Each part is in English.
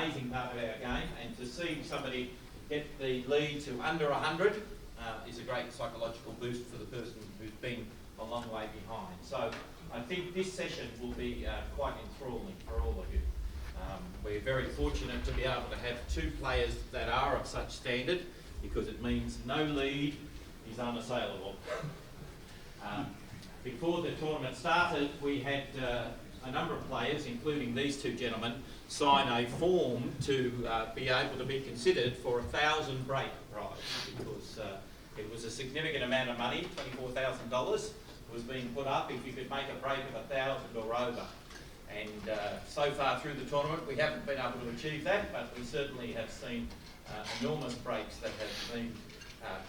amazing part of our game, and to see somebody get the lead to under 100 is a great psychological boost for the person who's been a long way behind. So I think this session will be quite enthralling for all of you. We're very fortunate to be able to have two players that are of such standard, because it means no lead is unassailable. Before the tournament started, we had a number of players, including these two gentlemen, sign a form to be able to be considered for a 1,000 break prize, because it was a significant amount of money. $24,000 was being put up if you could make a break of 1,000 or over. And so far through the tournament, we haven't been able to achieve that, but we certainly have seen enormous breaks that have been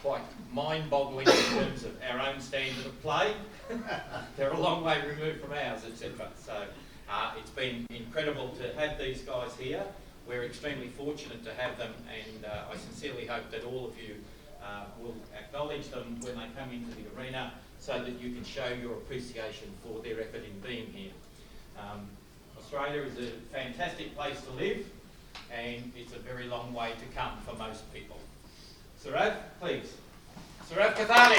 quite mind-boggling in terms of our own standard of play. They're a long way removed from ours, etc. So it's been incredible to have these guys here. We're extremely fortunate to have them, and I sincerely hope that all of you will acknowledge them when they come into the arena, so that you can show your appreciation for their effort in being here. Australia is a fantastic place to live, and it's a very long way to come for most people. Sourav, please. Sourav Kothari.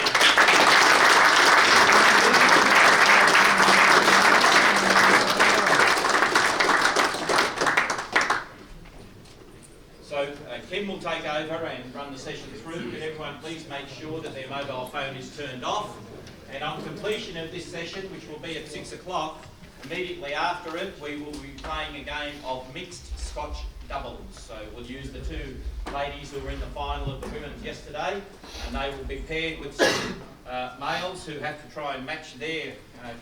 So Kim will take over and run the session through. Can everyone please make sure that their mobile phone is turned off? And on completion of this session, which will be at 6 o'clock, immediately after it, we will be playing a game of mixed Scotch doubles. So we'll use the two ladies who were in the final of the women's yesterday, and they will be paired with some males who have to try and match their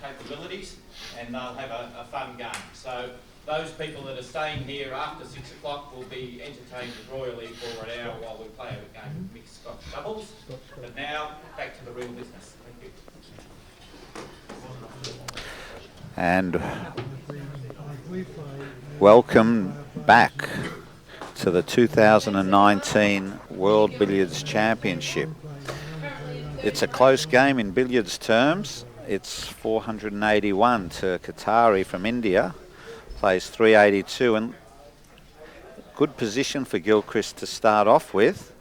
capabilities, and they'll have a fun game. So those people that are staying here after 6 o'clock will be entertained royally for an hour while we play a game of mixed Scotch doubles. But now, back to the real business. Thank you. And welcome back to the 2019 World Billiards Championship. It's a close game in billiards terms. It's 481 to Kothari from India, plays 382, and good position for Gilchrist to start off with.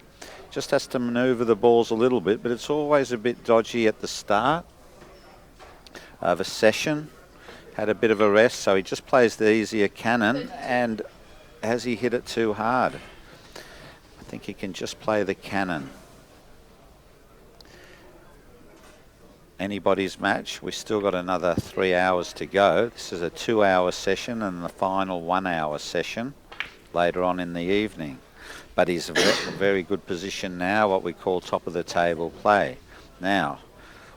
Just has to manoeuvre the balls a little bit, but it's always a bit dodgy at the start of a session. Had a bit of a rest, so he just plays the easier cannon. And has he hit it too hard? I think he can just play the cannon. Anybody's match. We've still got another 3 hours to go. This is a 2-hour session and the final 1-hour session later on in the evening. But he's in a very good position now, what we call top of the table play. Now,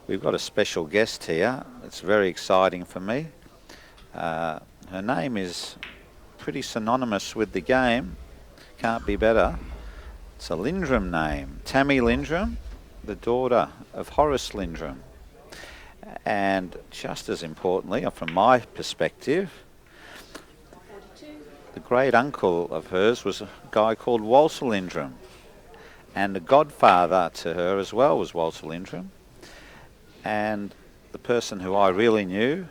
we've got a special guest here. It's very exciting for me. Her name is pretty synonymous with the game. Can't be better. It's a Lindrum name. Tammy Lindrum, the daughter of Horace Lindrum. And just as importantly, from my perspective, the great uncle of hers was a guy called Walter Lindrum. And the godfather to her as well was Walter Lindrum. And the person who I really knew,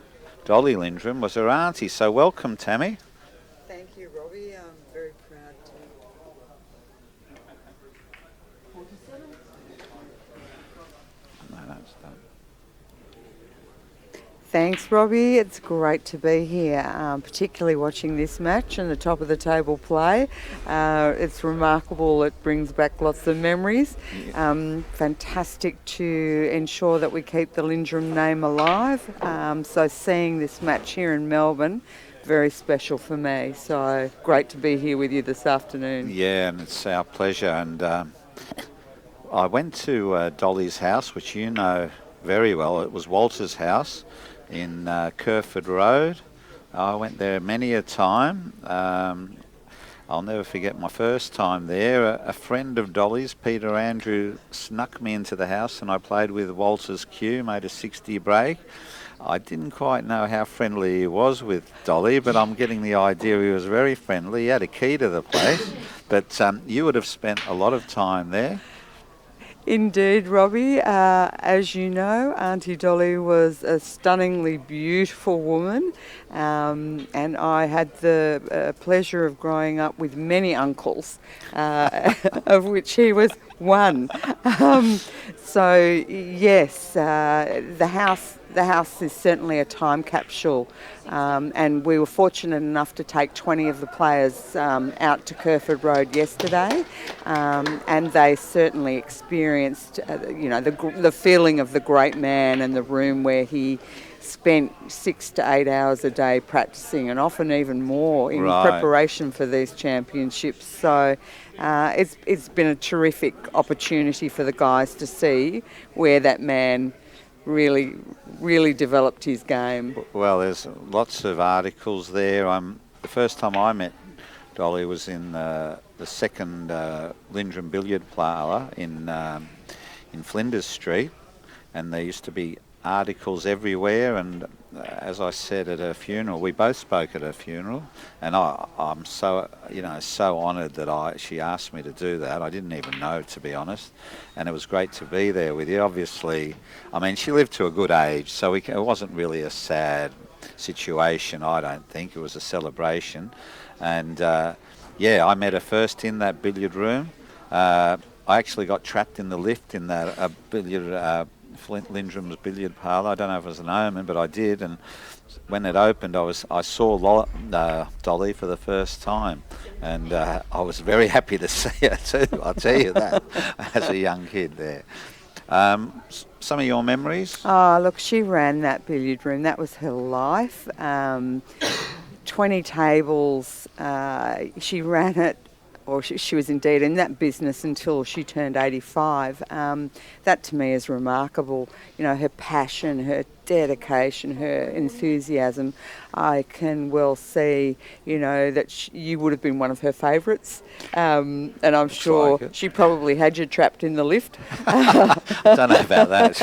Dolly Lindrum, was her auntie. So welcome, Tammy. Thank you, Robbie. I'm very proud to. Thanks, Robbie. It's great to be here, particularly watching this match and the top of the table play. It's remarkable. It brings back lots of memories. Fantastic to ensure that we keep the Lindrum name alive. So seeing this match here in Melbourne, very special for me. So great to be here with you this afternoon. Yeah, and it's our pleasure. And I went to Dolly's house, which you know very well. It was Walter's house in Kerford Road. I went there many a time. I'll never forget my first time there. A friend of Dolly's, Peter Andrew, snuck me into the house and I played with Walter's cue, made a 60 break. I didn't quite know how friendly he was with Dolly, but I'm getting the idea he was very friendly. He had a key to the place. But you would have spent a lot of time there. Indeed, Robbie. As you know, Auntie Dolly was a stunningly beautiful woman, and I had the pleasure of growing up with many uncles, of which he was one. So yes, the house is certainly a time capsule, and we were fortunate enough to take 20 of the players out to Kerford Road yesterday, and they certainly experienced, the feeling of the great man and the room where he spent 6 to 8 hours a day practicing, and often even more in preparation for these championships. So it's been a terrific opportunity for the guys to see where that man really developed his game. Well, there's lots of articles there. The first time I met Dolly was in the second Lindrum billiard parlour in Flinders Street, and there used to be articles everywhere, and as I said at her funeral, we both spoke at her funeral, and I'm so honoured that she asked me to do that. I didn't even know, to be honest, and it was great to be there with you. Obviously, I mean, she lived to a good age, so it wasn't really a sad situation, I don't think. It was a celebration, and I met her first in that billiard room. I actually got trapped in the lift in that Lindrum's billiard parlour. I don't know if it was an omen, but I did, and when it opened, I saw Dolly for the first time, and I was very happy to see her too. I'll tell you that, as a young kid there. Some of your memories? Oh, look, she ran that billiard room. That was her life. 20 tables. She ran it. Or she was indeed in that business until she turned 85. That to me is remarkable. You know, her passion, her dedication, her enthusiasm. I can well see, that you would have been one of her favourites. And I'm sure she probably had you trapped in the lift. I don't know about that,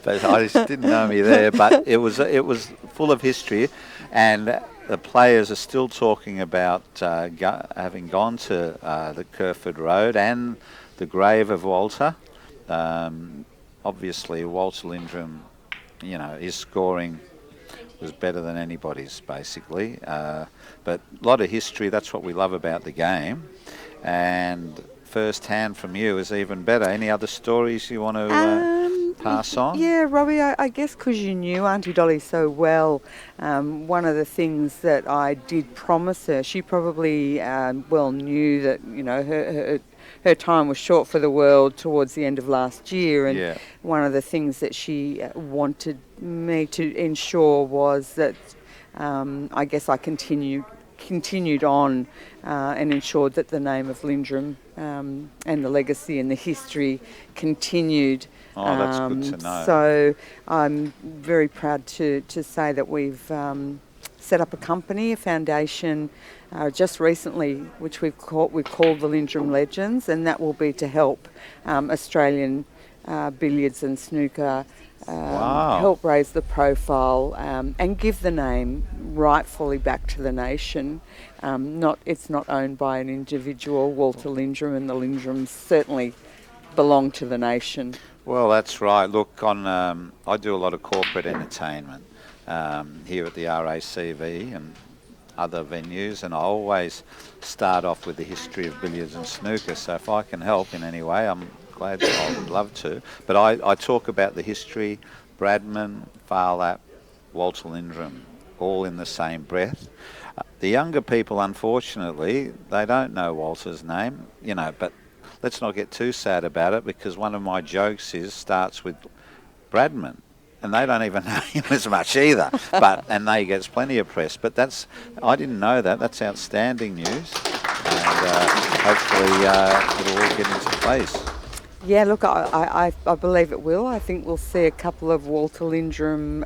but I just didn't know me there. But it was full of history, and the players are still talking about having gone to the Kerford Road and the grave of Walter. Obviously, Walter Lindrum, his scoring was better than anybody's, basically. But a lot of history, that's what we love about the game. And first hand from you is even better. Any other stories you want to pass on? Yeah, Robbie, I guess because you knew Auntie Dolly so well, one of the things that I did promise her, she probably knew that, her time was short for the world towards the end of last year, and one of the things that she wanted me to ensure was that I guess I continued on and ensured that the name of Lindrum and the legacy and the history continued. Oh, that's good to know. So I'm very proud to say that we've set up a company, a foundation, just recently, which we've called the Lindrum Legends, and that will be to help Australian billiards and snooker help raise the profile and give the name rightfully back to the nation. It's not owned by an individual. Walter Lindrum and the Lindrums certainly belong to the nation. Well, that's right. Look, I do a lot of corporate entertainment here at the RACV and other venues, and I always start off with the history of billiards and snooker. So if I can help in any way, I'm glad. I would love to. But I talk about the history, Bradman, Farlap, Walter Lindrum, all in the same breath. The younger people, unfortunately, they don't know Walter's name, but let's not get too sad about it, because one of my jokes starts with Bradman, and they don't even know him as much either. And they gets plenty of press. But I didn't know that. That's outstanding news, and hopefully it'll all get into place. Yeah, look, I believe it will. I think we'll see a couple of Walter Lindrum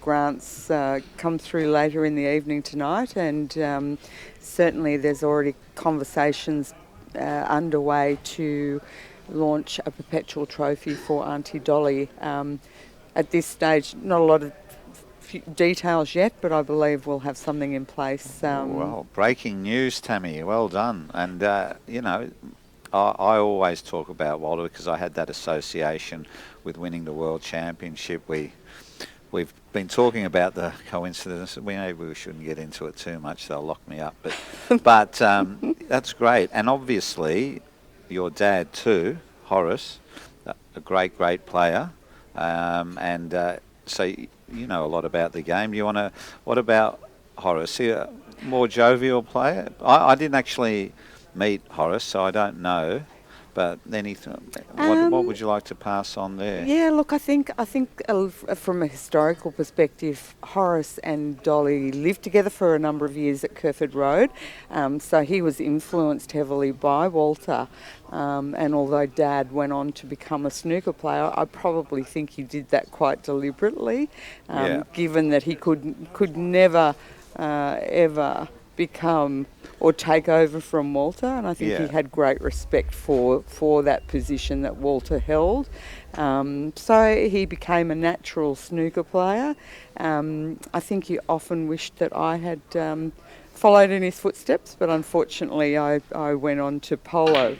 grants come through later in the evening tonight, and certainly there's already conversations underway to launch a perpetual trophy for Auntie Dolly. At this stage, not a lot of details yet, but I believe we'll have something in place. Well, breaking news, Tammy. Well done. And, I always talk about Walter because I had that association with winning the World Championship. We've been talking about the coincidence. Maybe we shouldn't get into it too much. They'll lock me up. But that's great. And obviously, your dad too, Horace, a great player. So you know a lot about the game. What about Horace? He a more jovial player? I didn't actually meet Horace, so I don't know. But what would you like to pass on there? Yeah, look, I think from a historical perspective, Horace and Dolly lived together for a number of years at Kerford Road, so he was influenced heavily by Walter. And although Dad went on to become a snooker player, I probably think he did that quite deliberately, given that he could never ever become or take over from Walter, and I think he had great respect for that position that Walter held. So he became a natural snooker player. I think he often wished that I had followed in his footsteps, but unfortunately I went on to polo.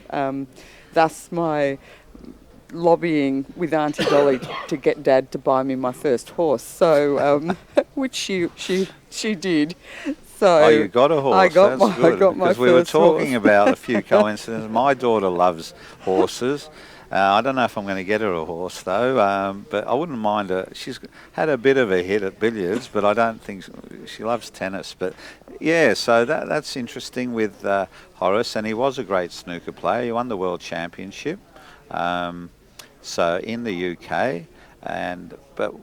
Thus my lobbying with Auntie Dolly to get Dad to buy me my first horse. So, which she did. So you got a horse. I got That's good. my Because we were first talking horse. about a few coincidences. My daughter loves horses. I don't know if I'm going to get her a horse though, but I wouldn't mind her. She's had a bit of a hit at billiards, but I don't think she loves tennis. But yeah, so that's interesting with Horace, and he was a great snooker player. He won the World Championship, so in the UK, but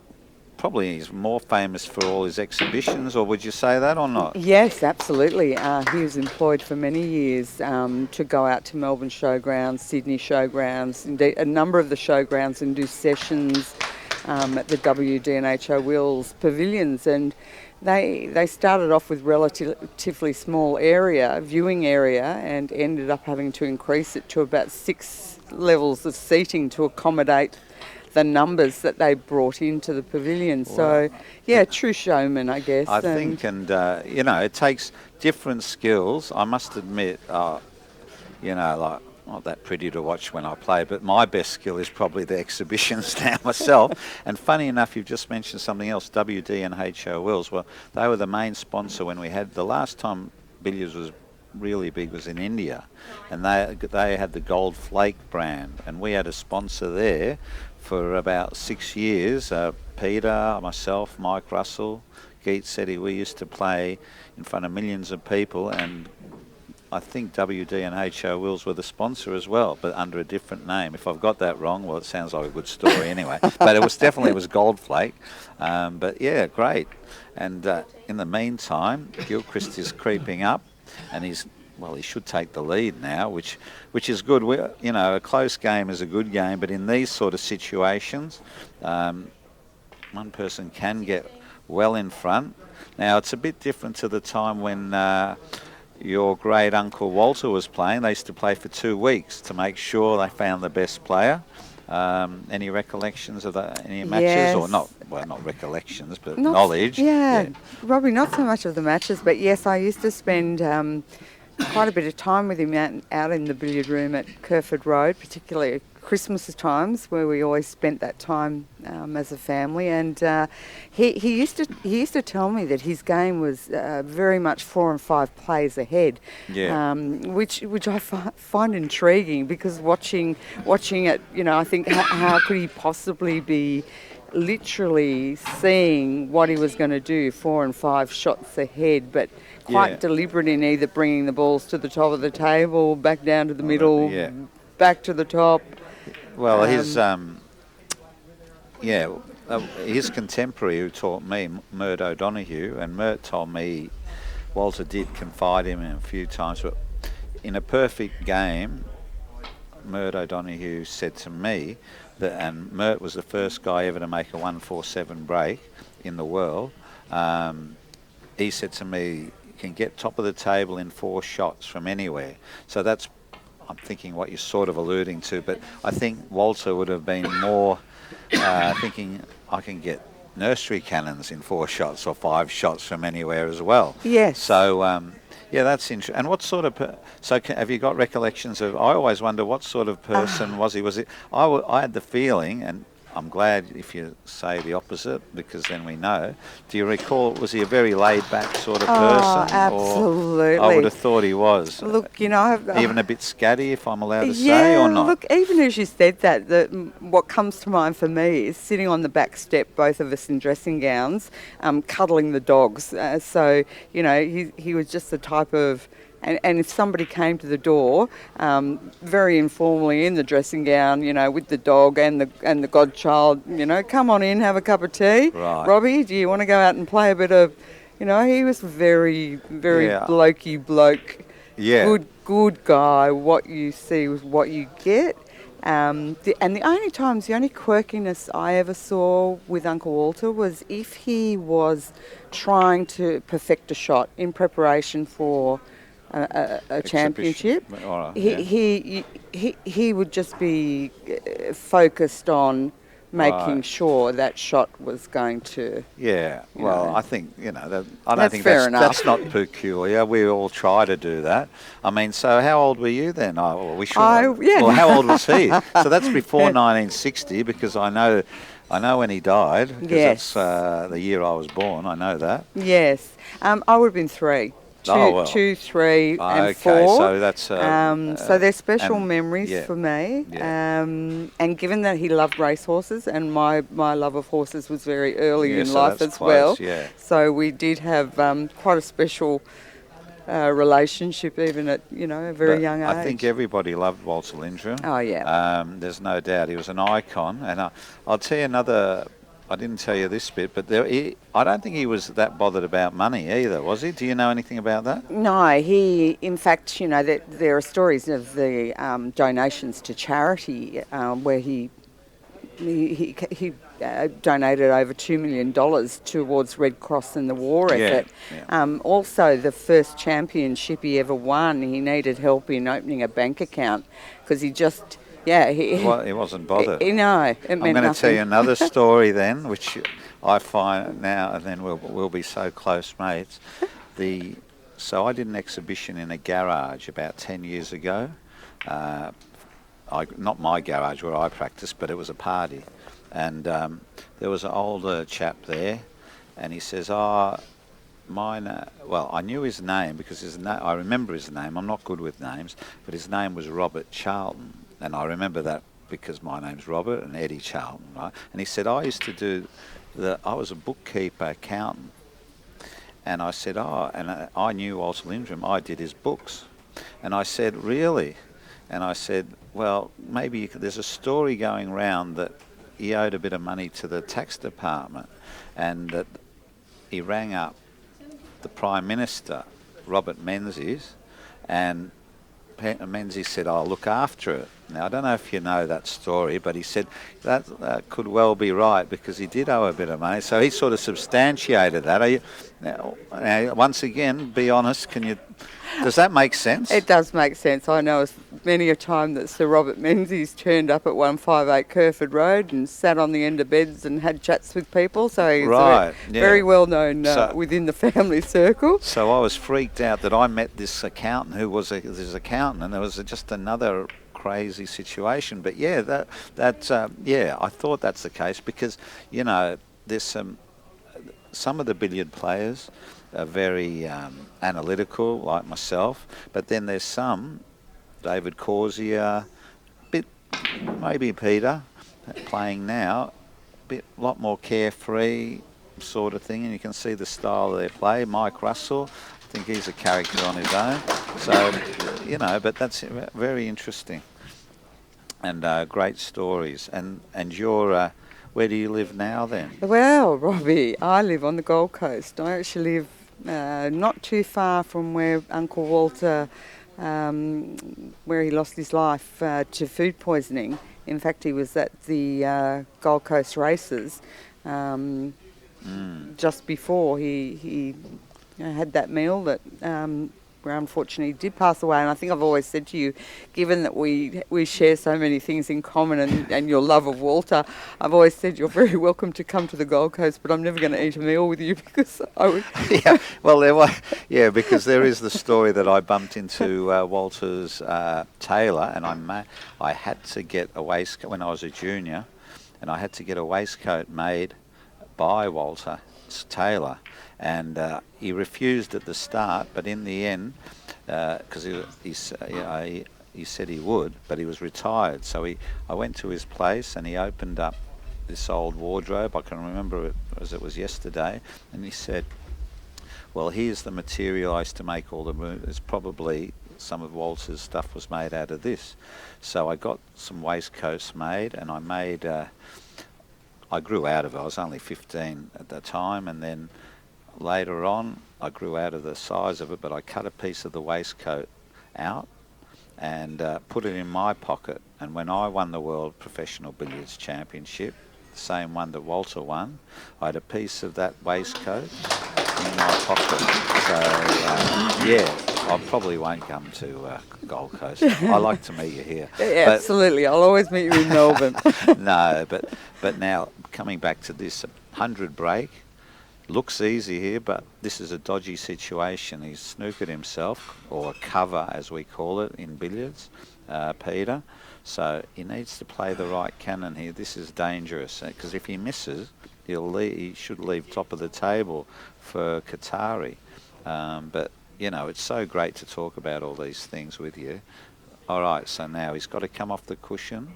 probably he's more famous for all his exhibitions, or would you say that or not? Yes, absolutely. He was employed for many years to go out to Melbourne showgrounds, Sydney showgrounds, indeed a number of the showgrounds, and do sessions at the WD&HO Wills pavilions. And they started off with relatively small viewing area, and ended up having to increase it to about 6 levels of seating to accommodate the numbers that they brought into the pavilion. So, yeah, true showman, I guess. I think, it takes different skills. I must admit, like, not that pretty to watch when I play, but my best skill is probably the exhibitions now myself. And funny enough, you've just mentioned something else, WD and HO Wills. Well, they were the main sponsor when we had, the last time billiards was really big was in India, and they had the Gold Flake brand, and we had a sponsor there for about 6 years. Peter, myself, Mike Russell, Geet said we used to play in front of millions of people, and I think WD and HO Wills were the sponsor as well, but under a different name. If I've got that wrong, well, it sounds like a good story anyway. But it was Gold Flake. But yeah, great. And in the meantime, Gilchrist is creeping up, and he should take the lead now, which is good. A close game is a good game, but in these sort of situations, one person can get well in front. Now, it's a bit different to the time when your great uncle Walter was playing. They used to play for 2 weeks to make sure they found the best player. Any recollections of any matches? Yes. Or not? Well, not recollections, but knowledge. Yeah, Robbie, not so much of the matches, but yes, I used to spend quite a bit of time with him out in the billiard room at Kerford Road, particularly at Christmas times, where we always spent that time as a family. And he used to tell me that his game was very much 4 and 5 plays ahead, which I find intriguing, because watching it, I think how could he possibly be literally seeing what he was going to do 4 and 5 shots ahead, but quite deliberate in either bringing the balls to the top of the table, back down to the middle, back to the top. Well, his contemporary who taught me, Mert O'Donoghue, and Mert told me Walter did confide him in a few times, but in a perfect game, Mert O'Donoghue said to me and Mert was the first guy ever to make a 147 break in the world. He said to me, you can get top of the table in 4 shots from anywhere. So that's, I'm thinking what you're sort of alluding to, but I think Walter would have been more thinking, I can get nursery cannons in 4 shots or 5 shots from anywhere as well. Yes. So Yeah, that's interesting. And what sort of have you got recollections of? I always wonder what sort of person was he? Was it? I had the feeling, and I'm glad if you say the opposite because then we know. Do you recall? Was he a very laid-back sort of person? Absolutely. Or I would have thought he was. Look, you know, Even a bit scatty, if I'm allowed to say, or not. Look, even as you said that, what comes to mind for me is sitting on the back step, both of us in dressing gowns, cuddling the dogs. So, you know, he was just the type of... And if somebody came to the door, very informally in the dressing gown, you know, with the dog and the godchild, you know, come on in, have a cup of tea. Right. Robbie, do you want to go out and play a bit of... You know, he was very blokey bloke. Yeah. Good guy. What you see was what you get. The only quirkiness I ever saw with Uncle Walter was if he was trying to perfect a shot in preparation for a championship. All right, He would just be focused on making sure that shot was going to... Yeah, well, I think, you know, I don't That's think fair enough. that's not peculiar. We all try to do that. I mean, so how old were you then? Oh, well, we should. Well, how old was he? So that's before 1960 because I know when he died because Yes. that's the year I was born. I know that. Yes. I would have been 3. Two, 3, and 4. Okay, so that's... so they're special memories yeah, for me. yeah. And given that he loved racehorses and my love of horses was very early in so life that's as close, well. yeah. So we did have quite a special relationship even at, you know, a very young age. I think everybody loved Walter Lindrum. Oh, yeah. There's no doubt he was an icon. And I'll tell you another... I didn't tell you this bit, but I don't think he was that bothered about money either, was he? Do you know anything about that? No, in fact, you know, there are stories of the donations to charity where he donated over $2 million towards Red Cross and the war effort. Yeah. Also, the first championship he ever won, he needed help in opening a bank account because he just... Yeah, he wasn't bothered. No, it meant I'm going to tell you nothing. another story then, which I find now, and then we'll be so close mates. So I did an exhibition in a garage about 10 years ago. Not my garage where I practiced, but it was a party, and there was an older chap there, and he says, mine. Well, I knew his name because I remember his name. I'm not good with names, but his name was Robert Charlton. And I remember that because my name's Robert and Eddie Charlton, right? And he said, I used to do I was a bookkeeper, accountant. And I said, and I knew Walter Lindrum, I did his books. And I said, really? And I said, well, maybe there's a story going round that he owed a bit of money to the tax department and that he rang up the Prime Minister, Robert Menzies, and Menzies said, I'll look after it. Now, I don't know if you know that story, but he said that could well be right because he did owe a bit of money. So he sort of substantiated that. Now, once again, be honest, does that make sense? It does make sense. I know many a time that Sir Robert Menzies turned up at 158 Kerford Road and sat on the end of beds and had chats with people. So he's very well known within the family circle. So I was freaked out that I met this accountant who was this accountant, and there was just another crazy situation. But yeah, I thought that's the case because, you know, there's some of the billiard players are very analytical, like myself, but then there's some, David Corsia, maybe Peter, playing now, a lot more carefree sort of thing, and you can see the style of their play. Mike Russell, I think he's a character on his own. So, you know, but that's very interesting and great stories. And you're, where do you live now then? Well, Robbie, I live on the Gold Coast. I actually live not too far from where Uncle Walter, where he lost his life to food poisoning. In fact, he was at the Gold Coast races just before he had that meal that unfortunately did pass away. And I think I've always said to you, given that we share so many things in common and your love of Walter, I've always said you're very welcome to come to the Gold Coast, but I'm never going to eat a meal with you because I would... Yeah, well, because there is the story that I bumped into Walter's tailor, and I had to get a waistcoat when I was a junior, and I had to get a waistcoat made by Walter's tailor, and he refused at the start, but in the end, because he said he would, but he was retired, so I went to his place and he opened up this old wardrobe. I can remember it as it was yesterday, and he said, well, here's the material I used to make all the rooms. It's probably some of Walter's stuff was made out of this. So I got some waistcoats made, and I made, I grew out of it. I was only 15 at the time, and then later on I grew out of the size of it, but I cut a piece of the waistcoat out and put it in my pocket. And when I won the World Professional Billiards Championship, the same one that Walter won, I had a piece of that waistcoat in my pocket. So I probably won't come to Gold Coast. I like to meet you here. Yeah, absolutely, I'll always meet you in Melbourne. No, but now coming back to this 100 break, looks easy here, but this is a dodgy situation. He's snookered himself, or a cover as we call it in billiards, Peter. So he needs to play the right cannon here. This is dangerous because if he misses, he should leave top of the table for Kothari. But you know, it's so great to talk about all these things with you. All right, so now he's got to come off the cushion.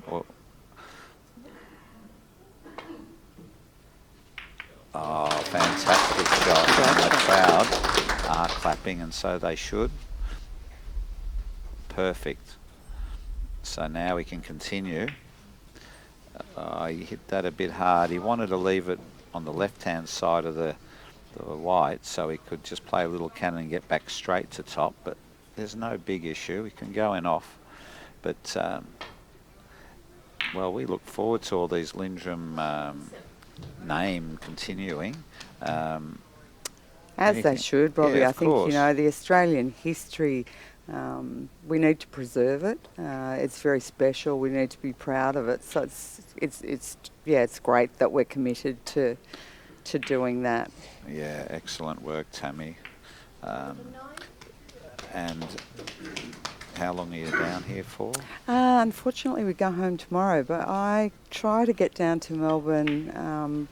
Oh, fantastic shot. And the crowd are clapping, and so they should. Perfect. So now we can continue. He hit that a bit hard. He wanted to leave it on the left-hand side of the white so he could just play a little cannon and get back straight to top, but there's no big issue. He can go in off. But, well, we look forward to all these Lindrum name continuing. As they should, Robbie. Yeah, I think, course. you know, the Australian history, we need to preserve it. It's very special. We need to be proud of it. So it's great that we're committed to doing that. Yeah, excellent work, Tammy. And how long are you down here for? Unfortunately, we go home tomorrow, but I try to get down to Melbourne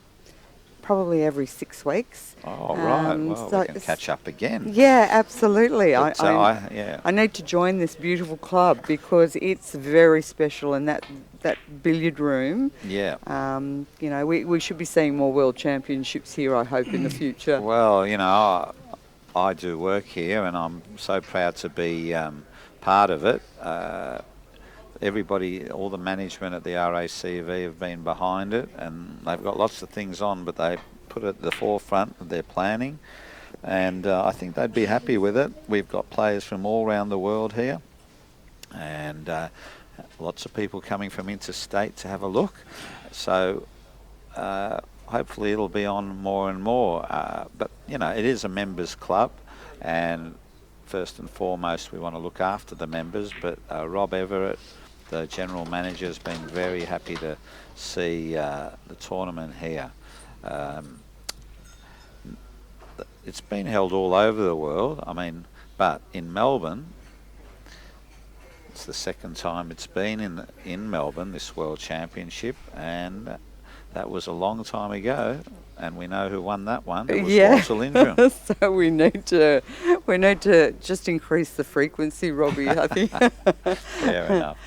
probably every 6 weeks. Oh, right. Well, so we can catch up again. Yeah, absolutely. But, I need to join this beautiful club because it's very special, and that billiard room. Yeah. You know, we should be seeing more world championships here, I hope, in the future. Well, you know, I do work here, and I'm so proud to be part of it. Everybody, all the management at the RACV have been behind it, and they've got lots of things on, but they put it at the forefront of their planning, and I think they'd be happy with it. We've got players from all around the world here, and lots of people coming from interstate to have a look. So hopefully it'll be on more and more. But, you know, it is a members club, and first and foremost we want to look after the members, but Rob Everett, the general manager, has been very happy to see the tournament here. It's been held all over the world, I mean, but in Melbourne, it's the second time it's been in Melbourne, this World Championship, and that was a long time ago, and we know who won that one. It was Walter Lindrum. So we need to just increase the frequency, Robbie, I think. Fair enough.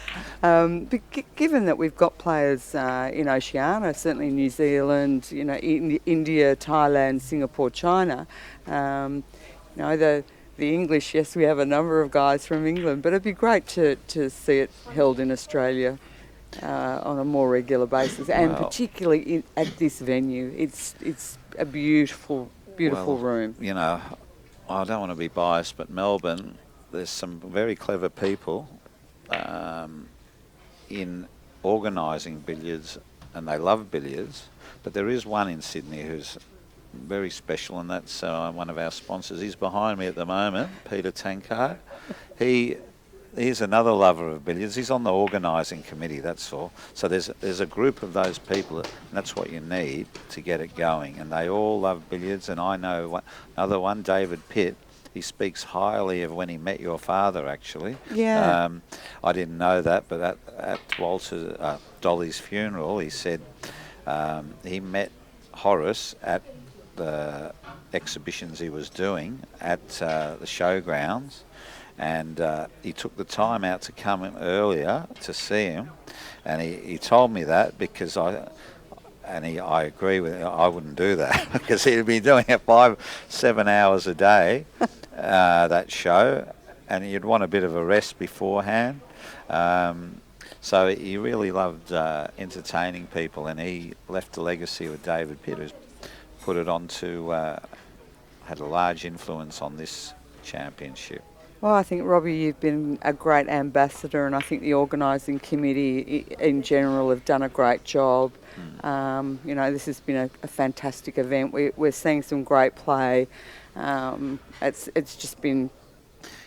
But given that we've got players in Oceania, certainly New Zealand, you know, India, Thailand, Singapore, China, you know, the English, yes, we have a number of guys from England, but it'd be great to see it held in Australia on a more regular basis, and particularly at this venue. It's a beautiful room. You know, I don't want to be biased, but Melbourne, there's some very clever people in organising billiards, and they love billiards, but there is one in Sydney who's very special, and that's one of our sponsors. He's behind me at the moment, Peter Tankard. He's another lover of billiards. He's on the organising committee, that's all. So there's a group of those people, and that's what you need to get it going. And they all love billiards, and I know another one, David Pitt. He speaks highly of when he met your father, actually. Yeah. I didn't know that, but at Dolly's funeral, he said he met Horace at the exhibitions he was doing at the showgrounds, and he took the time out to come in earlier to see him, and he told me that because I agree with him. I wouldn't do that because he'd be doing it 5-7 hours a day, that show, and you'd want a bit of a rest beforehand. So he really loved entertaining people, and he left a legacy with David Pitt, who's put it on to, had a large influence on this championship. Well, I think, Robbie, you've been a great ambassador, and I think the organising committee in general have done a great job. This has been a fantastic event. We're seeing some great play. It's just been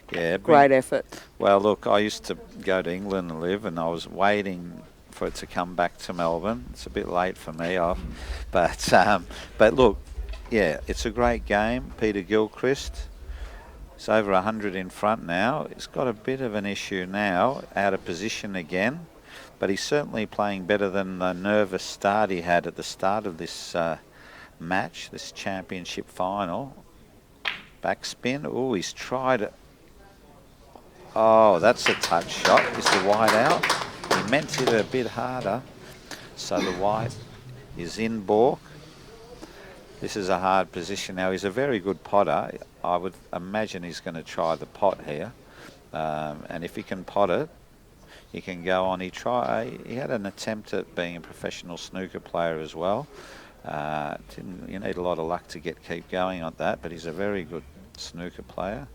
great effort. Well, look, I used to go to England and live, and I was waiting for it to come back to Melbourne. It's a bit late for me, but look, yeah, it's a great game. Peter Gilchrist, he's over 100 in front now. He's got a bit of an issue now, out of position again, but he's certainly playing better than the nervous start he had at the start of this match, this championship final. Backspin. Oh, he's tried it. Oh, that's a touch shot. Is the white out? He meant to hit it a bit harder. So the white is in baulk. This is a hard position. Now, he's a very good potter. I would imagine he's going to try the pot here. And if he can pot it, he can go on. He had an attempt at being a professional snooker player as well. You need a lot of luck to keep going on that, but he's a very good snooker player.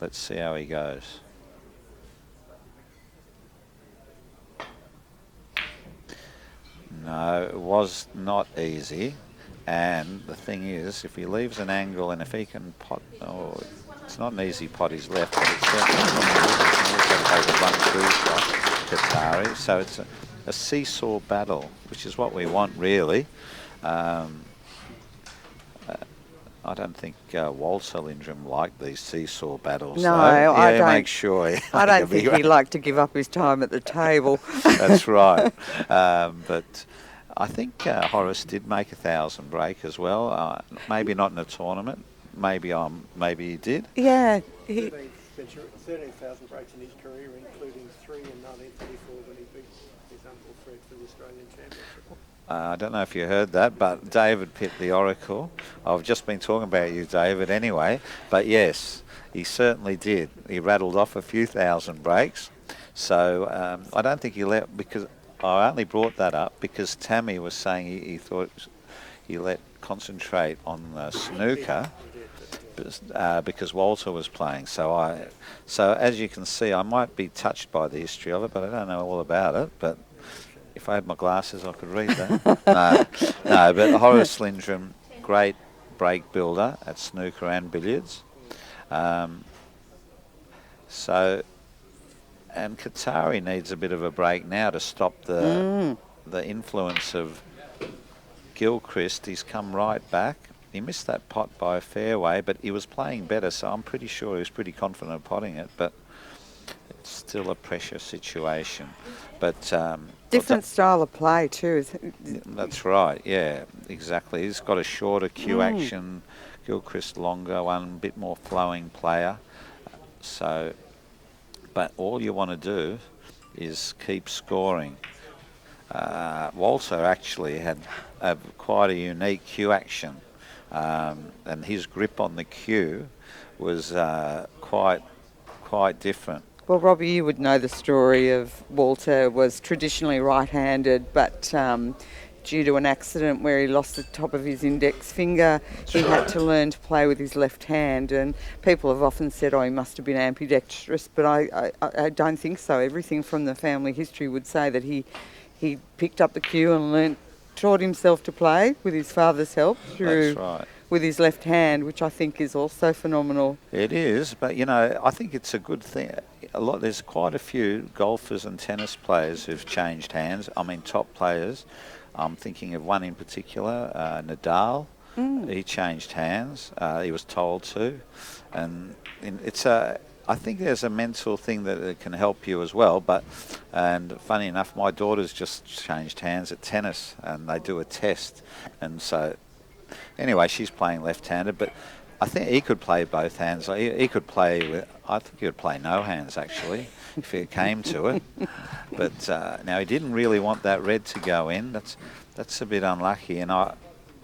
Let's see how he goes. No, it was not easy. And the thing is, if he leaves an angle and if he can pot, it's not an easy pot he's left, but it's certainly a 1-2 shot, Kothari. So it's a seesaw battle, which is what we want, really. I don't think Walter Lindrum liked these seesaw battles. No, though. I don't. Make sure. I don't think he'd like to give up his time at the table. That's right. But I think Horace did make 1,000 break as well. Maybe not in a tournament. Maybe he did. Yeah. 13,000 breaks in his career, including 3 in 1934 when he beat his uncle Fred for the Australian Championship. I don't know if you heard that, but David Pitt, the Oracle, I've just been talking about you, David, anyway, but yes, he certainly did. He rattled off a few thousand breaks. So I don't think he let, because I only brought that up because Tammy was saying he thought he let concentrate on snooker because Walter was playing. So as you can see, I might be touched by the history of it, but I don't know all about it. But if I had my glasses, I could read that. No, but Horace Lindrum, great break builder at snooker and billiards. And Kothari needs a bit of a break now to stop the influence of Gilchrist. He's come right back. He missed that pot by a fair way, but he was playing better, so I'm pretty sure he was pretty confident of potting it, but it's still a pressure situation. But different style of play too. That's right, yeah, exactly. He's got a shorter cue action, Gilchrist longer one, a bit more flowing player. So, but all you want to do is keep scoring. Walter actually had quite a unique cue action, and his grip on the cue was quite different. Well, Robbie, you would know the story of Walter was traditionally right-handed, but due to an accident where he lost the top of his index finger, he had to learn to play with his left hand. And people have often said, he must have been ambidextrous, but I don't think so. Everything from the family history would say that he picked up the cue and taught himself to play with his father's help through with his left hand, which I think is also phenomenal. It is, but you know, I think it's a good thing. There's quite a few golfers and tennis players who've changed hands. I mean, top players. I'm thinking of one in particular, Nadal. He changed hands. He was told to, and I think there's a mental thing that it can help you as well. And funny enough, my daughter's just changed hands at tennis, and they do a test, and so anyway, she's playing left-handed, but I think he could play both hands. He could play with, I think he would play no hands actually, if it came to it. But now he didn't really want that red to go in. That's a bit unlucky. And I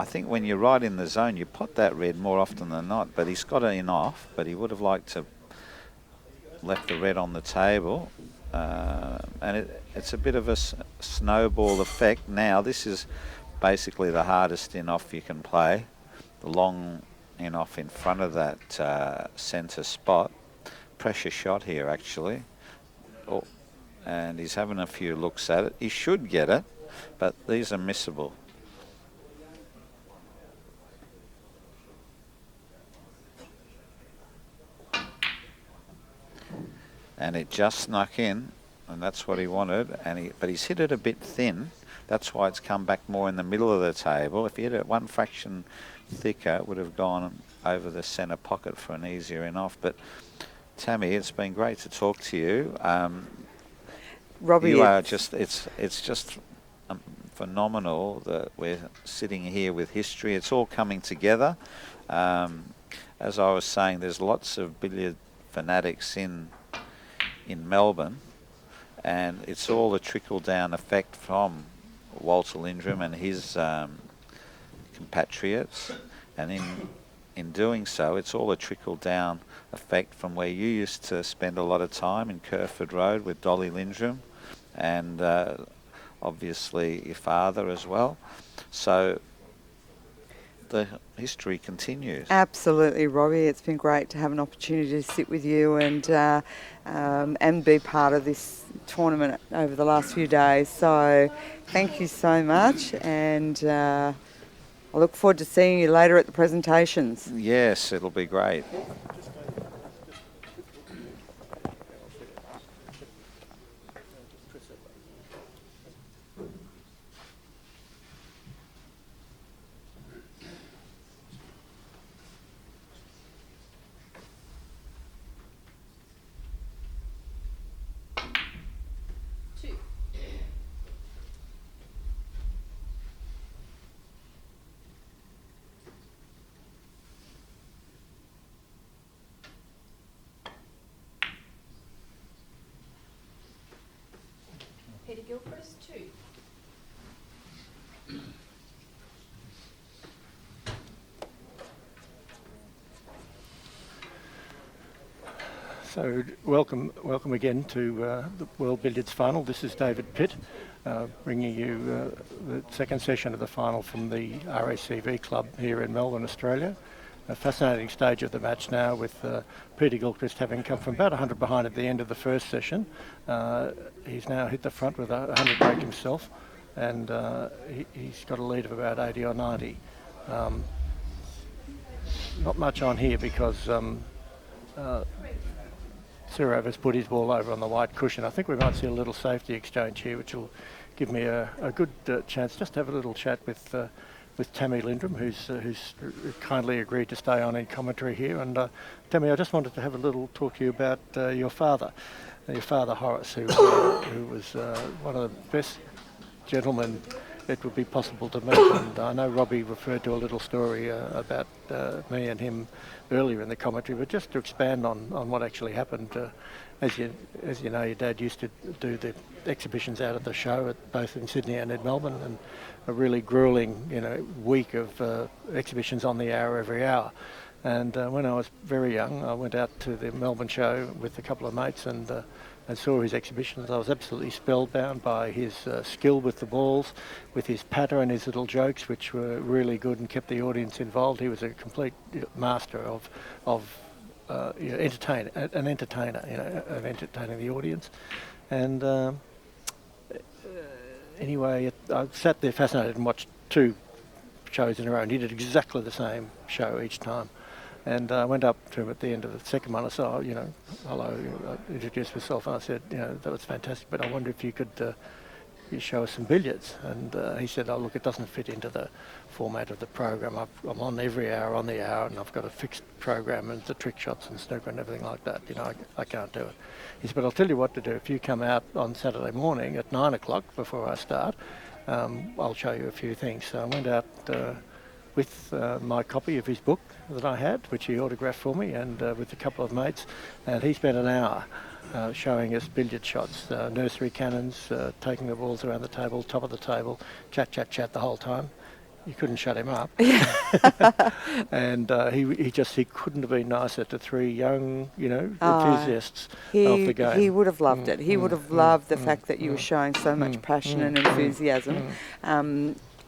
think when you're right in the zone, you pot that red more often than not. But he's got it in off, but he would have liked to left the red on the table. And it's a bit of a snowball effect. Now this is basically the hardest in off you can play. The long in off in front of that centre spot. Pressure shot here actually. Oh, and he's having a few looks at it. He should get it, but these are missable. And it just snuck in, and that's what he wanted. But he's hit it a bit thin. That's why it's come back more in the middle of the table. If he hit it one fraction thicker, it would have gone over the centre pocket for an easier in off. But Tammy, it's been great to talk to you. Robbie, you are just, it's just phenomenal that we're sitting here with history. It's all coming together. As I was saying, there's lots of billiard fanatics in Melbourne, and it's all a trickle-down effect from Walter Lindrum and his compatriots, and in doing so, it's all a trickle-down effect from where you used to spend a lot of time in Kerford Road with Dolly Lindrum, and obviously your father as well. So the history continues. Absolutely, Robbie. It's been great to have an opportunity to sit with you and be part of this tournament over the last few days. So thank you so much, and I look forward to seeing you later at the presentations. Yes, it'll be great. Gilchrist, 2. So welcome again to the World Billiards Final. This is David Pitt, bringing you the second session of the final from the RACV club here in Melbourne, Australia. A fascinating stage of the match now, with Peter Gilchrist having come from about 100 behind at the end of the first session. He's now hit the front with a 100 break himself, and he's got a lead of about 80 or 90. Not much on here because Sourav has put his ball over on the white cushion. I think we might see a little safety exchange here, which will give me a good chance just to have a little chat with Tammy Lindrum, who's kindly agreed to stay on in commentary here. And Tammy, I just wanted to have a little talk to you about your father Horace, who was one of the best gentlemen it would be possible to meet. And I know Robbie referred to a little story about me and him earlier in the commentary, but just to expand on what actually happened. As you know, your dad used to do the exhibitions out at the show, both in Sydney and in Melbourne, and a really grueling, week of exhibitions on the hour every hour. And when I was very young, I went out to the Melbourne show with a couple of mates and saw his exhibitions. I was absolutely spellbound by his skill with the balls, with his patter and his little jokes, which were really good and kept the audience involved. He was a complete master of entertainer, of entertaining the audience. And anyway, I sat there fascinated and watched two shows in a row, and he did exactly the same show each time. And I went up to him at the end of the second one. I said, "Oh, you know, hello," I introduced myself, and I said, "You know, that was fantastic, but I wonder if you could you show us some billiards." And he said, "Oh, look, it doesn't fit into the format of the program. I'm on every hour on the hour, and I've got a fixed program and the trick shots and snooker and everything like that. You know, I can't do it." He said, "But I'll tell you what to do. If you come out on Saturday morning at 9 o'clock before I start, I'll show you a few things." So I went out with my copy of his book that I had, which he autographed for me, and with a couple of mates, and he spent an hour showing us billiard shots, nursery cannons, taking the balls around the table, top of the table, chat the whole time. You couldn't shut him up. And he couldn't have been nicer to three young, you know, enthusiasts of the game. He would have loved it. He would have loved the fact that you were showing so much passion and enthusiasm.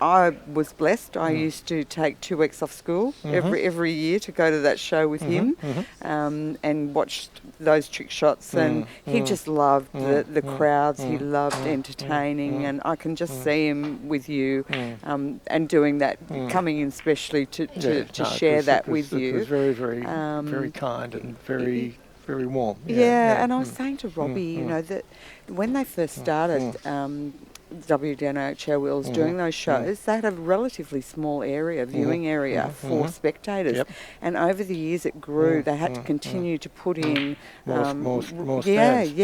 I was blessed. I used to take 2 weeks off school every year to go to that show with him and watch those trick shots. And he just loved the crowds. He loved entertaining, and I can just see him with you and doing that, coming in specially to share that with you. It was very, very, very kind and very, very warm. And I was saying to Robbie, you know, that when they first started, WDNH was doing those shows, they had a relatively small area, viewing area for spectators. And over the years it grew. They had to continue to put in more stands.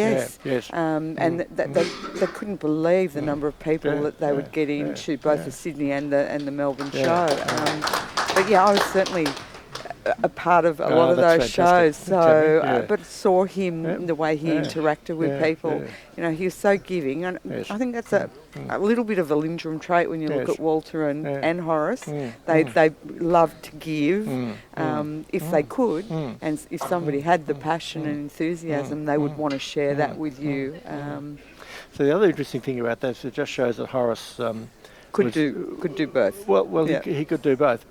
And they couldn't believe the number of people that they would get into both the Sydney and the Melbourne show. But yeah, I was certainly a part of a lot of those shows, so but saw him the way he interacted with people. You know, he was so giving, and I think that's a little bit of a Lindrum trait when you look at Walter and Horace. They loved to give if they could, and if somebody had the passion and enthusiasm, they would want to share that with you. So the other interesting thing about that is it just shows that Horace could do both. Well, he could do both.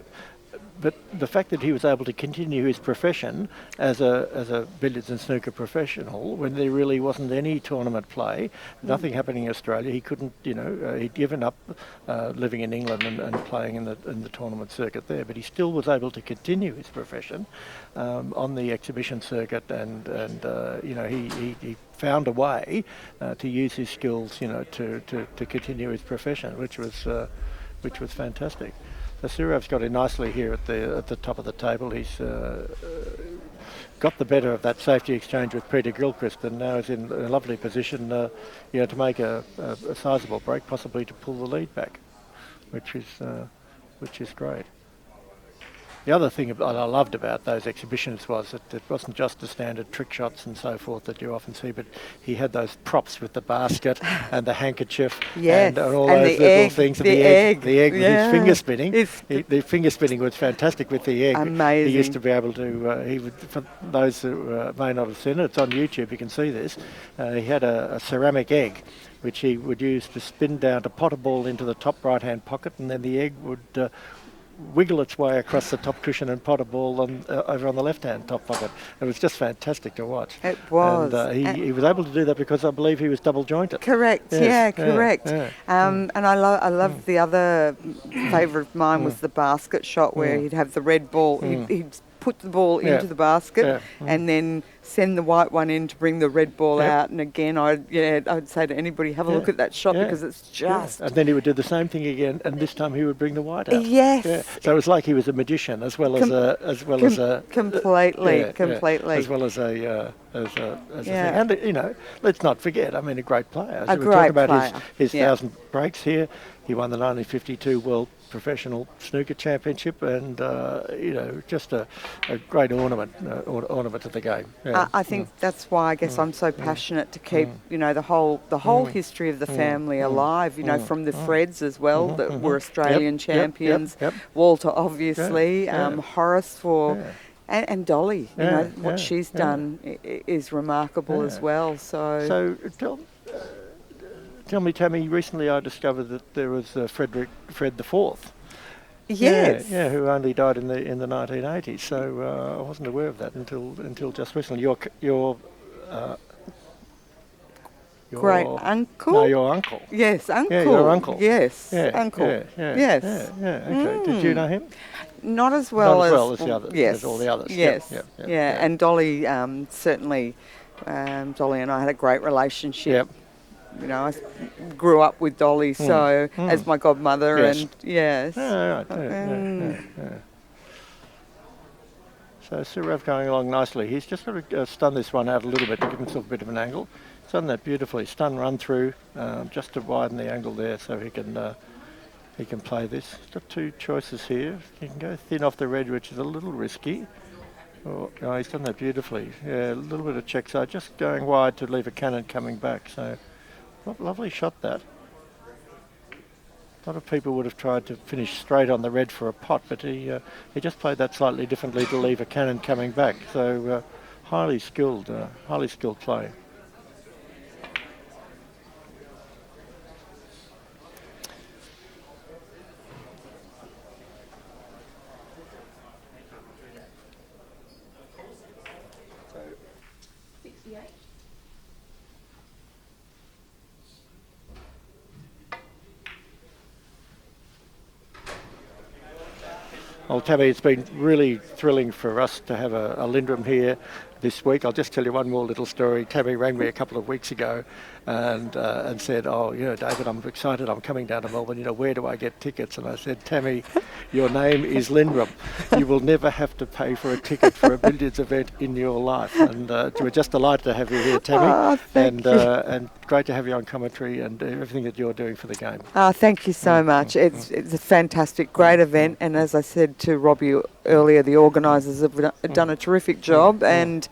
But the fact that he was able to continue his profession as a billiards and snooker professional when there really wasn't any tournament play, nothing happening in Australia, he couldn't, you know, he'd given up living in England and playing in the tournament circuit there, but he still was able to continue his profession on the exhibition circuit, and you know, he found a way to use his skills, you know, to continue his profession, which was fantastic. So Sourav's got in nicely here at the top of the table. He's got the better of that safety exchange with Peter Gilchrist, and now is in a lovely position, you know, to make a sizable break, possibly to pull the lead back, which is great. The other thing that I loved about those exhibitions was that it wasn't just the standard trick shots and so forth that you often see, but he had those props with the basket and the handkerchief and all those little things. The egg with his finger spinning. The finger spinning was fantastic with the egg. Amazing. He used to be able to, for those who may not have seen it, it's on YouTube, you can see this. He had a ceramic egg which he would use to spin down, to pot a ball into the top right-hand pocket, and then the egg would wiggle its way across the top cushion and pot a ball over on the left-hand top pocket. It was just fantastic to watch. It was. And he was able to do that because I believe he was double jointed. Correct. Yes. Correct. And I love the other favourite of mine was the basket shot where he'd have the red ball. He'd put the ball into the basket and then send the white one in to bring the red ball out. And again, I'd say to anybody, have a look at that shot because it's just. And then he would do the same thing again, and this time he would bring the white out. Yes. So it was like he was a magician as well as a completely. As well as a thing. And you know, let's not forget, I mean, a great player. A we great talk about player. his 1,000 breaks here. He won the 1952 World Professional Snooker Championship, and you know, just a great ornament to the game. I think that's why I guess I'm so passionate to keep you know the whole history of the family alive. You know, from the Freds as well that were Australian champions. Walter obviously, Horace and Dolly. You know what she's done is remarkable as well. So tell me, Tammy, recently I discovered that there was Fred the Fourth. Yes. Who only died in the 1980s. So I wasn't aware of that until just recently. great uncle. No, your uncle. Yes, uncle. Yeah, your uncle. Yes, Yeah, uncle. Yeah, Yes. Okay. Did you know him? Not as well Not as well as the others. Yes, As all the others. Yes. Yeah. And Dolly, certainly, Dolly and I had a great relationship. Yep. You know, I grew up with Dolly, so as my godmother, Yes. and yes. Yeah, right. Yeah. So Sourav going along nicely. He's just got to stun this one out a little bit to give himself a bit of an angle. He's done that beautifully. Stun, run through, just to widen the angle there, so he can play this. He's got two choices here. He can go thin off the red, which is a little risky. Oh, no, he's done that beautifully. Yeah, a little bit of check side, just going wide to leave a cannon coming back. So lovely shot that. A lot of people would have tried to finish straight on the red for a pot, but he just played that slightly differently to leave a cannon coming back. So highly skilled play. Well, Tammy, it's been really thrilling for us to have a Lindrum here this week. I'll just tell you one more little story. Tammy rang me a couple of weeks ago and said, "Oh, David, I'm excited. I'm coming down to Melbourne. Where do I get tickets?" And I said, "Tammy, your name is Lindrum. You will never have to pay for a ticket for a billiards event in your life." And we're just delighted to have you here, Tammy. And great to have you on commentary and everything that you're doing for the game. Thank you so much. It's a fantastic, great event, and as I said to Robbie earlier, the organisers have done a terrific job, and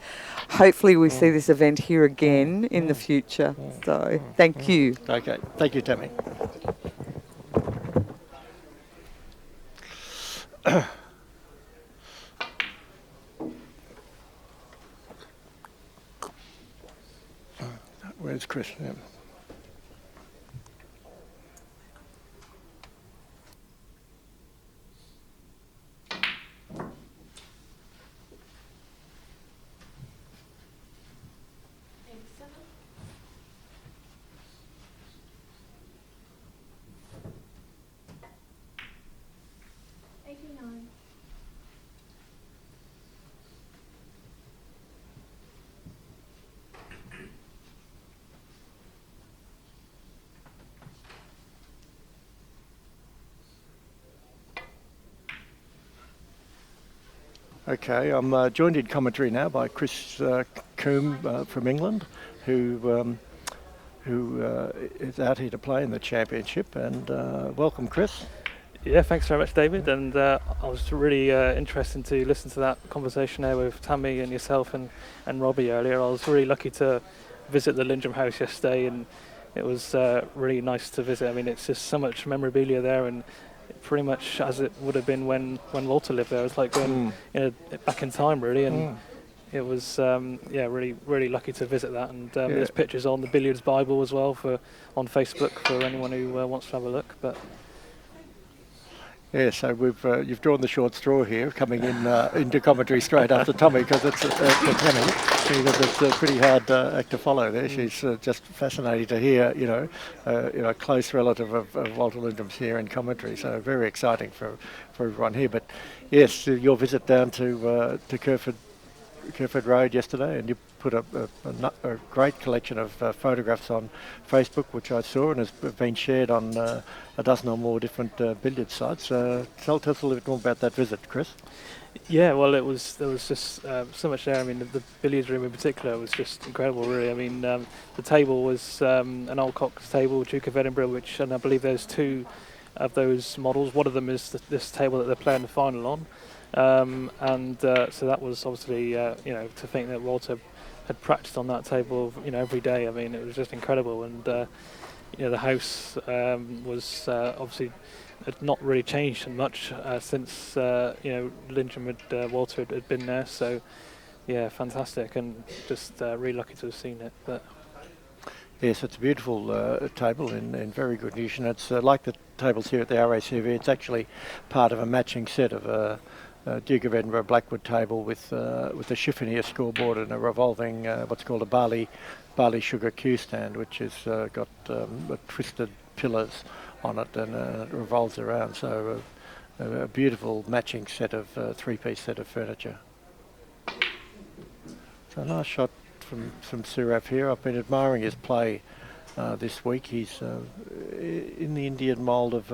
hopefully we see this event here again in the future. So thank you. Okay, thank you, Tammy. Where's Chris? Yeah. Okay, I'm joined in commentary now by Chris Coombe from England, who is out here to play in the championship. And welcome, Chris. Yeah, thanks very much, David. And I was really interested to listen to that conversation there with Tammy and yourself and Robbie earlier. I was really lucky to visit the Lindrum House yesterday, and it was really nice to visit. I mean, it's just so much memorabilia there, and pretty much as it would have been when Walter lived there. It's like going back in time, really, and it was really lucky to visit that. And there's pictures on the Billiards Bible as well on Facebook for anyone who wants to have a look. But yeah, so you've drawn the short straw here, coming in into commentary straight after Tommy, because it's Tammy. It's a pretty hard act to follow there. She's just fascinating to hear, a close relative of Walter Lindrum's here in commentary. So very exciting for everyone here. But yes, your visit down to Kerford Road yesterday, and you put a great collection of photographs on Facebook, which I saw and has been shared on a dozen or more different billiard sites. Tell us a little bit more about that visit, Chris. Yeah, well, there was just so much there. I mean, the billiards room in particular was just incredible, really. I mean, the table was an old Cox table, Duke of Edinburgh, and I believe there's two of those models. One of them is this table that they're playing the final on. So that was obviously, to think that Walter had practiced on that table, every day. I mean, it was just incredible. And, the house was obviously had not really changed much since, Lindrum Walter had been there. So, yeah, fantastic, and just really lucky to have seen it. But yes, it's a beautiful table in very good condition. It's like the tables here at the RACY. It's actually part of a matching set of Duke of Edinburgh Blackwood table with a chiffonier scoreboard and a revolving what's called a barley sugar cue stand, which has got twisted pillars on it, and it revolves around. So a beautiful matching set of three-piece set of furniture. So a nice shot from Sourav here. I've been admiring his play this week. He's in the Indian mould of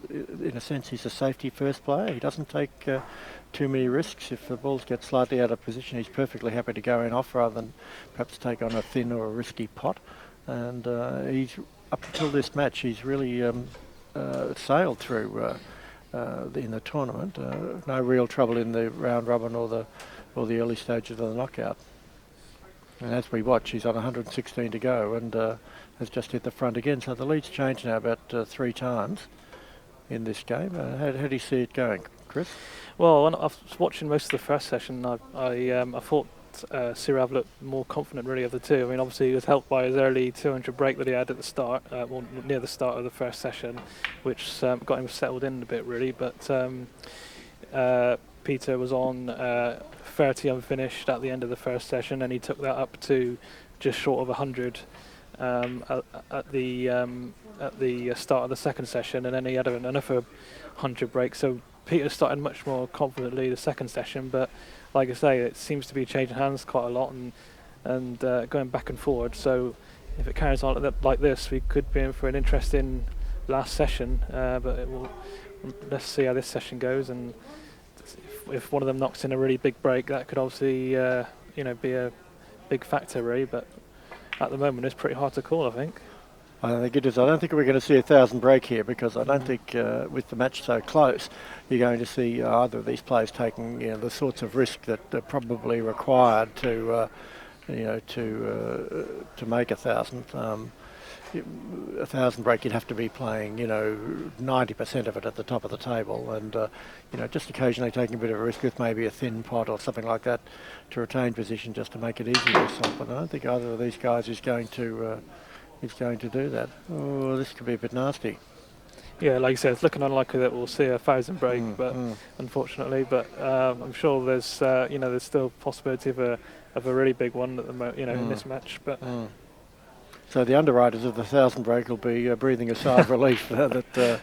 in a sense, he's a safety first player. He doesn't take too many risks. If the balls get slightly out of position, he's perfectly happy to go in off rather than perhaps take on a thin or a risky pot. And he's up until this match, he's really sailed through in the tournament. No real trouble in the round robin or the early stages of the knockout. And as we watch, he's on 116 to go and has just hit the front again. So the lead's changed now about 3 times in this game. How do you see it going, Chris? Well, when I was watching most of the first session, I thought Sourav looked more confident really of the two. I mean, obviously he was helped by his early 200 break that he had at the start, near the start of the first session, which got him settled in a bit really. But Peter was on 30 unfinished at the end of the first session, and he took that up to just short of 100 at the start of the second session, and then he had another 100 break. So Peter started much more confidently the second session, but like I say, it seems to be changing hands quite a lot and going back and forward. So if it carries on like this, we could be in for an interesting last session. But let's see how this session goes, and if one of them knocks in a really big break, that could obviously be a big factor really. But at the moment, it's pretty hard to call, I think. I think it is. I don't think we're going to see 1,000 break here, because I don't think with the match so close, you're going to see either of these players taking the sorts of risk that are probably required to make 1,000. 1,000 break, you'd have to be playing 90% of it at the top of the table, and just occasionally taking a bit of a risk with maybe a thin pot or something like that to retain position, just to make it easier to solve. But I don't think either of these guys is going to do that. Oh, this could be a bit nasty. Yeah, like you said, it's looking unlikely that we'll see 1,000 break, unfortunately. But I'm sure there's still possibility of a really big one at the in this match. But so the underwriters of the 1,000 break will be breathing a sigh of relief that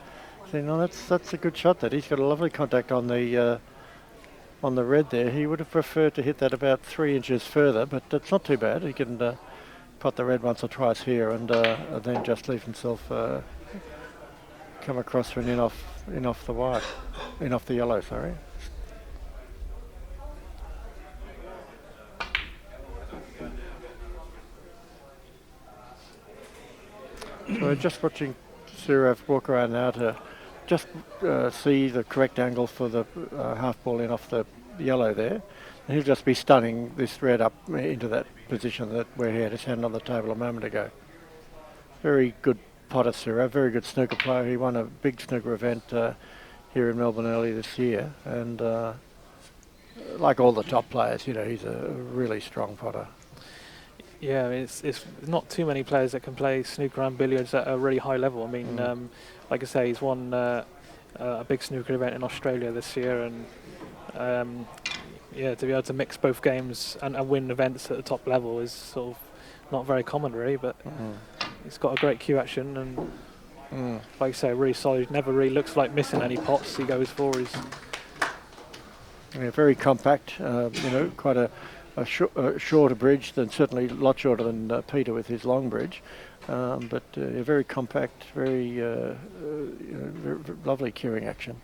saying, "No, that's a good shot. That he's got a lovely contact on the red there. He would have preferred to hit that about 3 inches further, but it's not too bad. He can pot the red once or twice here, and then just leave himself come across for an in off the yellow. Sorry." So we're just watching Sourav walk around now to just see the correct angle for the half ball in off the yellow there. And he'll just be stunning this red up into that position where he had his hand on the table a moment ago. Very good potter, Sourav, very good snooker player. He won a big snooker event here in Melbourne early this year. And like all the top players, he's a really strong potter. yeah, I mean, it's not too many players that can play snooker and billiards at a really high level. I mean, like I say, he's won a big snooker event in Australia this year, and yeah, to be able to mix both games and win events at the top level is sort of not very common, really. But he's got a great cue action, and like I say, really solid. Never really looks like missing any pots he goes for. He's very compact. Quite a shorter bridge than, certainly a lot shorter than Peter with his long bridge, but very compact, very lovely cueing action.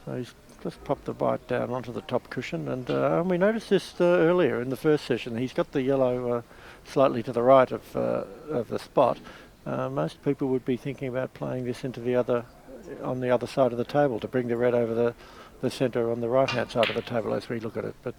So he's just popped the bite down onto the top cushion, and we noticed this earlier in the first session. He's got the yellow slightly to the right of the spot. Most people would be thinking about playing this into the other, on the other side of the table, to bring the red over the centre on the right hand side of the table as we look at it. But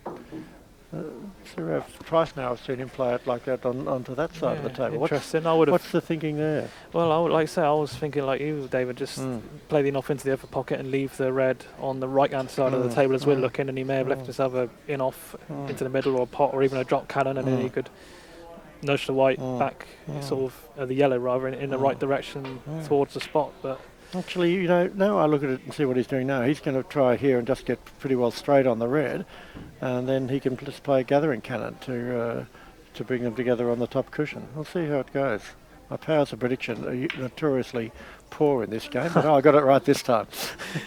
Sourav, twice now I've seen him play it like that onto that side of the table. Interesting. What's the thinking there? Well, I would like to say, I was thinking like you, David, just play the enough into the upper pocket and leave the red on the right hand side of the table as we're looking, and he may have left himself a in-off into the middle, or a pot, or even a drop cannon, and then he could nudge the white back, sort of the yellow rather, in the right direction towards the spot. But actually, you know, now I look at it and see what he's doing now. He's going to try here and just get pretty well straight on the red, and then he can just play a gathering cannon to bring them together on the top cushion. We'll see how it goes. My powers of prediction are notoriously poor in this game, but I got it right this time.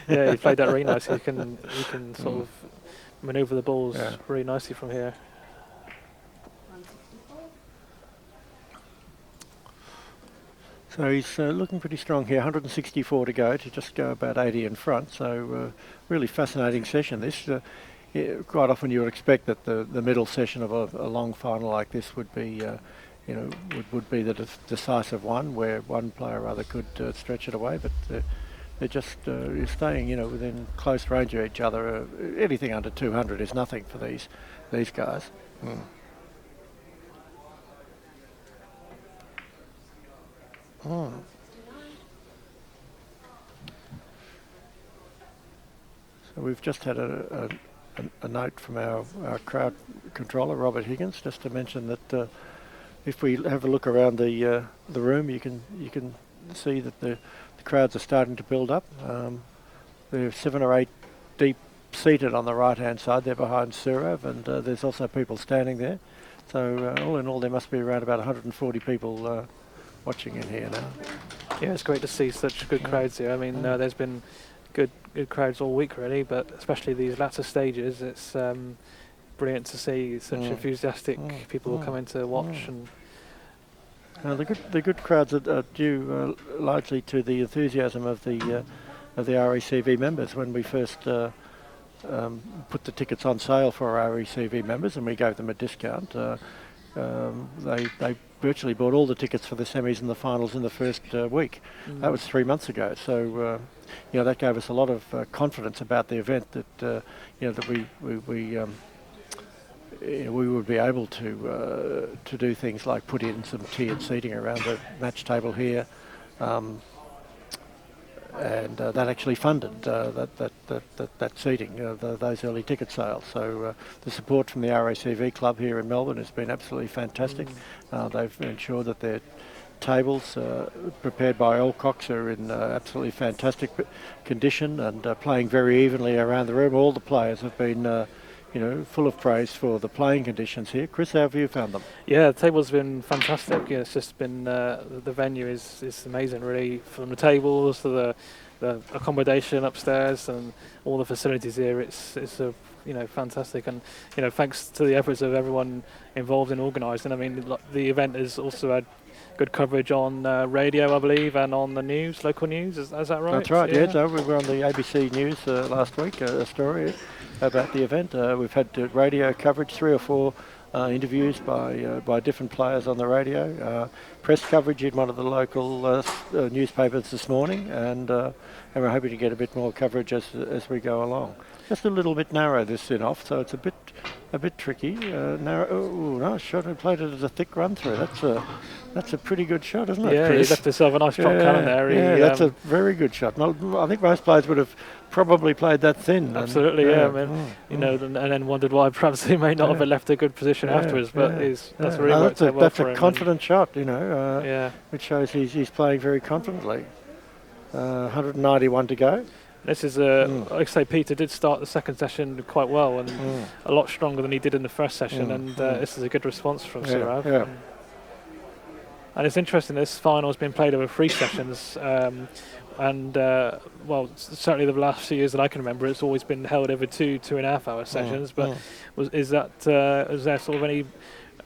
yeah, he played that really nicely. He can sort of manoeuvre the balls really nicely from here. So he's looking pretty strong here, 164 to go to just go about 80 in front. So really fascinating session this. Quite often you would expect that the middle session of a long final like this would be, would be the decisive one, where one player or other could stretch it away. But they're just staying, within close range of each other. Anything under 200 is nothing for these guys. So we've just had a note from our crowd controller, Robert Higgins, just to mention that if we have a look around the room, you can see that the crowds are starting to build up. There are 7 or 8 deep seated on the right hand side. They're behind Sourav, and there's also people standing there. So all in all, there must be around about 140 people watching in here now. Yeah, it's great to see such good crowds here. I mean, there's been good crowds all week really, but especially these latter stages, it's brilliant to see such enthusiastic people coming to watch. And the good crowds are due largely to the enthusiasm of the RACV members. When we first put the tickets on sale for our RACV members, and we gave them a discount, they virtually bought all the tickets for the semis and the finals in the first week. That was 3 months ago. So that gave us a lot of confidence about the event, that that we would be able to do things like put in some tiered seating around the match table here, and that actually funded that seating, those early ticket sales. So the support from the RACV club here in Melbourne has been absolutely fantastic. They've ensured that their tables prepared by Alcox are in absolutely fantastic condition and playing very evenly around the room. All the players have been full of praise for the playing conditions here. Chris, how have you found them? Yeah, the table's been fantastic. Yeah, it's just been the venue is amazing, really, from the tables to the accommodation upstairs and all the facilities here. It's fantastic, and thanks to the efforts of everyone involved in organising. I mean, the event has also had good coverage on radio, I believe, and on the news, local news. Is that right? That's right. Yeah, so we were on the ABC News last week, a story about the event. We've had radio coverage, 3 or 4 interviews by different players on the radio, press coverage in one of the local newspapers this morning, and we're hoping to get a bit more coverage as we go along. Just a little bit narrow this sin-off, so it's a bit tricky. Narrow. Oh, nice shot! I played it as a thick run through. That's a pretty good shot, isn't it? Yeah, Chris? he left himself a nice drop cannon there. Yeah, that's a very good shot. I think most players would have probably played that thin. Absolutely, and then wondered why perhaps he may not have left a good position afterwards. But that's really worked out well that's for a him. confident shot, which shows he's playing very confidently. 191 to go. This is like I say, Peter did start the second session quite well and a lot stronger than he did in the first session, and this is a good response from Sourav. Yeah. And it's interesting, this final has been played over 3 sessions, and certainly the last few years that I can remember, it's always been held over 2.5 hour sessions. But is there sort of any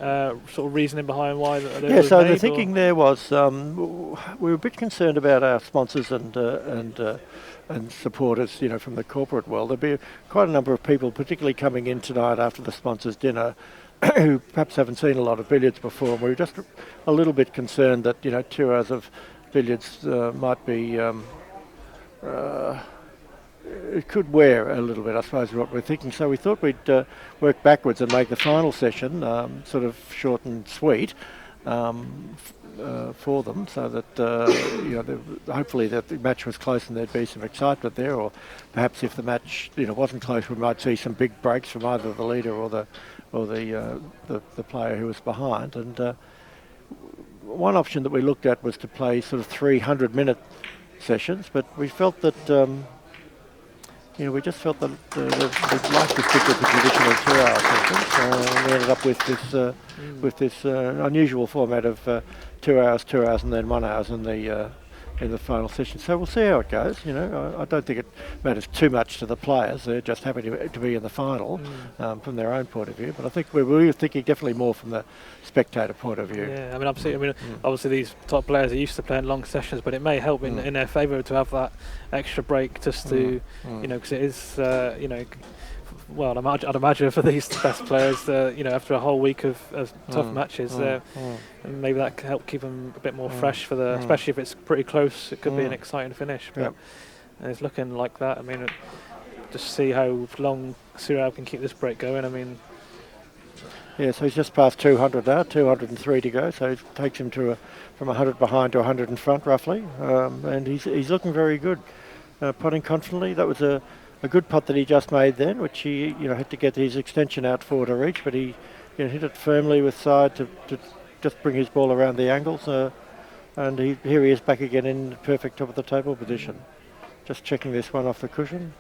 sort of reasoning behind why that was so made, the thinking there was we were a bit concerned about our sponsors and supporters, from the corporate world. There'll be quite a number of people, particularly coming in tonight after the sponsors' dinner, who perhaps haven't seen a lot of billiards before. And we were just a little bit concerned that 2 hours of billiards might be it could wear a little bit, I suppose, is what we're thinking. So we thought we'd work backwards and make the final session sort of short and sweet for them, so that hopefully that the match was close and there'd be some excitement there, or perhaps if the match wasn't close, we might see some big breaks from either the leader or the player who was behind. And one option that we looked at was to play sort of 300-minute sessions, but we felt that we just felt that we'd like to stick with the traditional 2-hour sessions. We ended up with this unusual format of 2 hours, 2 hours, and then 1 hour in the final session. So we'll see how it goes. I don't think it matters too much to the players. They're just happy to be in the final from their own point of view. But I think we were thinking definitely more from the spectator point of view. Yeah, obviously these top players are used to playing long sessions, but it may help in their favour to have that extra break just to, because it is, well, I'd imagine for these best players, after a whole week of tough matches, maybe that can help keep them a bit more fresh for especially if it's pretty close. It could be an exciting finish, but it's looking like that. I mean, just see how long Sourav can keep this break going. Yeah, so he's just past 200 now, 203 to go. So it takes him to from 100 behind to 100 in front, roughly, and he's looking very good, putting confidently. That was a good putt that he just made then, which he had to get his extension out for to reach, but he hit it firmly with side to just bring his ball around the angles, and here he is back again in perfect top of the table position. Just checking this one off the cushion.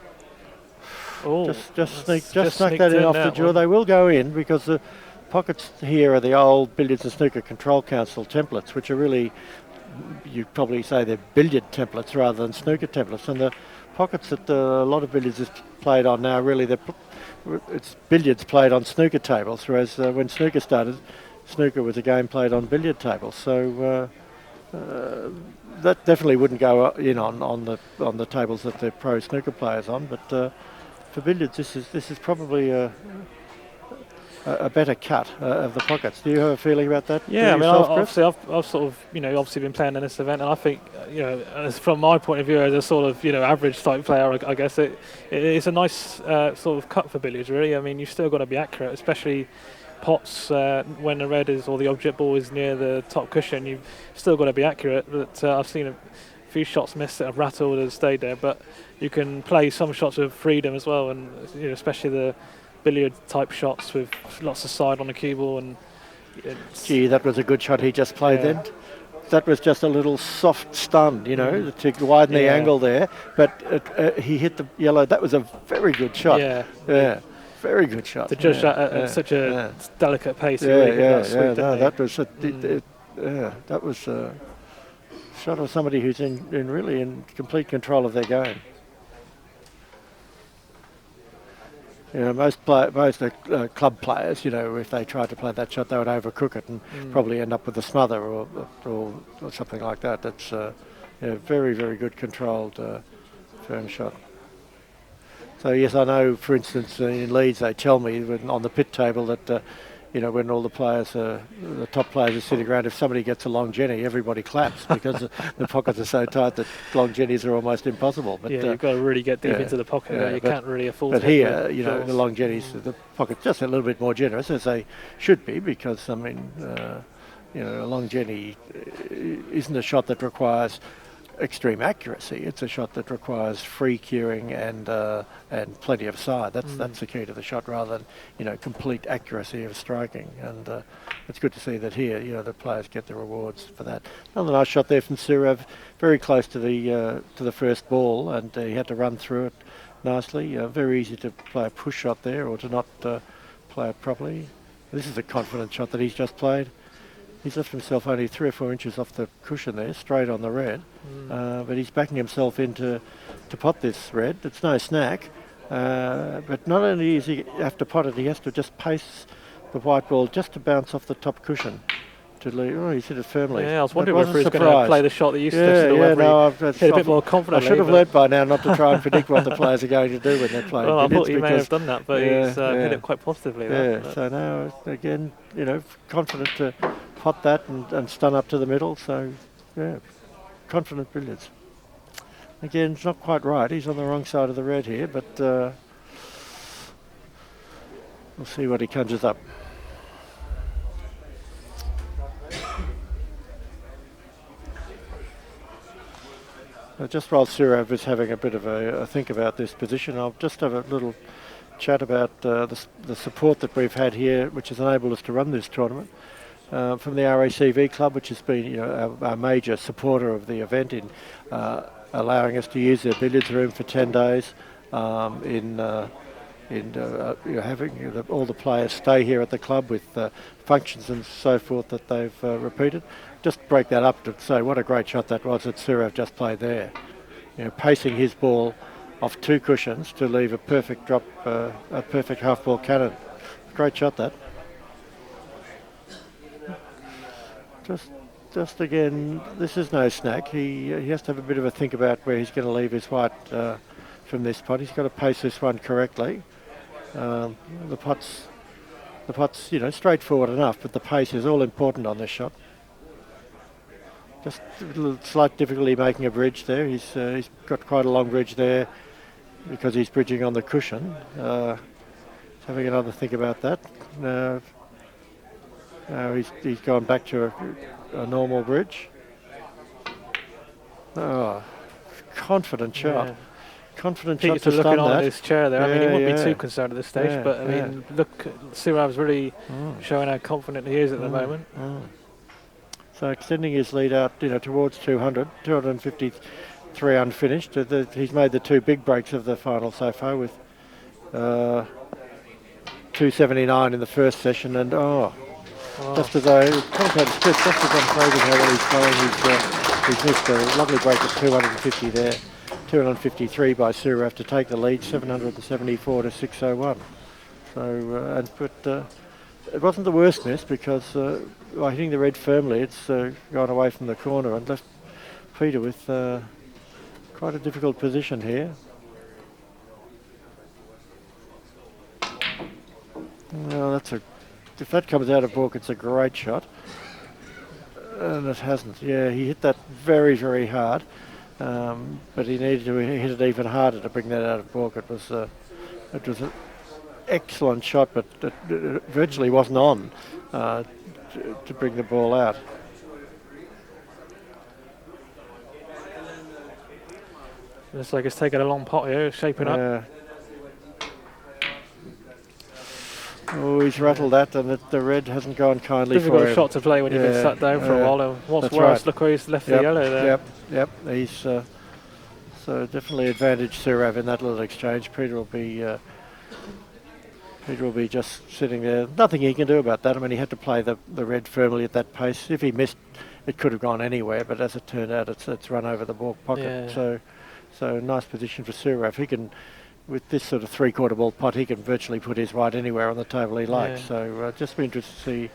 Oh, just snuck that in off the jaw. They will go in because the pockets here are the old Billiards and Snooker Control Council templates, which are really, you'd probably say they're billiard templates rather than snooker templates, and the pockets that a lot of billiards is played on now, really, it's billiards played on snooker tables, whereas when snooker started, snooker was a game played on billiard tables. So that definitely wouldn't go in on the tables that the pro snooker players on. But for billiards, this is probably a better cut of the pockets. Do you have a feeling about that? Yeah, obviously I've sort of obviously been playing in this event, and I think from my point of view as a sort of average type player, I guess it's a nice sort of cut for billiards, really. I mean, you've still got to be accurate, especially pots when the red is or the object ball is near the top cushion. You've still got to be accurate. But I've seen a few shots missed that have rattled and stayed there, but you can play some shots with freedom as well, and especially the billiard type shots with lots of side on the cue ball. And gee, that was a good shot he just played then. That was just a little soft stun, to widen the angle there, but he hit the yellow. That was a very good shot. Yeah. Very good shot. To judge that at such a delicate pace. That was a shot of somebody who's in complete control of their game. Most club players, if they tried to play that shot, they would overcook it and probably end up with a smother or something like that. That's very, very good controlled firm shot. So yes, I know, for instance, in Leeds they tell me on the pit table that when all the players, the top players are sitting around, if somebody gets a long Jenny, everybody claps because the pockets are so tight that long Jennies are almost impossible. But you've got to really get deep into the pocket. You can't really afford. But here, the long Jennies, the pocket's just a little bit more generous, as they should be, because a long Jenny isn't a shot that requires extreme accuracy. It's a shot that requires free cueing and plenty of side. That's the key to the shot, rather than complete accuracy of striking. And it's good to see that here the players get the rewards for that. Another nice shot there from Sourav, very close to the first ball, and he had to run through it nicely. Very easy to play a push shot there or to not play it properly. This is a confident shot that he's just played. He's left himself only 3 or 4 inches off the cushion there, straight on the red. But he's backing himself in to pot this red. It's no snack. But not only does he have to pot it, he has to just pace the white ball just to bounce off the top cushion. He's hit it firmly. Yeah, I was wondering whether he was going to play the shot that you suggested, hit a bit more confidently. I should have learnt by now not to try and predict what the players are going to do when they're playing. Well, I thought he may have done that, but he's hit it quite positively. So now, again, confident to pot that and stun up to the middle. So, confident billiards. Again, it's not quite right. He's on the wrong side of the red here, but we'll see what he conjures up. Just while Sourav is having a bit of a think about this position, I'll just have a little chat about the support that we've had here, which has enabled us to run this tournament. from the RACV club, which has been our major supporter of the event in allowing us to use their billiards room for 10 days, having all the players stay here at the club with functions and so forth that they've repeated. Just break that up to say what a great shot that was that Sourav just played there. Pacing his ball off 2 cushions to leave a perfect drop, a perfect half-ball cannon. Great shot that. Just again, this is no snack. He has to have a bit of a think about where he's going to leave his white from this pot. He's got to pace this one correctly. The pot's straightforward enough, but the pace is all important on this shot. Just a little slight difficulty making a bridge there. He's got quite a long bridge there because he's bridging on the cushion. He's having another think about that. He's gone back to a normal bridge. Oh, confident shot. Yeah. Confident shot Peter to looking stun on that. his chair there. I mean, he wouldn't be Yeah. too concerned at this stage, Yeah, but I mean, look, Sourav's really showing how confident he is at the moment. So extending his lead out, towards 200, 253 unfinished. He's made the 2 big breaks of the final so far with 279 in the first session, and just as though commentator Cship, just as I'm praising how well he's playing, he's missed a lovely break at 250 there. 253 by Sourav to take the lead, 774 to 601. So, but it wasn't the worst miss because by hitting the red firmly, it's gone away from the corner and left Peter with quite a difficult position here. Well, if that comes out of balk, it's a great shot. And it hasn't. Yeah, he hit that very, very hard. But he needed to hit it even harder to bring that out of balk. It was an excellent shot, but it virtually wasn't on to bring the ball out. Looks like it's taken a long pot here, shaping up. Oh, he's rattled that, and the red hasn't gone kindly for him. Difficult shot to play when you've been sat down for a while. And what's worse, right. look where he's left the yellow there. Yep. He's so definitely advantaged Sourav in that little exchange. Peter will be just sitting there. Nothing he can do about that. I mean, he had to play the red firmly at that pace. If he missed, it could have gone anywhere. But as it turned out, it's run over the balk pocket. Yeah. So nice position for Sourav. He can, with this sort of 3/4 ball pot, he can virtually put his white anywhere on the table he likes. Yeah. So just be interested to see,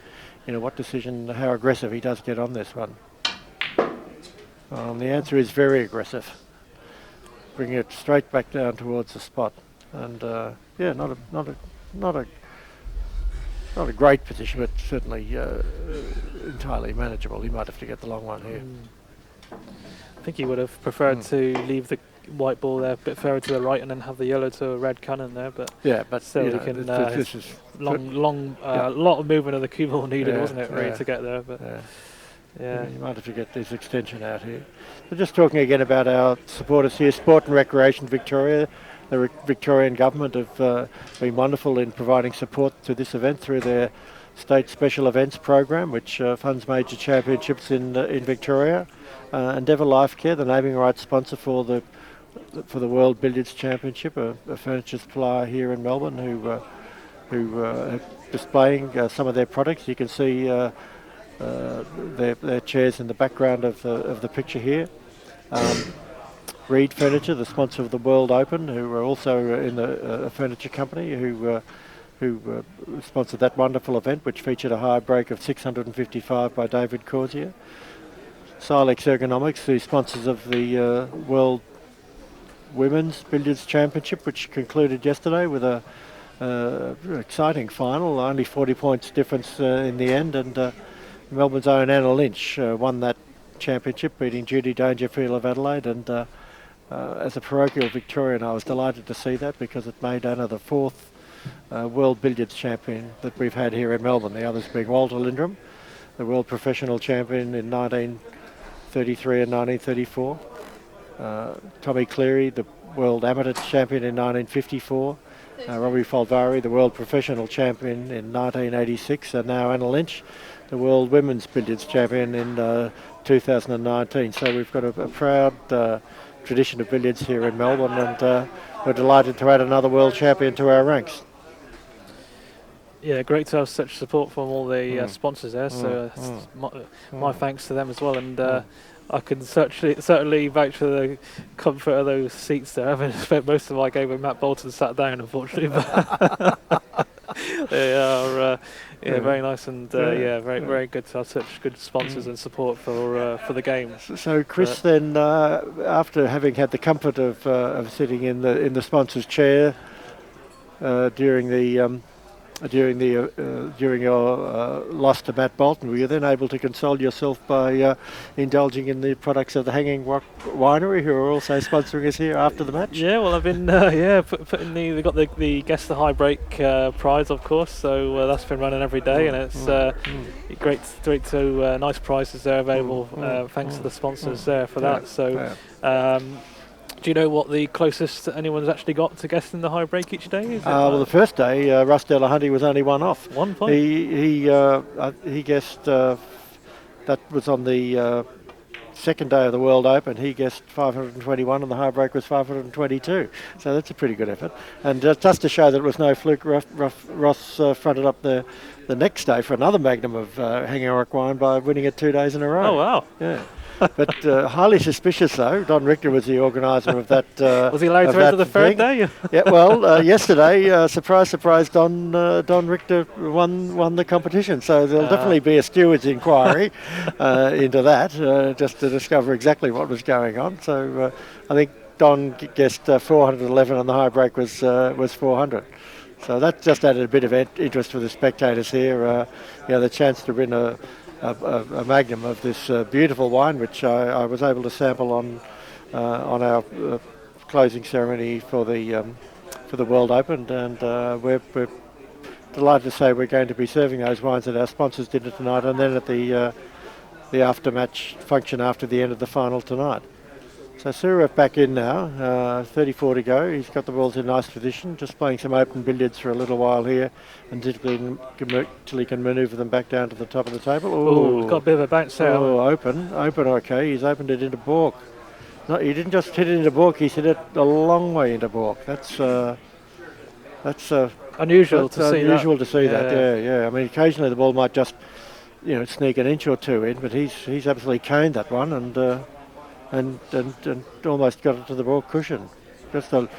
what decision, how aggressive he does get on this one. The answer is very aggressive. Bringing it straight back down towards the spot, and not a great position, but certainly entirely manageable. He might have to get the long one here. I think he would have preferred to leave the white ball there a bit further to the right and then have the yellow to a red cannon there, but still he can this is lot of movement of the cue ball needed, wasn't it, really, to get there, but you might have to get this extension out here. So just talking again about our supporters here, Sport and Recreation Victoria. The Victorian government have been wonderful in providing support to this event through their state special events program, which funds major championships in Victoria. Endeavour Life Care, the naming rights sponsor for the World Billiards Championship, a furniture supplier here in Melbourne, who are displaying some of their products. You can see their chairs in the background of the picture here. Reed Furniture, the sponsor of the World Open, who are also in a furniture company who sponsored that wonderful event, which featured a high break of 655 by David Corsier. Silex Ergonomics, the sponsors of the World Women's Billiards Championship, which concluded yesterday with a exciting final, only 40 points difference in the end, and Melbourne's own Anna Lynch won that championship, beating Judy Dangerfield of Adelaide, and as a parochial Victorian, I was delighted to see that because it made Anna the 4th World Billiards Champion that we've had here in Melbourne, the others being Walter Lindrum, the World Professional Champion in 1933 and 1934, Tommy Cleary, the World Amateur Champion in 1954, Robbie Falvari, the World Professional Champion in 1986, and now Anna Lynch, World Women's Billiards Champion in 2019. So we've got a proud tradition of billiards here in Melbourne, and we're delighted to add another world champion to our ranks. Yeah, great to have such support from all the sponsors there. So my thanks to them as well, and I can certainly vouch for the comfort of those seats there. I haven't spent most of my game with Matt Bolton sat down, unfortunately, but they are very nice, and very good to have such good sponsors and support for the game. So Chris, then after having had the comfort of sitting in the sponsors' chair during your loss to Matt Bolton, were you then able to console yourself by indulging in the products of the Hanging Rock Winery, who are also sponsoring us here after the match? Yeah, well, I've been putting they've got the Guess the High Break prize, of course, so that's been running every day, and it's great to nice prizes there available thanks to the sponsors there for that. So. Do you know what the closest anyone's actually got to guessing the high break each day is? Well, the first day, Russ Delahunty was only one off. 1 point. He guessed that was on the second day of the World Open. He guessed 521, and the high break was 522. So that's a pretty good effort. And just to show that it was no fluke, Ross fronted up the next day for another magnum of Hanging Rock wine by winning it 2 days in a row. Oh wow! Yeah. But highly suspicious, though. Don Richter was the organiser of that. Was he allowed to enter the third day? Yeah. Well, yesterday, surprise, surprise, Don Richter won the competition. So there'll definitely be a steward's inquiry into that, just to discover exactly what was going on. So I think Don guessed 411, and the high break was 400. So that just added a bit of interest for the spectators here. The chance to win a magnum of this beautiful wine, which I was able to sample on our closing ceremony for the World Open, and we're delighted to say we're going to be serving those wines at our sponsors' dinner tonight, and then at the after-match function after the end of the final tonight. So Sourav back in now, 34 to go. He's got the balls in nice position, just playing some open billiards for a little while here, until he can manoeuvre them back down to the top of the table. Oh, got a bit of a bounce there. Oh, open, okay. He's opened it into baulk. No, he didn't just hit it into baulk. He's hit it a long way into baulk. That's unusual to see. Unusual to see that. Yeah. I mean, occasionally the ball might just, sneak an inch or two in, but he's absolutely caned that one, and almost got it to the baulk cushion. Just a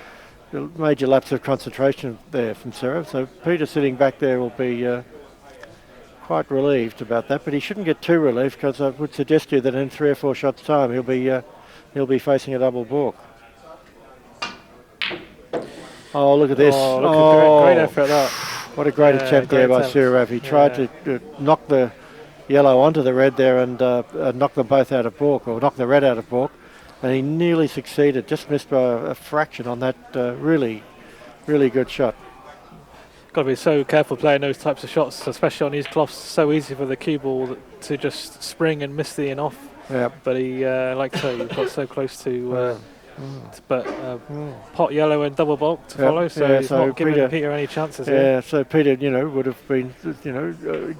major lapse of concentration there from Sourav. So Peter sitting back there will be quite relieved about that, but he shouldn't get too relieved, because I would suggest to you that in 3 or 4 shots' time he'll be facing a double baulk. Oh, look at this! Great effort that. What a great attempt there by Sourav. He tried to knock the yellow onto the red there and knock them both out of baulk, or knock the red out of baulk, and he nearly succeeded, just missed by a fraction on that really, really good shot. Got to be so careful playing those types of shots, especially on these cloths. So easy for the cue ball to just spring and miss the in off. Yeah. But he, like I say, he got so close to. Pot yellow and double baulk to follow, so he's not giving Peter any chances here. Yeah, so Peter, would have been,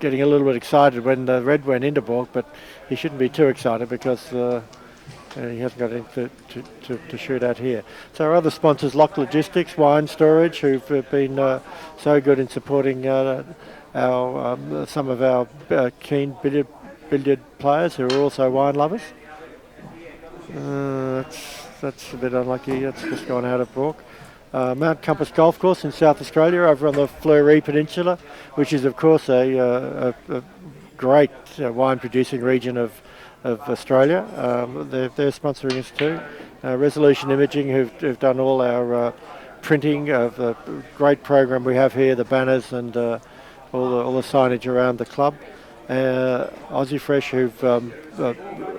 getting a little bit excited when the red went into baulk, but he shouldn't be too excited, because he hasn't got anything to shoot at here. So our other sponsors, Lock Logistics, Wine Storage, who've been so good in supporting some of our keen billiard players who are also wine lovers. That's a bit unlucky. That's just gone out of baulk. Mount Compass Golf Course in South Australia, over on the Fleury Peninsula, which is of course a great wine producing region of Australia. They're sponsoring us too. Resolution Imaging, who've done all our printing of the great program we have here, the banners and all the signage around the club. Aussie Fresh, who've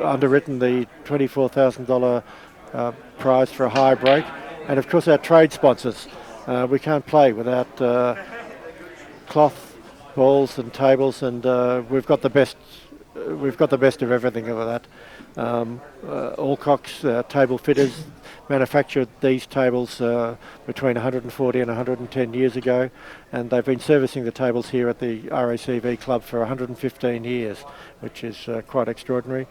underwritten the $24,000 prize for a high break, and of course our trade sponsors. We can't play without cloth, balls and tables, and we've got the best we've got the best of everything of that. Alcock's table fitters manufactured these tables between 140 and 110 years ago, and they've been servicing the tables here at the RACV club for 115 years, which is quite extraordinary.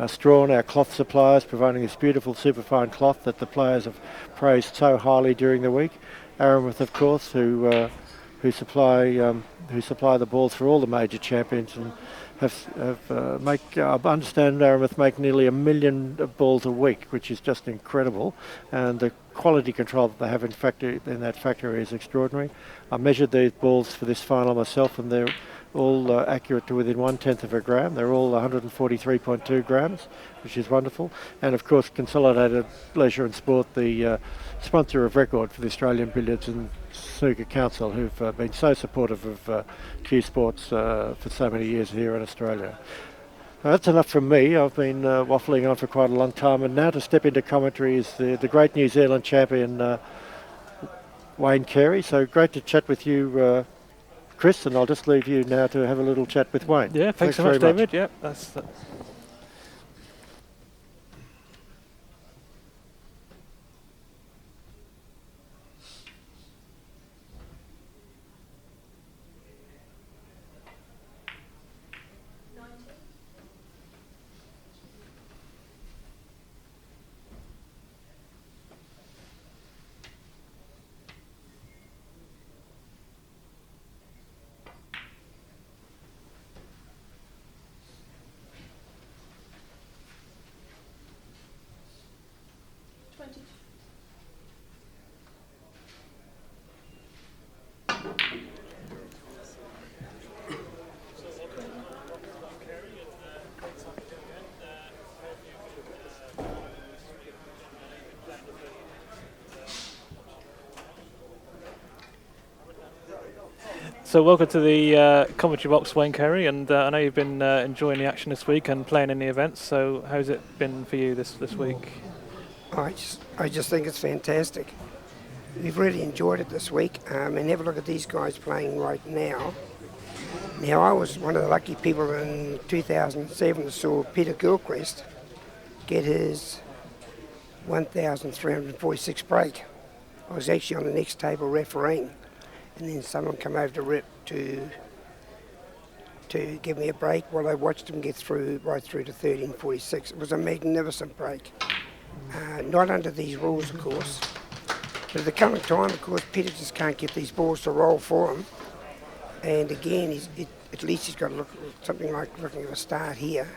Strawn, our cloth suppliers, providing this beautiful superfine cloth that the players have praised so highly during the week. Aramith, of course, who supply the balls for all the major champions, and I understand Aramith make nearly 1 million balls a week, which is just incredible, and the quality control that they have in that factory is extraordinary. I measured these balls for this final myself, and they're all accurate to within 1/10 of a gram. They're all 143.2 grams, which is wonderful. And of course, Consolidated Leisure and Sport, the sponsor of record for the Australian Billiards and Snooker Council, who've been so supportive of Q Sports for so many years here in Australia. That's enough from me. I've been waffling on for quite a long time, and now to step into commentary is the great New Zealand champion Wayne Carey. So great to chat with you, Chris, and I'll just leave you now to have a little chat with Wayne. Yeah, thanks so much, David. Yeah, that's. So welcome to the commentary box, Wayne Carey, and I know you've been enjoying the action this week and playing in the events. So how's it been for you this week? I just think it's fantastic. We've really enjoyed it this week, and have a look at these guys playing right now. Now, I was one of the lucky people in 2007 that saw Peter Gilchrist get his 1,346 break. I was actually on the next table refereeing, and then someone came over to give me a break while I watched him get right through to 1346. It was a magnificent break. Not under these rules, of course, but at the current time, of course, Peter just can't get these balls to roll for him. And again, at least he's got to look something like looking at a start here.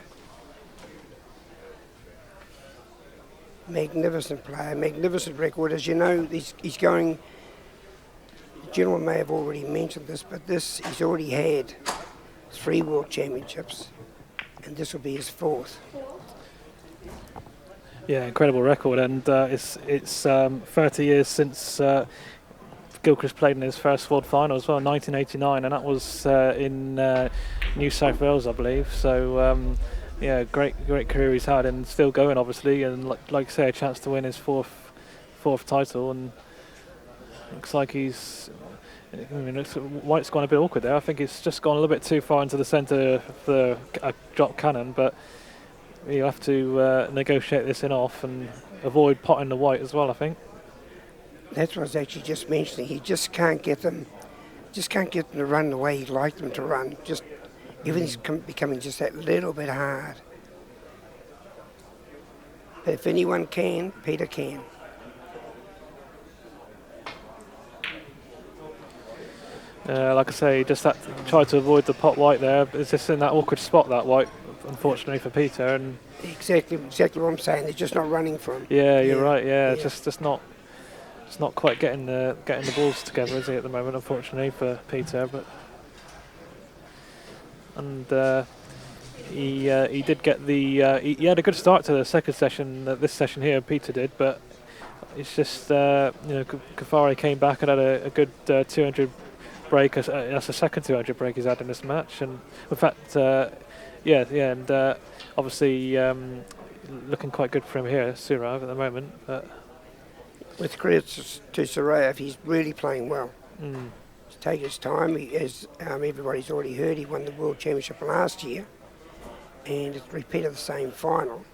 Magnificent player, magnificent record. As you know, he's going. The gentleman may have already mentioned this, but he's already had 3 World Championships, and this will be his 4th. Yeah, incredible record, and it's 30 years since Gilchrist played in his first World Final as well, 1989, and that was in New South Wales, I believe. So yeah, great career he's had, and still going, obviously, and like you say, a chance to win his fourth title, and looks like he's. I mean, White's gone a bit awkward there. I think it's just gone a little bit too far into the centre for a drop cannon, but you have to negotiate this in off and avoid potting the White as well, I think. That's what I was actually just mentioning. He just can't get them to run the way he'd like them to run. Just everything's becoming just that little bit hard. But if anyone can, Peter can. Like I say, just try to avoid the pot White there. It's just in that awkward spot, that White, unfortunately for Peter. And exactly what I'm saying. They're just not running for him. Yeah, you're right. Yeah, just not quite getting the balls together, is he, at the moment? Unfortunately for Peter, but he did get he had a good start to the second session. This session here, Peter did, but it's just Kothari came back and had a good 200 break. That's the second 200 break he's had in this match, and in fact, and obviously looking quite good for him here, Sourav, at the moment. But with credit to Sourav, he's really playing well. He's taken his time. As everybody's already heard, he won the World Championship last year, and it's repeated the same final.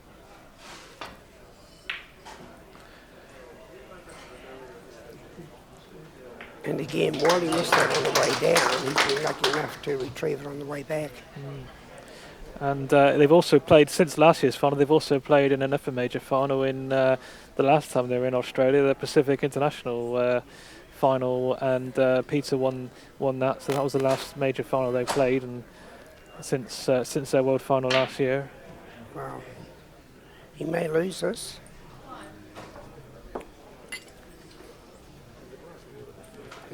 And again, while he missed that on the way down, he's been lucky enough to retrieve it on the way back. And they've also played, since last year's final, they've also played in another major final in the last time they were in Australia, the Pacific International final, and Peter won that, so that was the last major final they played, and since their world final last year. Well, he may lose this.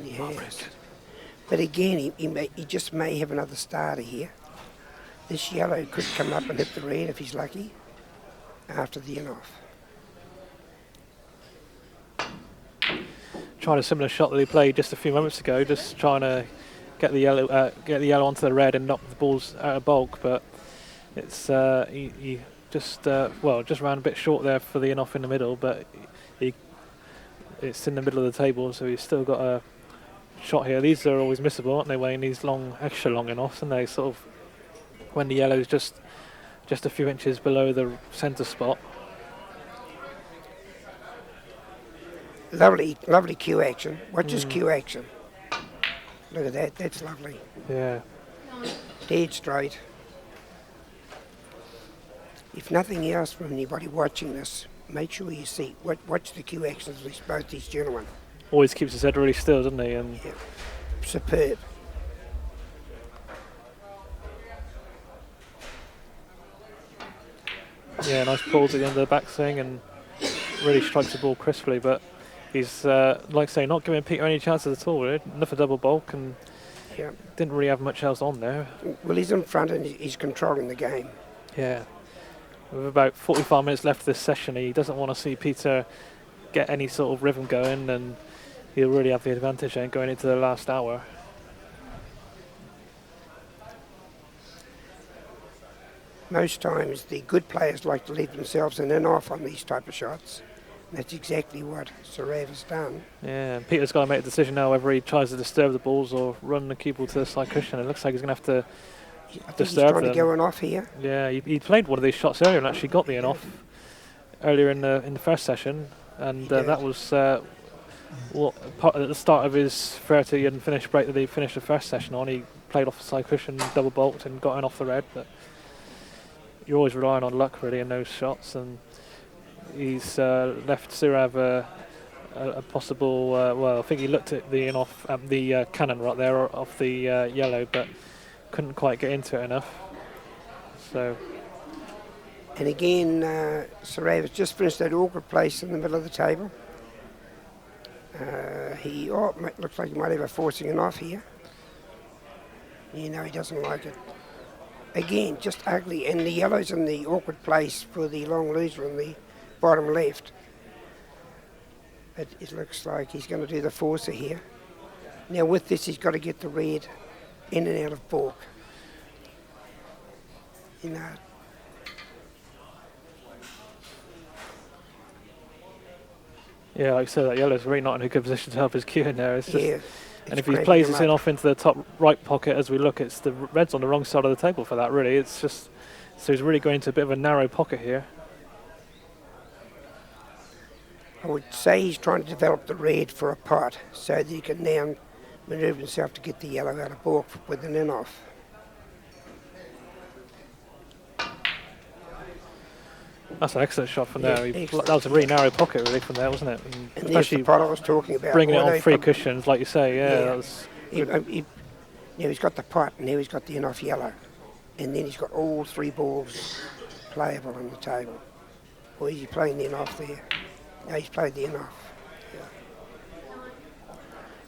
Yes. But again, he just may have another starter here. This yellow could come up and hit the red if he's lucky after the in-off. Tried a similar shot that he played just a few moments ago, just trying to get the yellow onto the red and knock the balls out of bulk, but it's he just just ran a bit short there for the in-off in the middle, but it's in the middle of the table, so he's still got a shot here. These are always missable, aren't they, Wayne? These long, extra long in-offs, and they sort of, when the yellow's just a few inches below the centre spot. Lovely cue action. Watch his cue action. Look at that, that's lovely. Yeah. Dead straight. If nothing else from anybody watching this, make sure you see, watch the cue actions of both these gentlemen. Always keeps his head really still, doesn't he? And yeah. Superb. Yeah, nice pulls at the end of the backswing and really strikes the ball crisply, but he's, like I say, not giving Peter any chances at all, really. Enough a double bulk and didn't really have much else on there. Well, he's in front and he's controlling the game. Yeah. With about 45 minutes left of this session, he doesn't want to see Peter get any sort of rhythm going, and he'll really have the advantage then going into the last hour. Most times the good players like to leave themselves in and off on these type of shots. And that's exactly what Sourav has done. Yeah, and Peter's got to make a decision now whether he tries to disturb the balls or run the cue ball to the side cushion. It looks like he's going to have to I think disturb he's trying them. to go in off here. Yeah, he played one of these shots earlier and actually got the in-off earlier in the first session, and that was at the start of his 30 and finish break that he finished the first session on. He played off the side cushion, double bulked and got in off the red, but you're always relying on luck really in those shots, and he's left Sourav a possible, well, I think he looked at the in-off, the cannon right there off the yellow, but couldn't quite get into it enough. So. And again, Sourav has just finished that awkward place in the middle of the table. Looks like he might have a forcing an off here. You know, he doesn't like it. Again, just ugly, and the yellow's in the awkward place for the long loser in the bottom left. But it looks like he's going to do the forcer here. Now with this, he's got to get the red in and out of balk. You know. Yeah, like I said, that yellow's really not in a good position to help his cue in there. It's just, and if he cranking plays him this in up. off into the top right pocket as we look, it's the red's on the wrong side of the table for that, really. It's just, so he's really going into a bit of a narrow pocket here. I would say he's trying to develop the red for a pot so that he can now manoeuvre himself to get the yellow out of balk with an in-off. That's an excellent shot from there. Excellent. That was a really narrow pocket really from there, wasn't it? And there's especially the pot I was talking about. bringing it Although on free cushions, like you say, that was he's got the pot and now he's got the in-off yellow. And then he's got all three balls playable on the table. Or is he playing the in-off there? No, he's played the in-off. Yeah.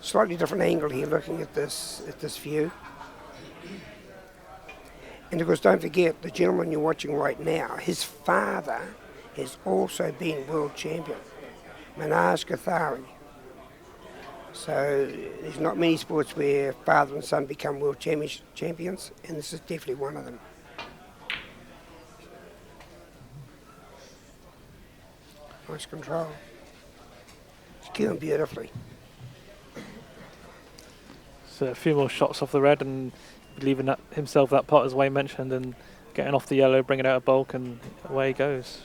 Slightly different angle here looking at this view. And of course, don't forget, the gentleman you're watching right now, his father has also been world champion, Kothari. So there's not many sports where father and son become world champions, and this is definitely one of them. Nice control. It's cueing beautifully. So a few more shots off the red and leaving himself that pot, as Wayne mentioned, and getting off the yellow, bringing out a bulk, and away he goes.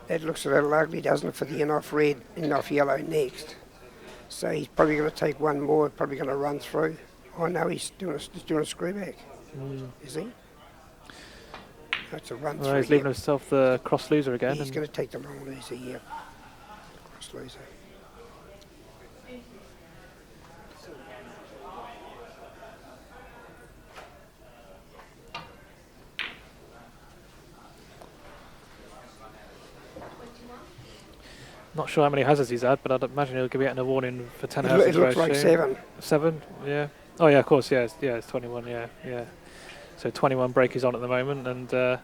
That looks a little ugly, doesn't it, for the in-off red, in-off yellow next. So he's probably going to take one more, probably going to run through. Oh no, he's doing a screw back. Is he? That's a run through. He's leaving himself the cross loser again. He's going to take the long loser, yeah. Cross loser. Not sure how many hazards he's had, but I'd imagine he'll be getting a warning for 10 It hazards. looks like 7. 7, yeah. Oh yeah, of course, yeah, it's 21, yeah. So 21 break is on at the moment, and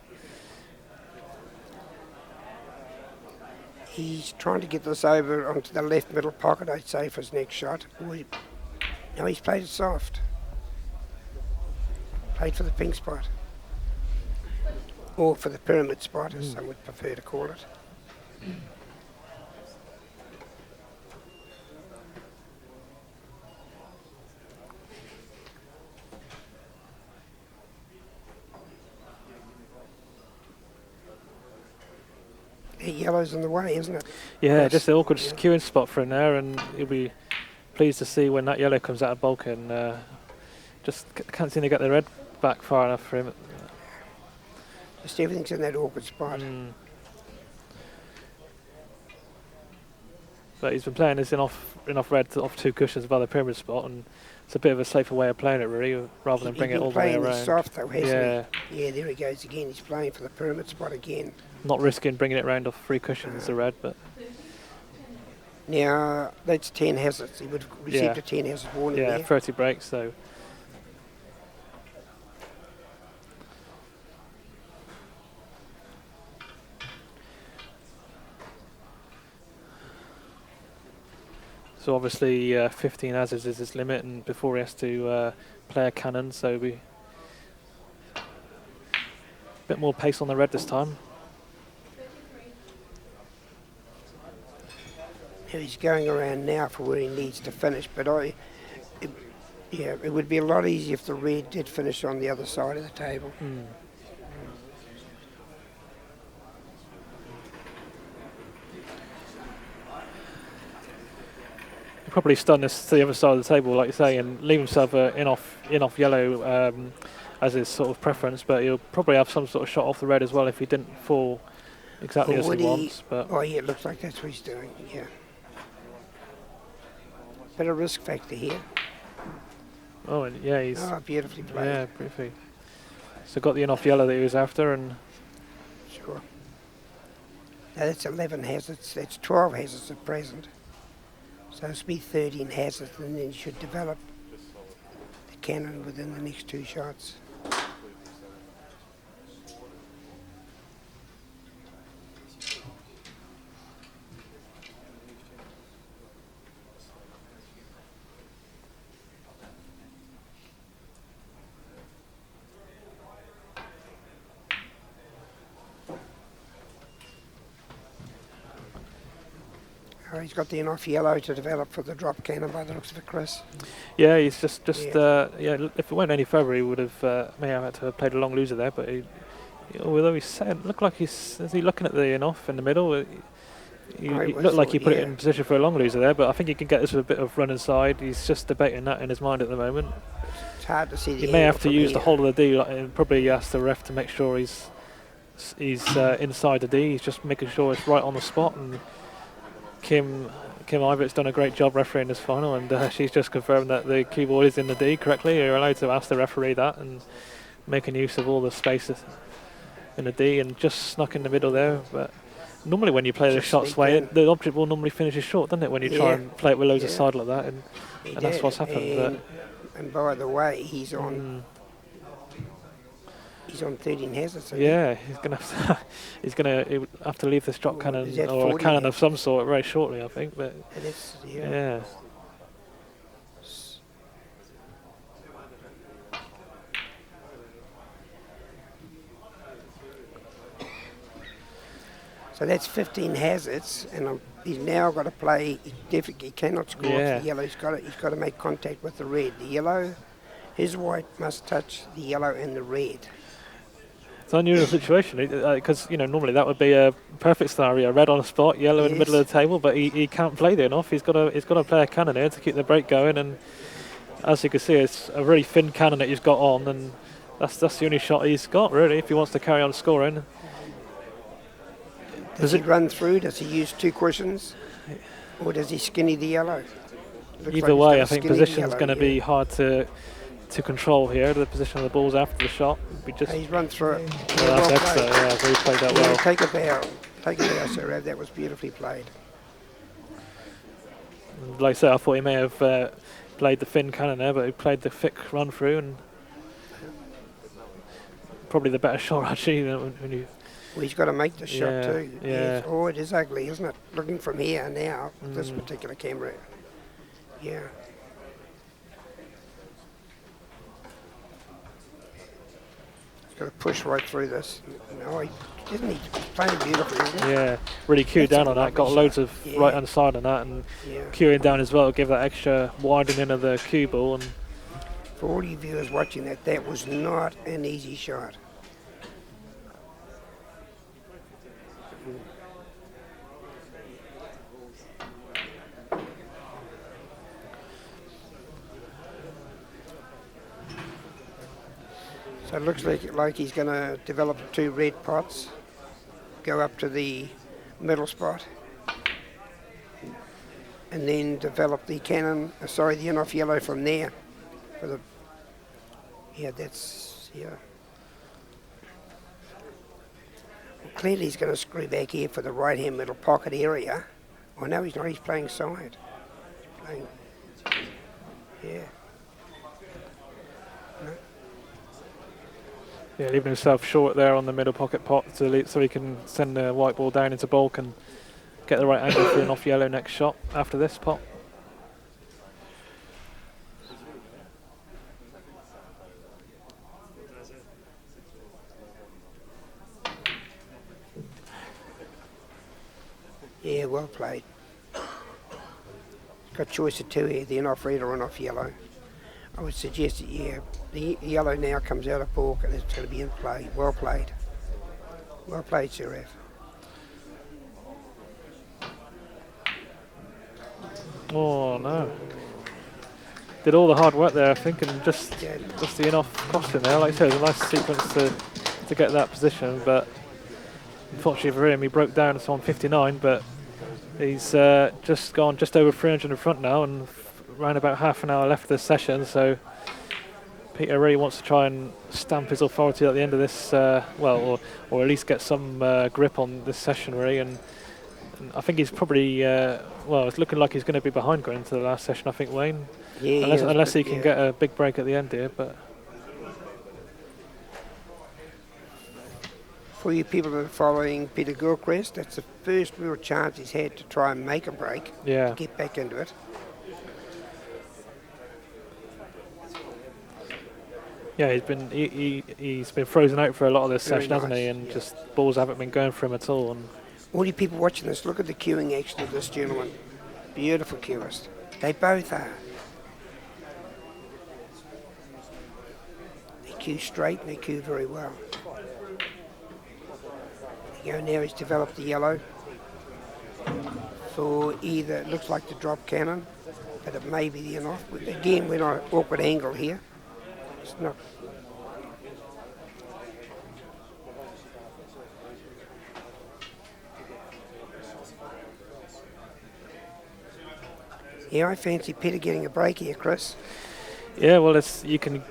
he's trying to get this over onto the left middle pocket, I'd say, for his next shot. No, he's played it soft. Played for the pink spot. Or for the pyramid spot, as some would prefer to call it. Yellow's in the way, isn't it? yeah, Yes. just the awkward queuing spot for him there, and he'll be pleased to see when that yellow comes out of bulk, and just can't seem to get the red back far enough for him. Just everything's in that awkward spot. But he's been playing this in off red off 2 cushions by the pyramid spot, and it's a bit of a safer way of playing it, really, rather than bring it all the way He's been around. playing soft though, hasn't Yeah, he? Yeah, there he goes again. He's playing for the pyramid spot again. not risking bringing it round off 3 cushions, the red, but Now, that's 10 hazards. He would have received Yeah. a 10 hazard warning yeah, there. 30 breaks, so. So obviously 15 hazards is his limit, and before he has to play a cannon, so we a bit more pace on the red this time. He's going around now for where he needs to finish, but it would be a lot easier if the red did finish on the other side of the table. Probably stun this to the other side of the table, like you say, and leave himself in off yellow as his sort of preference. But he'll probably have some sort of shot off the red as well if he didn't fall exactly Or as would he he- wants. But Oh yeah, it looks like that's what he's doing, yeah. Bit of risk factor here. oh, and yeah, he's Oh, beautifully played. yeah, briefly. So got the in off yellow that he was after, and Sure. Now that's 11 hazards, that's 12 hazards at present. So it's be 13 hazards, and then you should develop the cannon within the next 2 shots. He's got the enough yellow to develop for the drop cannon by the looks of it, Chris. yeah, he's just Yeah. yeah. If it went any further, he would have may have had to have played a long loser there. But although he's saying, looked like is he looking at the in off in the middle? He looked like he put it in position for a long loser there, but I think he can get this with a bit of run inside. He's just debating that in his mind at the moment. It's hard to see the He may angle have to from use here. the whole of the D, and probably ask the ref to make sure he's inside the D. He's just making sure it's right on the spot. And Kim Ivert's done a great job refereeing this final, and she's just confirmed that the cue ball is in the D correctly. You're allowed to ask the referee that, and making use of all the spaces in the D, and just snuck in the middle there. But normally when you play the Just shots sneaked way, in. the object ball normally finishes short, doesn't it? When you try Yeah. and play it with loads of Yeah. side like that, and He that's did, what's happened. And by the way, he's on 13 hazards. I think. Yeah, he'll have to leave this drop cannon is that or a 40 cannon now? of some sort very shortly, I think. But And it's, yeah. yeah. So that's 15 hazards, and he's now got to play. He definitely cannot score off the yellow. He's got to make contact with the red. The yellow, his white must touch the yellow and the red. It's an unusual situation because normally that would be a perfect scenario: red on a spot, yellow in the middle of the table. But he can't play there enough. He's got to play a cannon here to keep the break going. And as you can see, it's a really thin cannon that he's got on, and that's the only shot he's got really if he wants to carry on scoring. Does he run through? Does he use two cushions, or does he skinny the yellow? Either way, I think position's going to be hard to control here. The position of the balls after the shot. He's run through it. Well, that's excellent. Yeah, so he played that well. Take a bow, Sourav. That was beautifully played. Like I said, I thought he may have played the thin cannon there, but he played the thick run through, and probably the better shot actually. When you well, he's got to make the shot too. Yeah. Yes. Oh, it is ugly, isn't it? Looking from here now, with this particular camera. Yeah. He's got to push right through this. No, isn't he playing beautifully, isn't he? Yeah, really cued down on that. Got loads of right hand side on that, and cueing down as well, give that extra widening of the cue ball. And for all you viewers watching that was not an easy shot. So it looks like he's going to develop two red pots, go up to the middle spot, and then develop the cannon, the in-off yellow from there. Well, clearly he's going to screw back here for the right-hand middle pocket area. Oh, no, he's not. He's playing side. yeah, leaving himself short there on the middle pocket pot so he can send the white ball down into bulk and get the right angle for an off yellow next shot after this pot. Yeah, well played. Got choice of two here, the in-off red or in-off yellow. I would suggest that, the yellow now comes out of balk and it's going to be in play. Well played. Well played, Sourav. Oh, no. Did all the hard work there, I think, and just the in-off cost him there. Like I said, it was a nice sequence to get that position, but unfortunately for him, he broke down on 59, but he's just gone just over 300 in front now, and around about half an hour left of this session, so Peter really wants to try and stamp his authority at the end of this, or at least get some grip on this session, really, and I think he's probably, it's looking like he's going to be behind going into the last session, I think, Wayne, unless he can get a big break at the end here, but... For you people that are following Peter Gilchrist, that's the first real chance he's had to try and make a break, to get back into it. Yeah, he's been frozen out for a lot of this session, hasn't he? And yeah. Just balls haven't been going for him at all. And All you people watching this, look at the cueing action of this gentleman. Beautiful cueist. They both are. They cue straight and they cue very well. Now he's developed the yellow for either, it looks like the drop cannon, but it may be the in-off. Again, we're on an awkward angle here. It's not. Yeah, I fancy Peter getting a break here, Chris. yeah, well, you can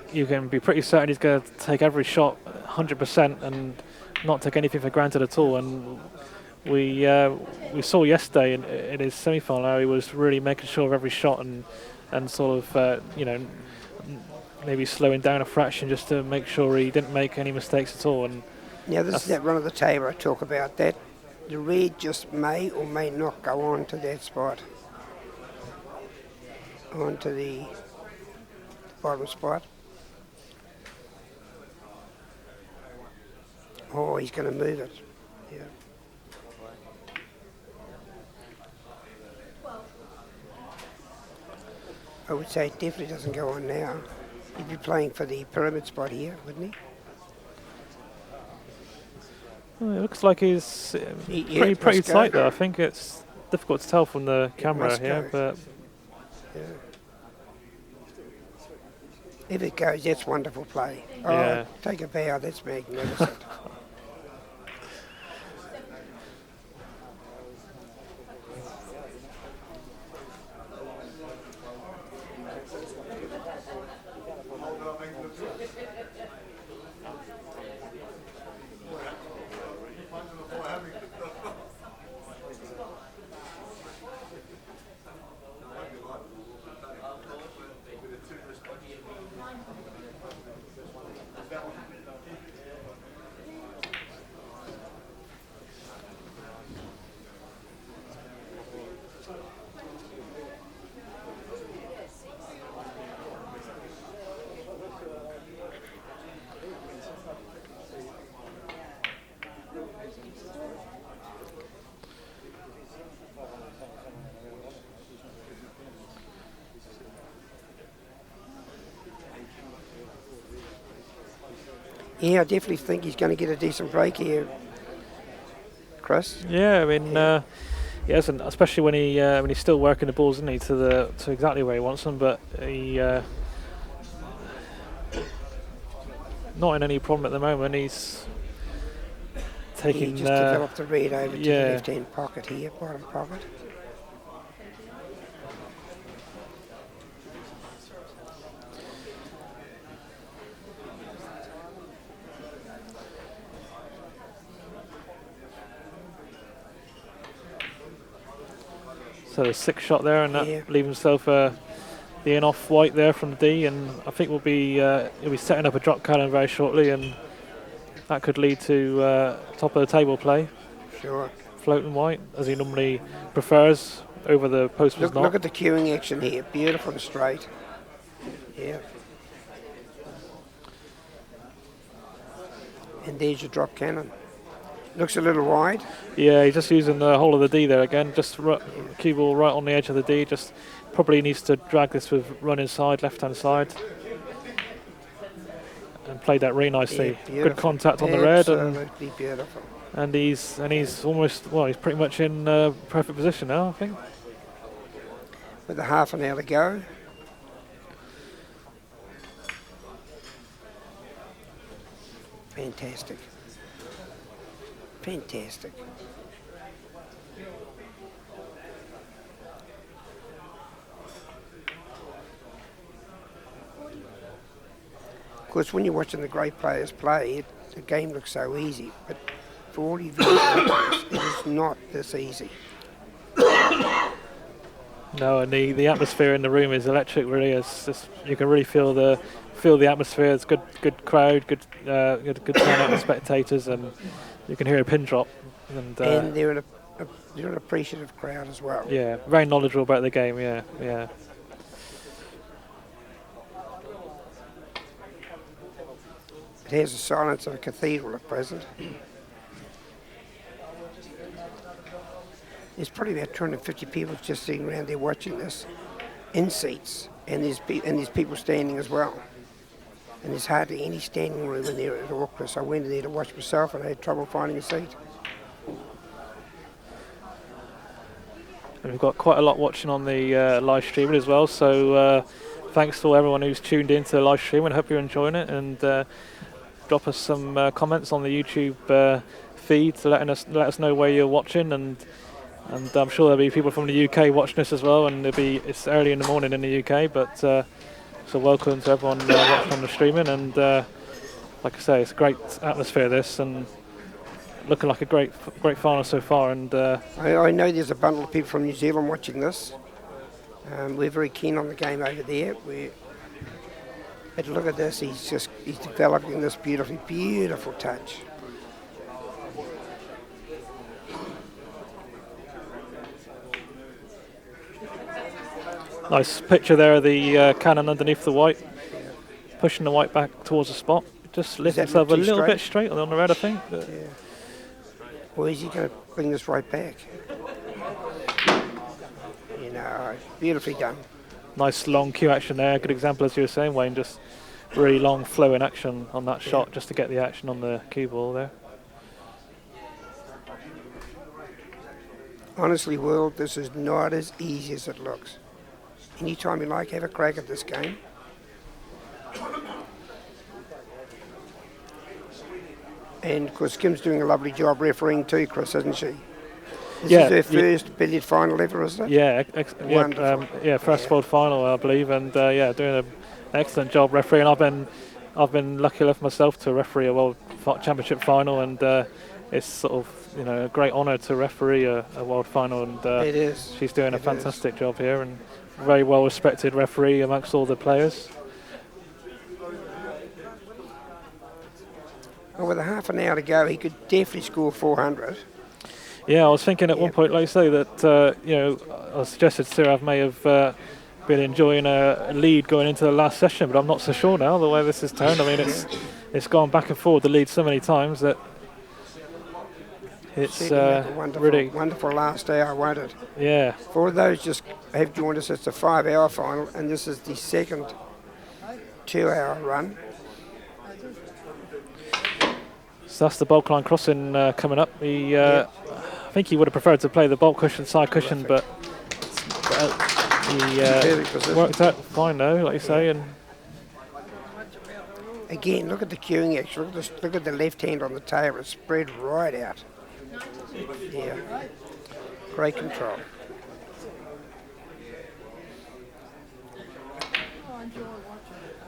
be pretty certain he's going to take every shot 100% and not take anything for granted at all. And we saw yesterday in his semi-final how he was really making sure of every shot and sort of maybe slowing down a fraction just to make sure he didn't make any mistakes at all. And now this is that run of the table I talk about. That the red just may or may not go on to that spot, onto the bottom spot. Oh, he's going to move it. Yeah. I would say it definitely doesn't go on now. He'd be playing for the pyramid spot here, wouldn't he? Well, it looks like he's Yeah, pretty must go. tight though. I think it's difficult to tell from the camera must here, go. but Yeah. If it goes, that's wonderful play. Oh, Yeah. take a bow, that's magnificent. Yeah, I definitely think he's going to get a decent break here, Chris. yeah, I mean, he hasn't, especially when he's still working the balls, isn't he, to exactly where he wants them. But he not in any problem at the moment. He's taking. He just developed the read over to the yeah. left-hand pocket here, bottom pocket. So a 6 shot there, and that Yeah. leaves himself the in off white there from the D, and I think he'll be setting up a drop cannon very shortly, and that could lead to top of the table play, Sure. floating white as he normally prefers over the post was Look not. at the queuing action here, beautiful and straight. Yeah. And there's your drop cannon. Looks a little wide. Yeah, he's just using the whole of the D there again, just cue ball right on the edge of the D. Just probably needs to drag this with run inside, left hand side, and played that really nicely. Yeah, Good contact on the red, Absolutely beautiful. and he's almost he's pretty much in perfect position now, I think. With a half an hour to go. Fantastic. Fantastic. Of course, when you're watching the great players play, the game looks so easy, but for all you viewers, it is not this easy. No, and the atmosphere in the room is electric. Really, it's just, you can really feel the atmosphere. It's good crowd, good turnout of spectators, and you can hear a pin drop. And They're an appreciative crowd as well. yeah, very knowledgeable about the game. Yeah. It has the silence of a cathedral at present. There's probably about 250 people just sitting around there watching this in seats, and there's people standing as well. And there's hardly any standing room in there at all, Chris. I went in there to watch myself and I had trouble finding a seat. And we've got quite a lot watching on the live streaming as well. So thanks to everyone who's tuned into the live stream, and I hope you're enjoying it. And drop us some comments on the YouTube feed to let us know where you're watching, and I'm sure there'll be people from the UK watching this as well. And it's early in the morning in the UK, but so welcome to everyone watching on the streaming. And like I say, it's a great atmosphere this, and looking like a great final so far. And I know there's a bundle of people from New Zealand watching this. We're very keen on the game over there. But look at this, he's developing this beautiful touch. nice picture there of the cannon underneath the white, pushing the white back towards the spot. Just lifts that himself a look too little straight? bit straight on the red, I think. But Yeah. Or is he going to bring this right back? You know, beautifully done. nice long cue action there. Good example, as you were saying, Wayne, just really long flowing action on that shot just to get the action on the cue ball there. Honestly, world, this is not as easy as it looks. Anytime you like, have a crack at this game. And of course, Kim's doing a lovely job refereeing too, Chris, isn't she? This is her first billiard final ever, isn't it? Yeah, first world final, I believe, and doing an excellent job refereeing. I've been lucky enough myself to referee a World Championship final, and it's sort of a great honour to referee a World Final, and it is. She's doing a fantastic job here, and very well respected referee amongst all the players. Well, with a half an hour to go, he could definitely score 400. Yeah, I was thinking at one point, like you say, that I suggested Sourav may have been enjoying a lead going into the last session, but I'm not so sure now the way this is turned. I mean, it's gone back and forward the lead so many times that it's wonderful last hour, won't it? Yeah. For those just have joined us, it's a 5-hour final, and this is the second 2-hour run. So that's the bulk line crossing coming up. I think he would have preferred to play the bulk cushion, side cushion, but he worked out fine though, like you say. And again, look at the cueing action. Look at the left hand on the tail. It's spread right out. Yeah, great control.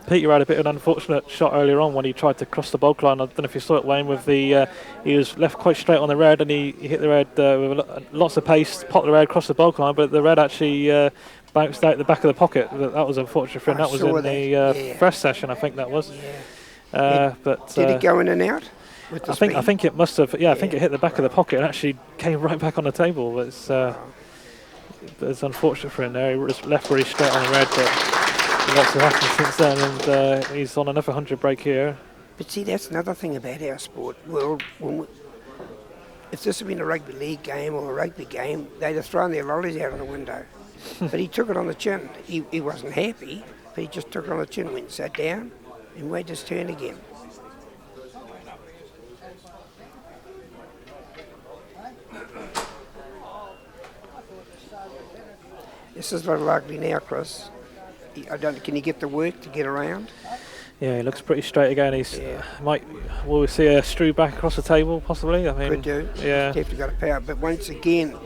Peter had a bit of an unfortunate shot earlier on when he tried to cross the bulk line. I don't know if you saw it, Wayne, with the he was left quite straight on the red, and he hit the red with lots of pace, popped the red across the bulk line, but the red actually bounced out the back of the pocket. That was unfortunate for him. That was in the first session, I think that was. But did it go in and out? I think it must have. Yeah, I think it hit the back of the pocket and actually came right back on the table. It's unfortunate for him there. He was left really straight on the red, but lots have happened since then, and he's on another 100 break here. But see, that's another thing about our sport. Well, if this had been a rugby league game or a rugby game, they'd have thrown their lollies out of the window. But he took it on the chin. He wasn't happy, but he just took it on the chin, went and sat down, and waited his turn again. This is a little ugly now, Chris. Can he get the work to get around? Yeah, he looks pretty straight again. Will we see a Strew back across the table possibly? I mean, could do. Yeah, He's definitely got a power. But once again,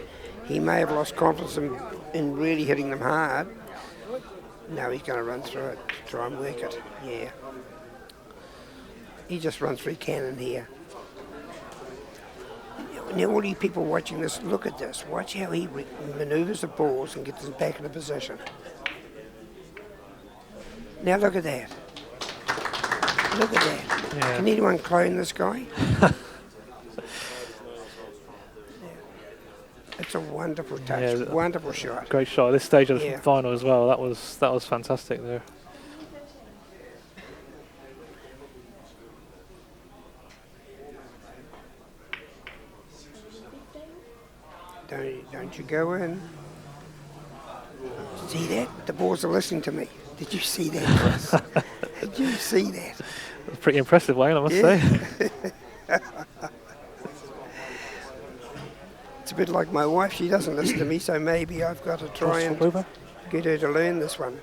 he may have lost confidence in really hitting them hard. No, he's going to run through it to try and work it. Yeah. He just runs through cannon here. Now, all you people watching this, look at this. Watch how he manoeuvres the balls and gets them back into position. Now look at that. Look at that. Yeah. Can anyone clone this guy? It's a wonderful touch, wonderful shot. Great shot at this stage of the final as well. That was fantastic there. Don't you go in. See that? The balls are listening to me. Did you see that, Chris? Did you see that? That's pretty impressive, Wayne, I must say. It's a bit like my wife. She doesn't listen to me, so maybe I've got to try and get her to learn this one.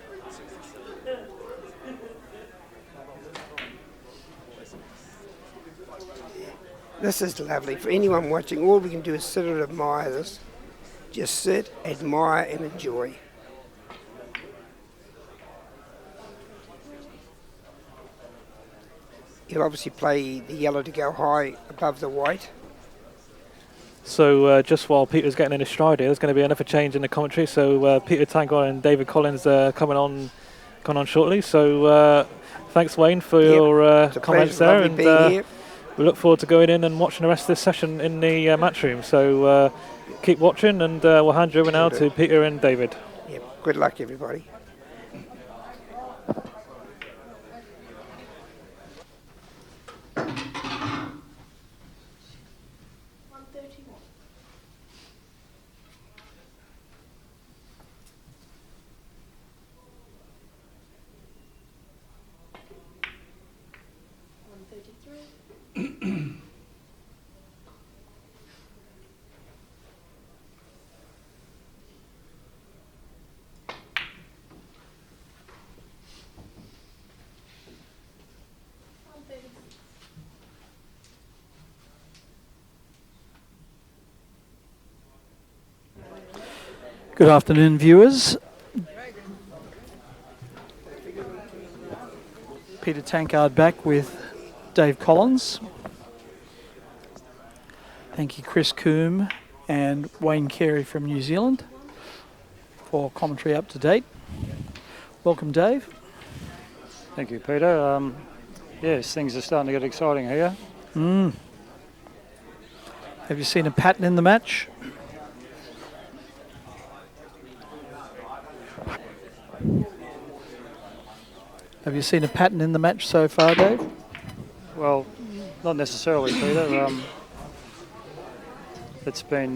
This is lovely. For anyone watching, all we can do is sit and admire this. Just sit, admire and enjoy. He'll obviously play the yellow to go high above the white. So just while Peter's getting in his stride here, there's going to be another change in the commentary. So Peter Tango and David Collins coming on shortly. So thanks, Wayne, for your comments there. And we look forward to going in and watching the rest of this session in the match room. So keep watching, and we'll hand you over now to Peter and David. Yep. Good luck, everybody. Good afternoon, viewers. Peter Tankard back with Dave Collins. Thank you, Chris Coombe and Wayne Carey from New Zealand for commentary up to date. Welcome, Dave. Thank you, Peter. Yes, things are starting to get exciting here. Have you seen a pattern in the match? Have you seen a pattern in the match so far, Dave? Well, not necessarily, Peter. It's been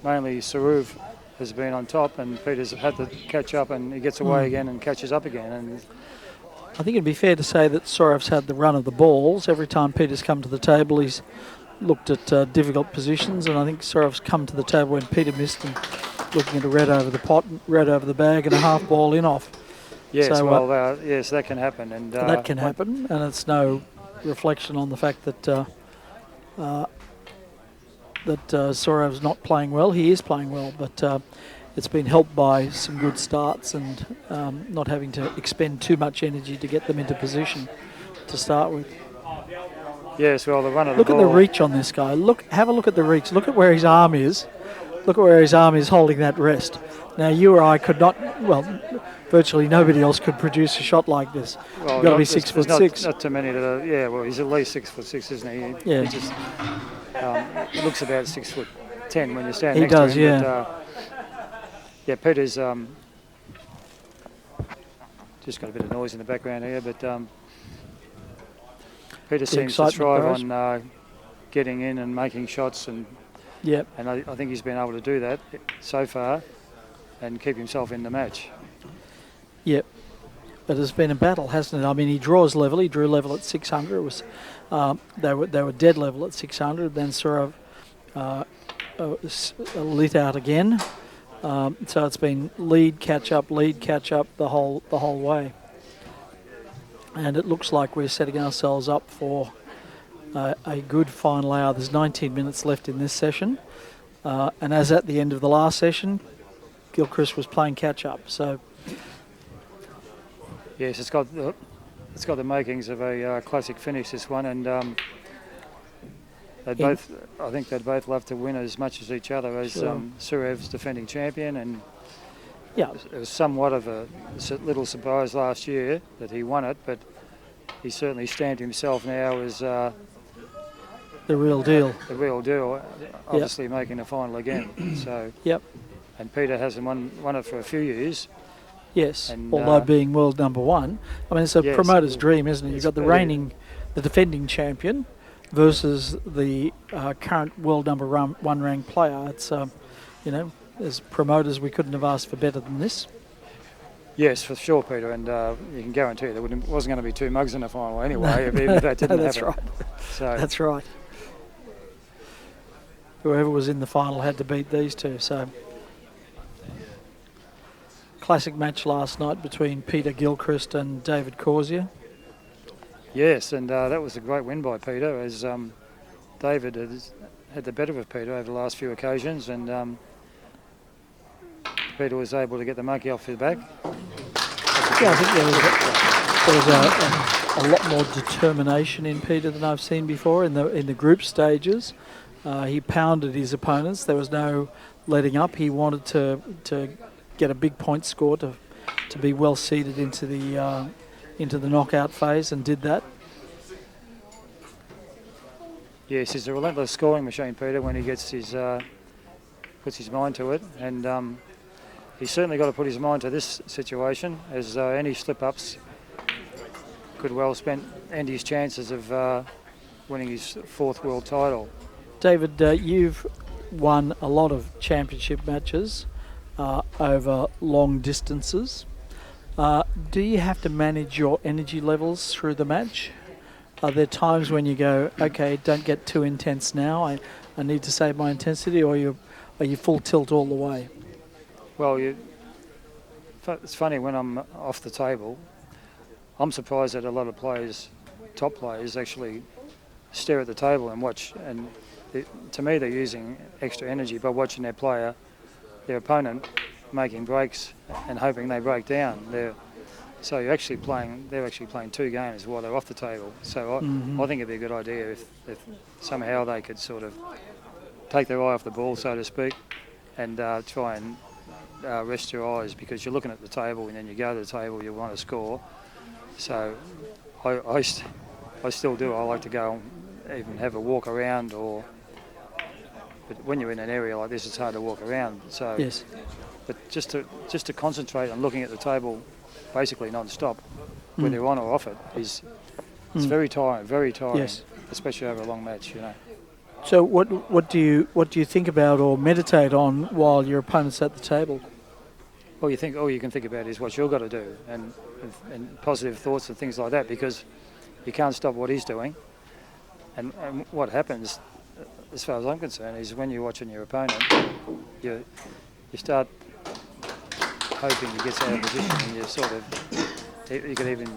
mainly Sourav has been on top, and Peter's had to catch up, and he gets away again and catches up again. And I think it'd be fair to say that Sourav's had the run of the balls. Every time Peter's come to the table, he's looked at difficult positions, and I think Sourav's come to the table when Peter missed and looking at a red over the pot, red over the bag, and a half ball in off. yes, So, well, yes, that can happen. And that can happen, and it's no reflection on the fact that Sourav's not playing well. He is playing well, but it's been helped by some good starts and not having to expend too much energy to get them into position to start with. Yes, well, the run of Look the at ball. the reach on this guy. Have a look at the reach. Look at where his arm is. Look at where his arm is holding that rest. Now, you or I could not, well, virtually nobody else could produce a shot like this. Well, You've got to be there's 6'6". Not too many that are. Yeah, well, he's at least 6'6", isn't he? Yeah. He just looks about 6'10" when you stand He next does, to him. yeah. But, Peter's just got a bit of noise in the background here, but Peter seems to excitement thrive grows. on getting in and making shots, and Yep. I think he's been able to do that so far and keep himself in the match. Yep. But it's been a battle, hasn't it? I mean, he draws level. He drew level at 600. It was they were dead level at 600. Then Sourav lit out again. So it's been lead catch up the whole way. And it looks like we're setting ourselves up for a good final hour. There's 19 minutes left in this session. And as at the end of the last session, Gilchrist was playing catch up. So Yes, it's got the makings of a classic finish, this one, and I think they'd both love to win as much as each other, as Sure. Sourav's defending champion, and yeah, it was somewhat of a little surprise last year that he won it, but he certainly stamped himself now as the real deal. the real deal, obviously making the final again. So, Yep. and Peter hasn't won it for a few years. Yes, And, although being world number one. I mean, it's a yes, promoter's dream, isn't it? You've it's got the defending champion versus the current world number one ranked player. It's, as promoters, we couldn't have asked for better than this. Yes, for sure, Peter, and you can guarantee there wasn't going to be two mugs in the final anyway, even if that didn't That's happen. right. So, That's right. Whoever was in the final had to beat these two. So, classic match last night between Peter Gilchrist and David Corsier. yes, and that was a great win by Peter, as David has had the better of Peter over the last few occasions, and Peter was able to get the monkey off his back. Yeah, I think there was a lot more determination in Peter than I've seen before in the group stages. He pounded his opponents. There was no letting up. He wanted to get a big point score to be well seeded into the knockout phase, and did that. Yes, he's a relentless scoring machine, Peter, when he gets puts his mind to it, and he's certainly got to put his mind to this situation, as any slip-ups could well end his chances of winning his fourth world title. David, you've won a lot of championship matches over long distances. Do you have to manage your energy levels through the match? Are there times when you go, okay, don't get too intense now, I need to save my intensity, or are you full tilt all the way? Well, it's funny, when I'm off the table, I'm surprised that a lot of players, top players, actually stare at the table and watch, and to me they're using extra energy by watching their player their opponent making breaks and hoping they break down. So they're actually playing 2 games while they're off the table. So I think it'd be a good idea if somehow they could sort of take their eye off the ball, so to speak, and try and rest your eyes, because you're looking at the table and then you go to the table, you want to score. So I still do. I like to go and even have a walk around, but when you're in an area like this, it's hard to walk around. So, Yes. but just to concentrate on looking at the table, basically non-stop, whether you're on or off it, it's very tiring, Yes. especially over a long match, you know. So what do you think about or meditate on while your opponent's at the table? All you can think about is what you've got to do, and positive thoughts and things like that, because you can't stop what he's doing. And what happens, as far as I'm concerned, is when you're watching your opponent, you start hoping he gets out of position, and you can even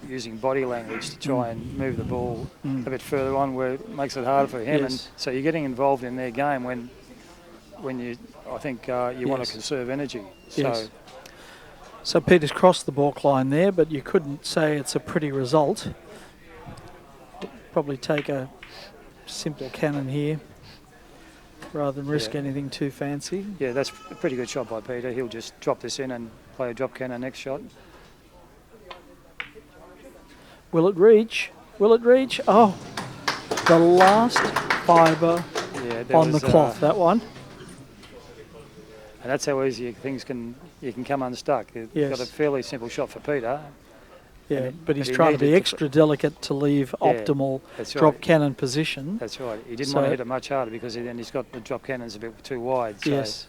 using body language to try and move the ball a bit further on, where it makes it harder for him. Yes. And so you're getting involved in their game when I think you want Yes. to conserve energy. Yes. So Peter's crossed the balk line there, but you couldn't say it's a pretty result. Probably take a simple cannon here rather than risk anything too fancy. Yeah, that's a pretty good shot by Peter. He'll just drop this in and play a drop cannon next shot. Will it reach? Will it reach? Oh, the last fibre on the cloth, that one. And that's how easy you can come unstuck. You've got a fairly simple shot for Peter. Yeah, but he's trying to be extra delicate to leave optimal drop cannon position. That's right. He didn't want to hit it much harder, because then he's got the drop cannons a bit too wide. So Yes.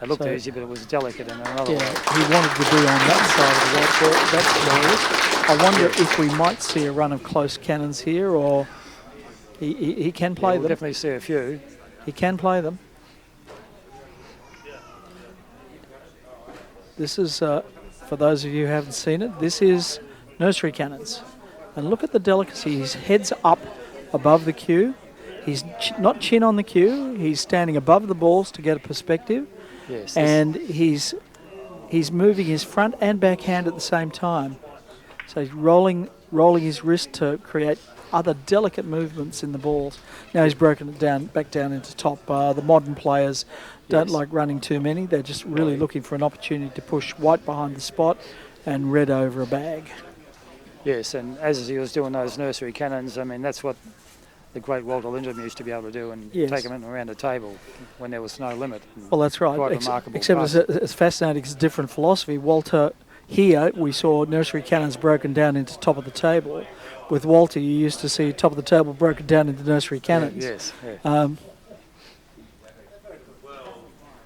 it looked easy, but it was delicate in another way. He wanted to be on that side of the white ball. That's glorious. I wonder if we might see a run of close cannons here, or he can play We'll them. definitely see a few. He can play them. This is, for those of you who haven't seen it, this is nursery cannons. And look at the delicacy. His head's up above the cue. He's not chin on the cue. He's standing above the balls to get a perspective. Yes. And he's moving his front and back hand at the same time. So he's rolling his wrist to create other delicate movements in the balls. Now he's broken it back down into top. The modern players don't like running too many. They're just really looking for an opportunity to push white behind the spot and red over a bag. Yes, and as he was doing those nursery cannons, I mean, that's what the great Walter Lindrum used to be able to do, and take them in around the table when there was no limit. Well, that's right. Quite remarkable. Except it's fascinating. It's a different philosophy. Walter, here we saw nursery cannons broken down into top of the table. With Walter, you used to see top of the table broken down into nursery cannons. Yes. Yeah.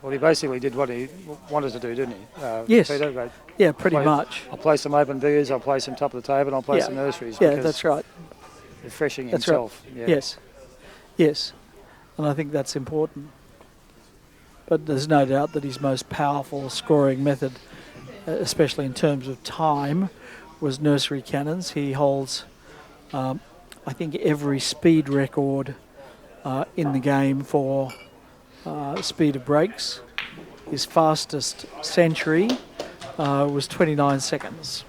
Well, he basically did what he wanted to do, didn't he? Yes. Peter, Yeah, pretty much. I'll play some open billiards, I'll play some top of the table, and I'll play some nurseries. Yeah, that's right. Refreshing That's himself. Right. Yeah. Yes. And I think that's important. But there's no doubt that his most powerful scoring method, especially in terms of time, was nursery cannons. He holds, I think, every speed record in the game for speed of breaks. His fastest century was 29 seconds.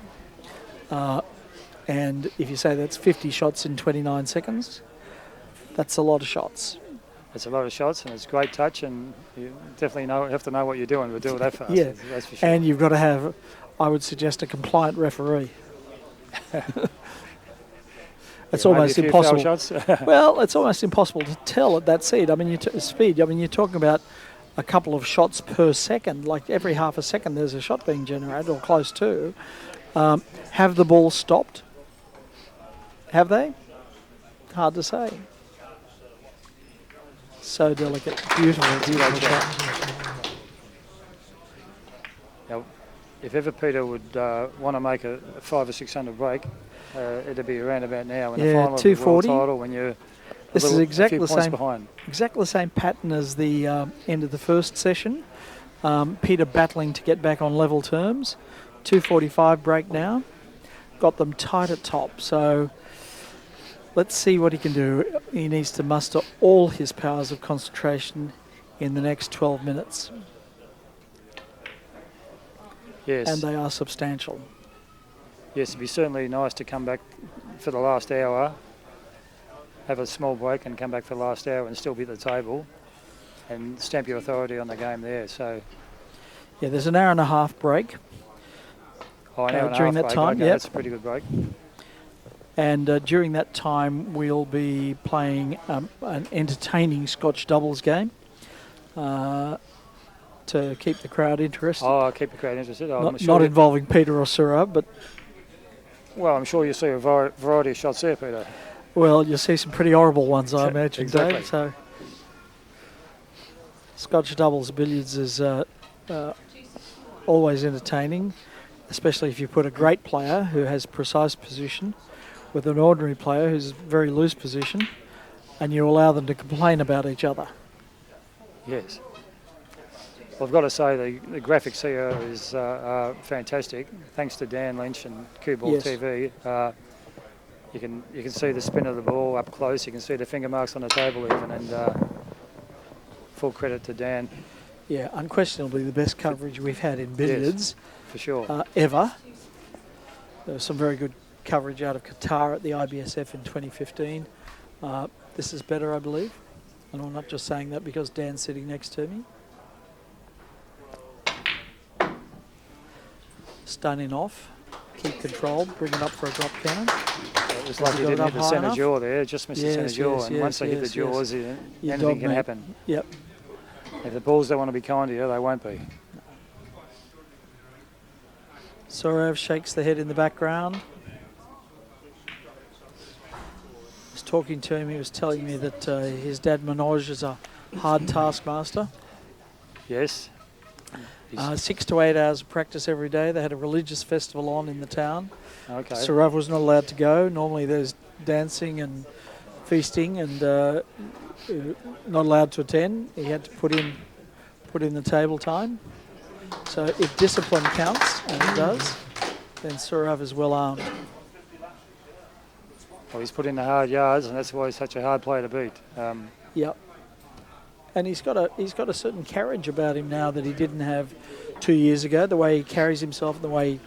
And if you say that's 50 shots in 29 seconds, that's a lot of shots. It's a lot of shots, and it's great touch, and you definitely have to know what you're doing to do it that fast. Yeah, that's for sure. and you've got to have, I would suggest, a compliant referee. It's almost impossible. Well, it's almost impossible to tell at that speed. I mean, you're talking about a couple of shots per second. Like every half a second, there's a shot being generated, or close to. Have the ball stopped? Have they? Hard to say. So delicate, beautiful shot. Now, if ever Peter would want to make a 500 or 600 break, it'd be around about now in the final of the world title, when you're this is exactly the same behind. Exactly the same pattern as the end of the first session. Peter battling to get back on level terms. 2:45 break now. Got them tight at top. So let's see what he can do. He needs to muster all his powers of concentration in the next 12 minutes. Yes. And they are substantial. Yes, it'd be certainly nice to come back for the last hour, have a small break and come back for the last hour and still be at the table and stamp your authority on the game there. So, Yeah, there's an hour and a half break. an hour and a during half that break. time, Okay, yep. that's a pretty good break. And during that time, we'll be playing an entertaining Scotch doubles game to keep the crowd interested. Oh, I'll keep the crowd interested. Not involving Peter or Sourav, but Well, I'm sure you'll see a variety of shots there, Peter. well, you'll see some pretty horrible ones, I imagine, Exactly. Dave. So, Scotch doubles billiards is always entertaining, especially if you put a great player who has precise position with an ordinary player who's very loose position, and you allow them to complain about each other. Yes. Well, I've got to say the graphics here is fantastic. Thanks to Dan Lynch and Cue Ball Yes. TV, you can see the spin of the ball up close. You can see the finger marks on the table even, and full credit to Dan Yeah, unquestionably the best coverage we've had in billiards for sure. ever. There was some very good coverage out of Qatar at the IBSF in 2015. This is better, I believe. And I'm not just saying that because Dan's sitting next to me. Stunning off, keep control, bring it up for a drop cannon. It was Has like he he got it didn't up hit the high centre enough? jaw there, just missed the Yes, centre jaw, yes, and once they hit the yes, yes. jaws, You anything dominate. can happen. Yep. If the balls don't want to be kind to you, they won't be. Sourav shakes the head in the background. I was talking to him, he was telling me that his dad Manoj is a hard taskmaster. Yes. He's- 6 to 8 hours of practice every day. They had a religious festival on in the town. okay. Sourav was not allowed to go. Normally there's dancing and feasting and not allowed to attend. He had to put in the table time. So if discipline counts, and it does, then Sourav is well armed. Well, he's put in the hard yards, and that's why he's such a hard player to beat. Yep. And he's got a certain carriage about him now that he didn't have 2 years ago. The way he carries himself, the way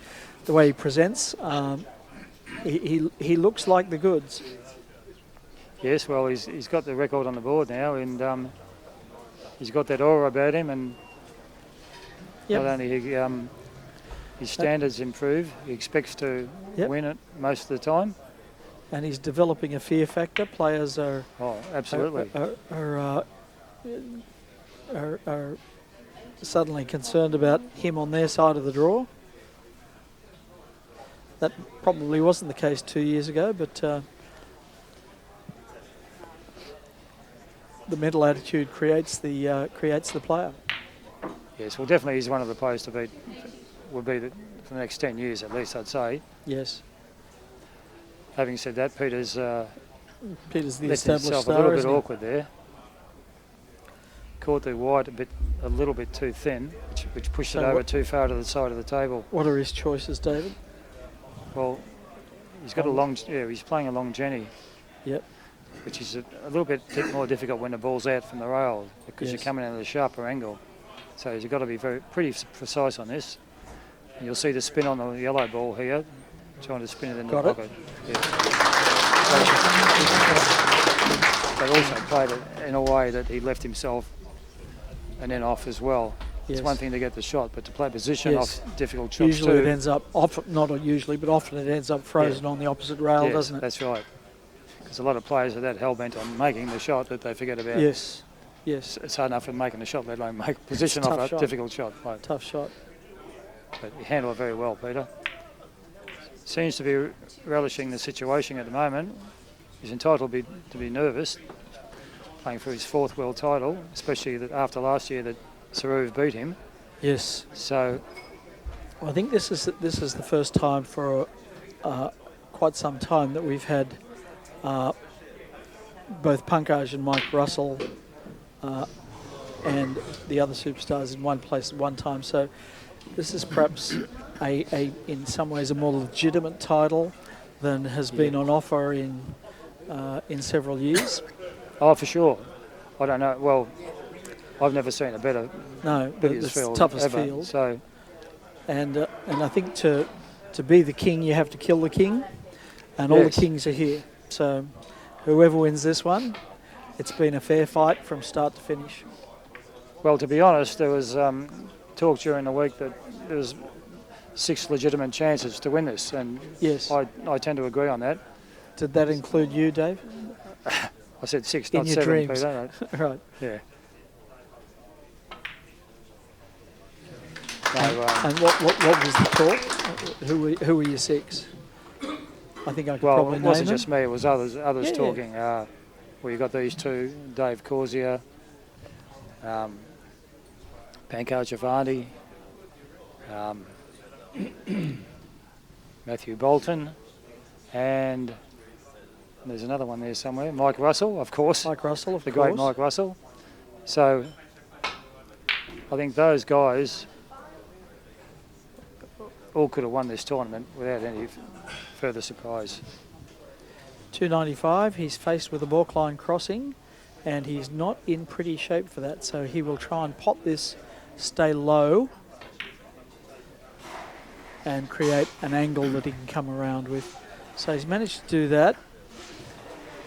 he presents, he looks like the goods. Yes, well, he's got the record on the board now, and he's got that aura about him, and Yep. not only his standards improve, he expects to Yep. win it most of the time. And he's developing a fear factor. Players are Oh, absolutely. are suddenly concerned about him on their side of the draw. That probably wasn't the case 2 years ago, but the mental attitude creates the player. Yes, well, definitely he's one of the players to beat. Will be for the next 10 years at least, I'd say. Yes, Having said that, Peter's Peter's the left established himself a star, little bit isn't he? awkward there. Caught the white a little bit too thin, which pushed So it over what- too far to the side of the table. What are his choices, David? Well, he's got a long, he's playing a long Jenny, Yep. which is a little bit more difficult when the ball's out from the rail because you're Yes. coming at a sharper angle. So you've got to be pretty precise on this. And you'll see the spin on the yellow ball here, trying to spin it in Got the it. pocket. But also played it in a way that he left himself and then off as well. Yes. It's one thing to get the shot, but to play position Yes. off difficult shots Usually too. it ends up, not usually, but often it ends up frozen on the opposite rail, Yes, doesn't it? that's right. Because a lot of players are that hell-bent on making the shot that they forget about. Yes, yes, It's hard enough for making the shot, let alone make position It's a off tough a shot. difficult shot. Right. tough shot. But you handle it very well, Peter. Seems to be relishing the situation at the moment. He's entitled to be nervous, playing for his 4th world title, especially that after last year that Sourav beat him. Yes. So, I think this is the first time for quite some time that we've had both Pankaj and Mike Russell and the other superstars in one place at one time. So this is perhaps a in some ways a more legitimate title than has been on offer in several years. oh, for sure. I don't know. Well, I've never seen a better No, billiards it's field the toughest ever. field. So And I think to be the king, you have to kill the king, and all the Yes. kings are here. So whoever wins this one, it's been a fair fight from start to finish. well, to be honest, there was talk during the week that there was 6 legitimate chances to win this, and Yes. I tend to agree on that. Did that include you, Dave? I said 6, In not your 7, dreams. Peter. Right. Yeah. So, And what was the talk? Who were your 6? I think I could well, probably it name wasn't them. just me; it was others Yeah. talking. Well, you got these 2: Dave Corsia, Pankaj Javandi, Matthew Bolton, and there's another one there somewhere. Mike Russell, of course. Mike Russell, of the course. great Mike Russell. So I think those guys all could have won this tournament without any further surprise. 295, he's faced with a balk line crossing, and he's not in pretty shape for that, so he will try and pot this, stay low, and create an angle that he can come around with. So he's managed to do that.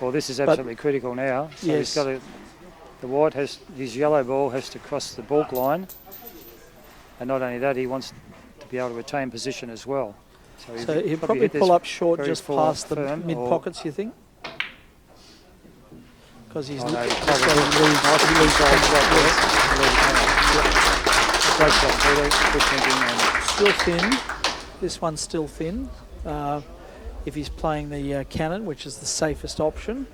Well, this is absolutely critical now. So Yes. he's got to, the white has, his yellow ball has to cross the balk line, and not only that, he wants to be able to retain position as well. So he'll probably hit this pull up short very just full past the firm, mid or- pockets, you think? Because he's Oh, no, he's probably- got to leave. Nice leave shot, pockets. Great shot, Peter. Good thinking. And Still thin. This one's still thin. If he's playing the cannon, which is the safest option,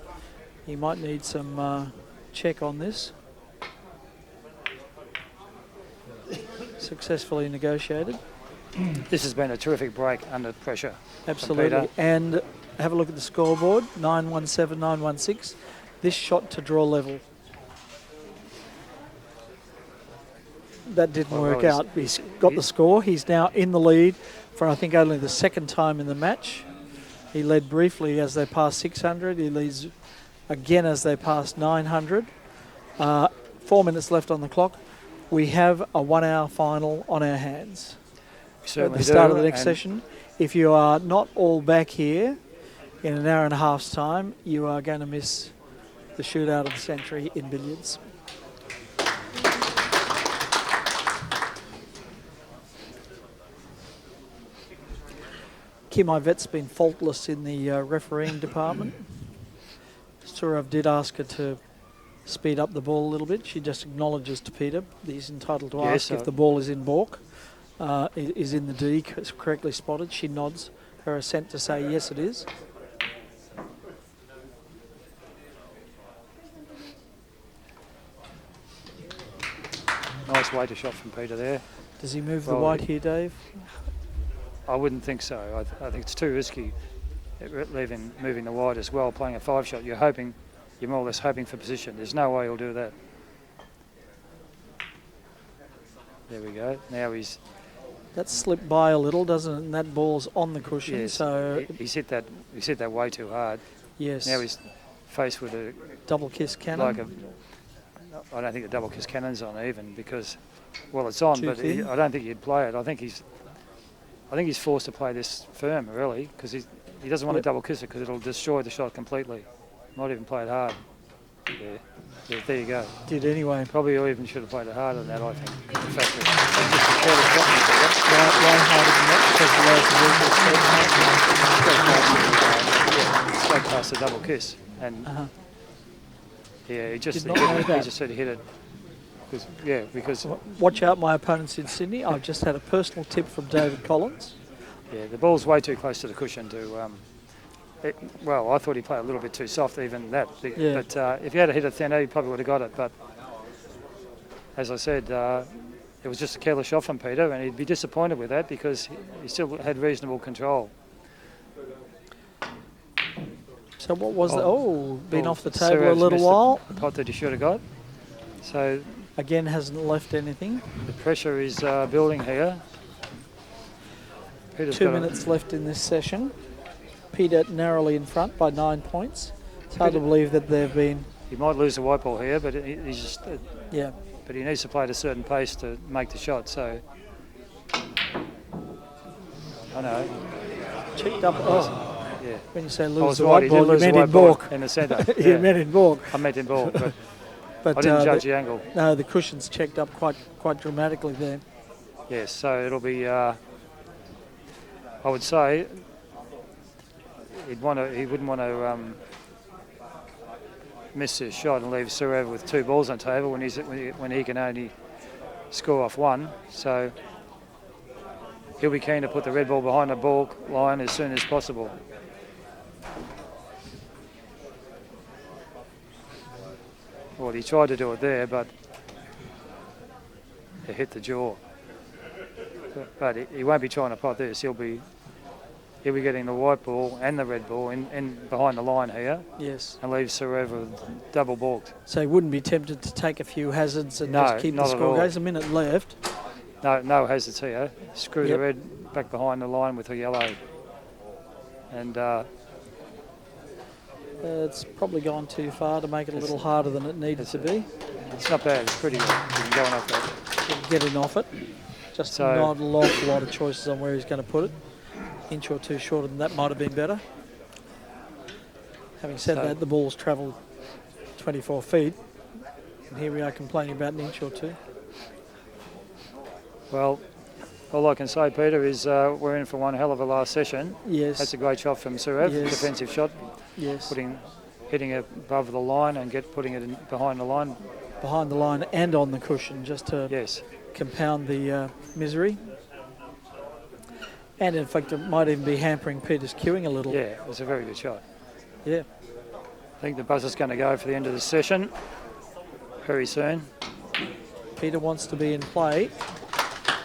he might need some check on this. Successfully negotiated. this has been a terrific break under pressure. Absolutely. Peter. And have a look at the scoreboard. 917, 916. This shot to draw level. That didn't Well, work well, out. He's got the score. He's now in the lead for I think only the second time in the match. He led briefly as they passed 600. He leads again as they pass 900. 4 minutes left on the clock. We have a 1 hour final on our hands. At Certainly the start do, of the next and session. If you are not all back here in an hour and a half's time, you are going to miss the shootout of the century in billiards. Kim Ivette's been faultless in the refereeing department. Sourav did ask her to speed up the ball a little bit. She just acknowledges to Peter that he's entitled to Yes, ask if the ball is in balk, is in the D, correctly spotted. She nods her assent to say yes, it is. nice weighter shot from Peter there. Does he move the Well, white here, Dave? I wouldn't think so. I think it's too risky moving the wide as well, playing a 5-shot. You're more or less hoping for position. There's no way he'll do that. There we go. Now he's That slipped by a little, doesn't it? And that ball's on the cushion. yes, So he's hit that way too hard. yes, Now he's faced with a double kiss cannon. like a. I don't think the double kiss cannon's on even because, well, it's on, Too but thin? I don't think he'd play it. I think he's forced to play this firm really because he doesn't want to double kiss it because it'll destroy the shot completely. Might even play it hard. Yeah, there you go. Did anyway. Probably even should have played it harder than that, I think. In fact, it's just a careless shot. Line harder than that because the Straight past the double kiss. And yeah, he just sort of hit it. Because Watch out, my opponent's in Sydney. I've just had a personal tip from David Collins. yeah, the ball's way too close to the cushion to. Well, I thought he played a little bit too soft, even that. Yeah. But if he had hit it thinner, he probably would have got it. But as I said, it was just a careless shot from Peter, and he'd be disappointed with that because he still had reasonable control. So what was that? Oh, been Well, off the table a Sourav's little missed while. The pot that he should have got. So Again, hasn't left anything. the pressure is building here. Peter's 2 got minutes left in this session. Peter narrowly in front by 9 points. It's hard to believe that they've been, He might lose the white ball here, but he's just yeah. but he needs to play at a certain pace to make the shot. So I know. Checked up. Oh, Yeah. when you say I lose was the right, white he ball, did you lose the meant in white ball balk. in the centre. You Yeah. meant in balk. I meant in ball, but But I didn't judge the, the angle. No, the cushion's checked up quite dramatically there. Yes, so it'll be. I would say he wouldn't want to miss his shot and leave Sourav with 2 balls on the table when he can only score off 1. So he'll be keen to put the red ball behind the ball line as soon as possible. Well, he tried to do it there, but it hit the jaw. But he won't be trying to pot this. He'll be getting the white ball and the red ball in behind the line here. Yes. And leave Sourav with double balked. So he wouldn't be tempted to take a few hazards and No, just keep the not at score. all. There's a minute left. No hazards here. Screw Yep. the red back behind the line with the yellow. And It's probably gone too far to make it a little harder than it needed to be. it's not bad. It's pretty good. You can go on off that. Getting off it. Just So- not an awful lot of choices on where he's going to put it. Inch or two shorter than that might have been better. Having said So- that, the ball's travelled 24 feet. And here we are complaining about an inch or two. Well, all I can say, Peter, is we're in for one hell of a last session. Yes. That's a great shot from Sourav. Yes. Defensive shot, Yes. hitting it above the line and putting it in behind the line. Behind the line and on the cushion, just to Yes. compound the misery. And in fact, it might even be hampering Peter's queuing a little. Yeah, it was a very good shot. Yeah. I think the buzzer's going to go for the end of the session very soon. Peter wants to be in play.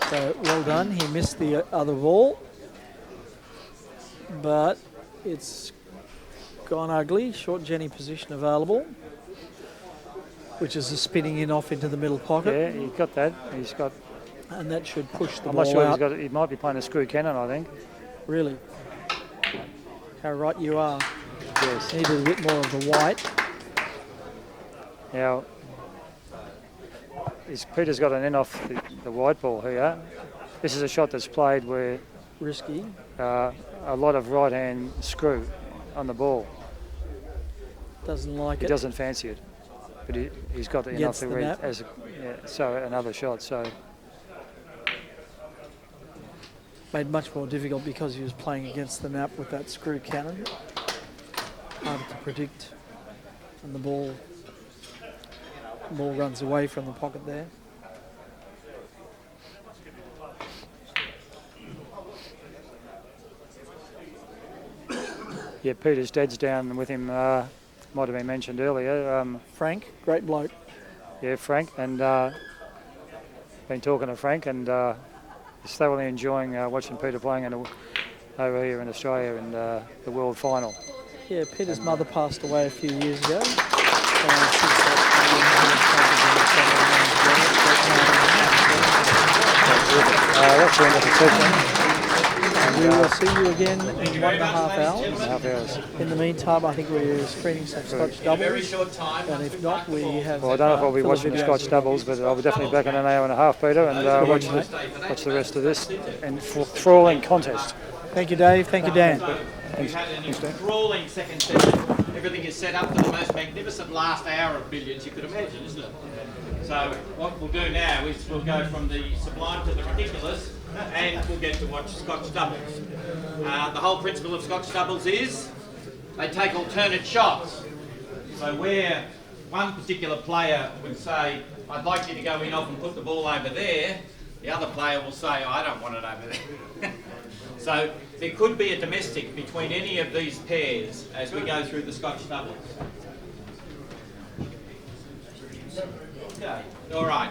So well done. He missed the other ball. But it's gone ugly. Short Jenny position available. Which is a spinning in off into the middle pocket. Yeah, he got that. He's got. And that should push the I'm ball not sure out. he's got. He might be playing a screw cannon, I think. Really. How right you are. Yes. Needed a bit more of the white. Now, Peter's got an in off the white ball here. This is a shot that's played where Risky. a lot of right hand screw on the ball. Doesn't like He it. doesn't fancy it, but he's got the enough Gets to the read nap. as so another shot. So Made much more difficult because he was playing against the nap with that screw cannon. Harder to predict. And the ball runs away from the pocket there. yeah, Peter's dad's down with him. Might have been mentioned earlier. Frank, great bloke. Yeah, Frank, and been talking to Frank, and he's thoroughly enjoying watching Peter playing over here in Australia in the World Final. Yeah, Peter's mother passed away a few years ago. That's the end of the session. We will see you again in 1.5 hours. Half hours. In the meantime, I think we're screening some Scotch In a very doubles. short time. And if not, we have... Well, I don't know if I'll be watching the Scotch doubles, but I'll be definitely back in an hour and a half, Peter, and watch the rest of this enthralling contest. Thank you, Dave. Thank you, Dan. We've had an enthralling second session. Everything is set up for the most magnificent last hour of billiards you could imagine, isn't it? So what we'll do now is we'll go from the sublime to the ridiculous, and we'll get to watch Scotch doubles. The whole principle of Scotch doubles is they take alternate shots. So where one particular player would say, I'd like you to go in off and put the ball over there, the other player will say, I don't want it over there. So there could be a domestic between any of these pairs as we go through the Scotch doubles. Okay, all right.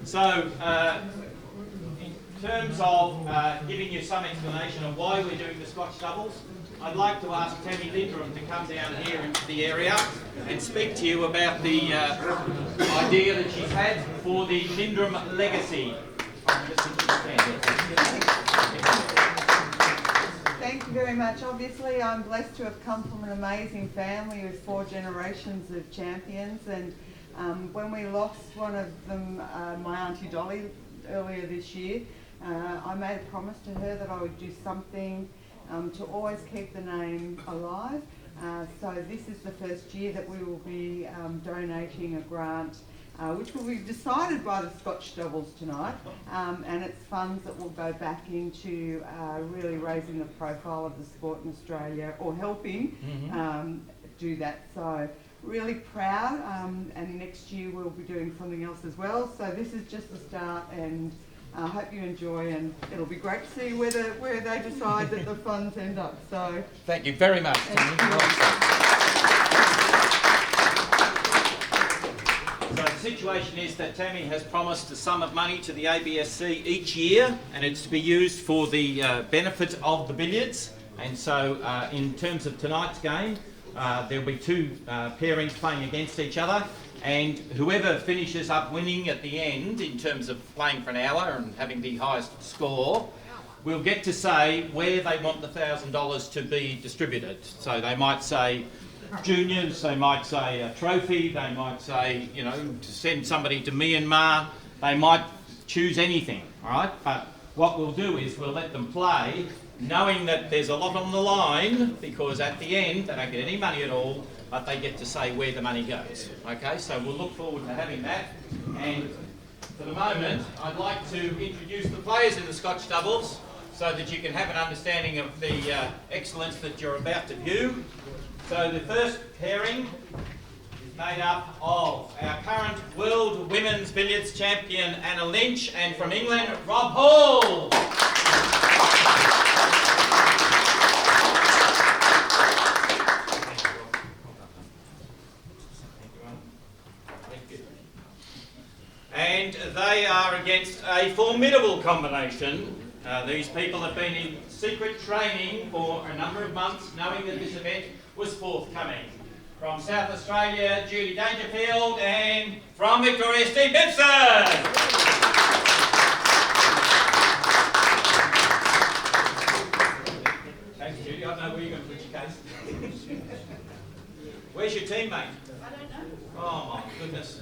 So in terms of giving you some explanation of why we're doing the Scotch doubles, I'd like to ask Tammy Lindrum to come down here into the area and speak to you about the idea that she's had for the Lindrum legacy. Thank you very much. Obviously, I'm blessed to have come from an amazing family with 4 generations of champions, and When we lost one of them, my Auntie Dolly, earlier this year, I made a promise to her that I would do something to always keep the name alive. So this is the first year that we will be donating a grant which will be decided by the Scotch Doubles tonight, and it's funds that will go back into really raising the profile of the sport in Australia, or helping do that. So really proud, and next year we'll be doing something else as well. So this is just the start, and I hope you enjoy, and it'll be great to see where they decide that the funds end up. So thank you very much. So the situation is that Tammy has promised a sum of money to the ABSC each year, and it's to be used for the benefit of the billiards. And so in terms of tonight's game, there'll be two pairings playing against each other, and whoever finishes up winning at the end in terms of playing for an hour and having the highest score will get to say where they want the $1,000 to be distributed. So they might say juniors, they might say a trophy, they might say, you know, to send somebody to Myanmar, they might choose anything, all right? But what we'll do is we'll let them play, knowing that there's a lot on the line, because at the end they don't get any money at all, but they get to say where the money goes. Okay, so we'll look forward to having that. And for the moment, I'd like to introduce the players in the Scotch Doubles so that you can have an understanding of the excellence that you're about to view. So the first pairing is made up of our current World Women's Billiards Champion Anna Lynch, and from England, Rob Hall. And they are against a formidable combination. These people have been in secret training for a number of months, knowing that this event was forthcoming. From South Australia, Judy Dangerfield, and from Victoria, Steve Benson. Thanks, Judy. I know where you're going to put your case. Where's your teammate? I don't know. Oh my goodness.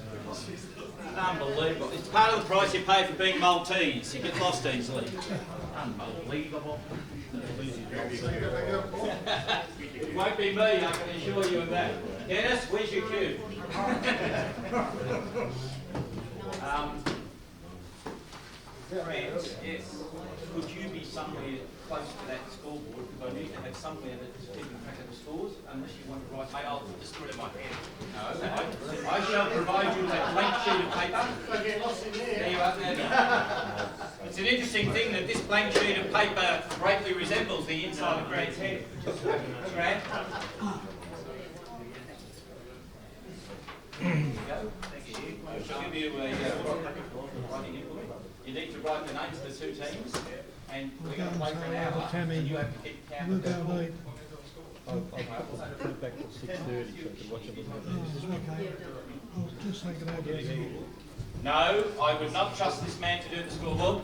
Unbelievable. It's part of the price you pay for being Maltese. You get lost easily. Unbelievable. It won't be me, I can assure you of that. Dennis, where's your cue? Friends, yes. Could you be somewhere close to that scoreboard? Because I need to have somewhere that's keeping track of the scores, unless you want to write, mate, I'll just put it in my head. No, I shall provide you with a blank sheet of paper. There you are, there. It's an interesting thing that this blank sheet of paper greatly resembles the inside of Grad's head. Grad? There you go. Thank you. I'll give you a writing implement. You need to write the names of the two teams, and we're going to play for an hour, and you have to keep count of the score. I'll put it back to 6:30 so I can watch it. I'll just take it over. No, I would not trust this man to do the scoreboard.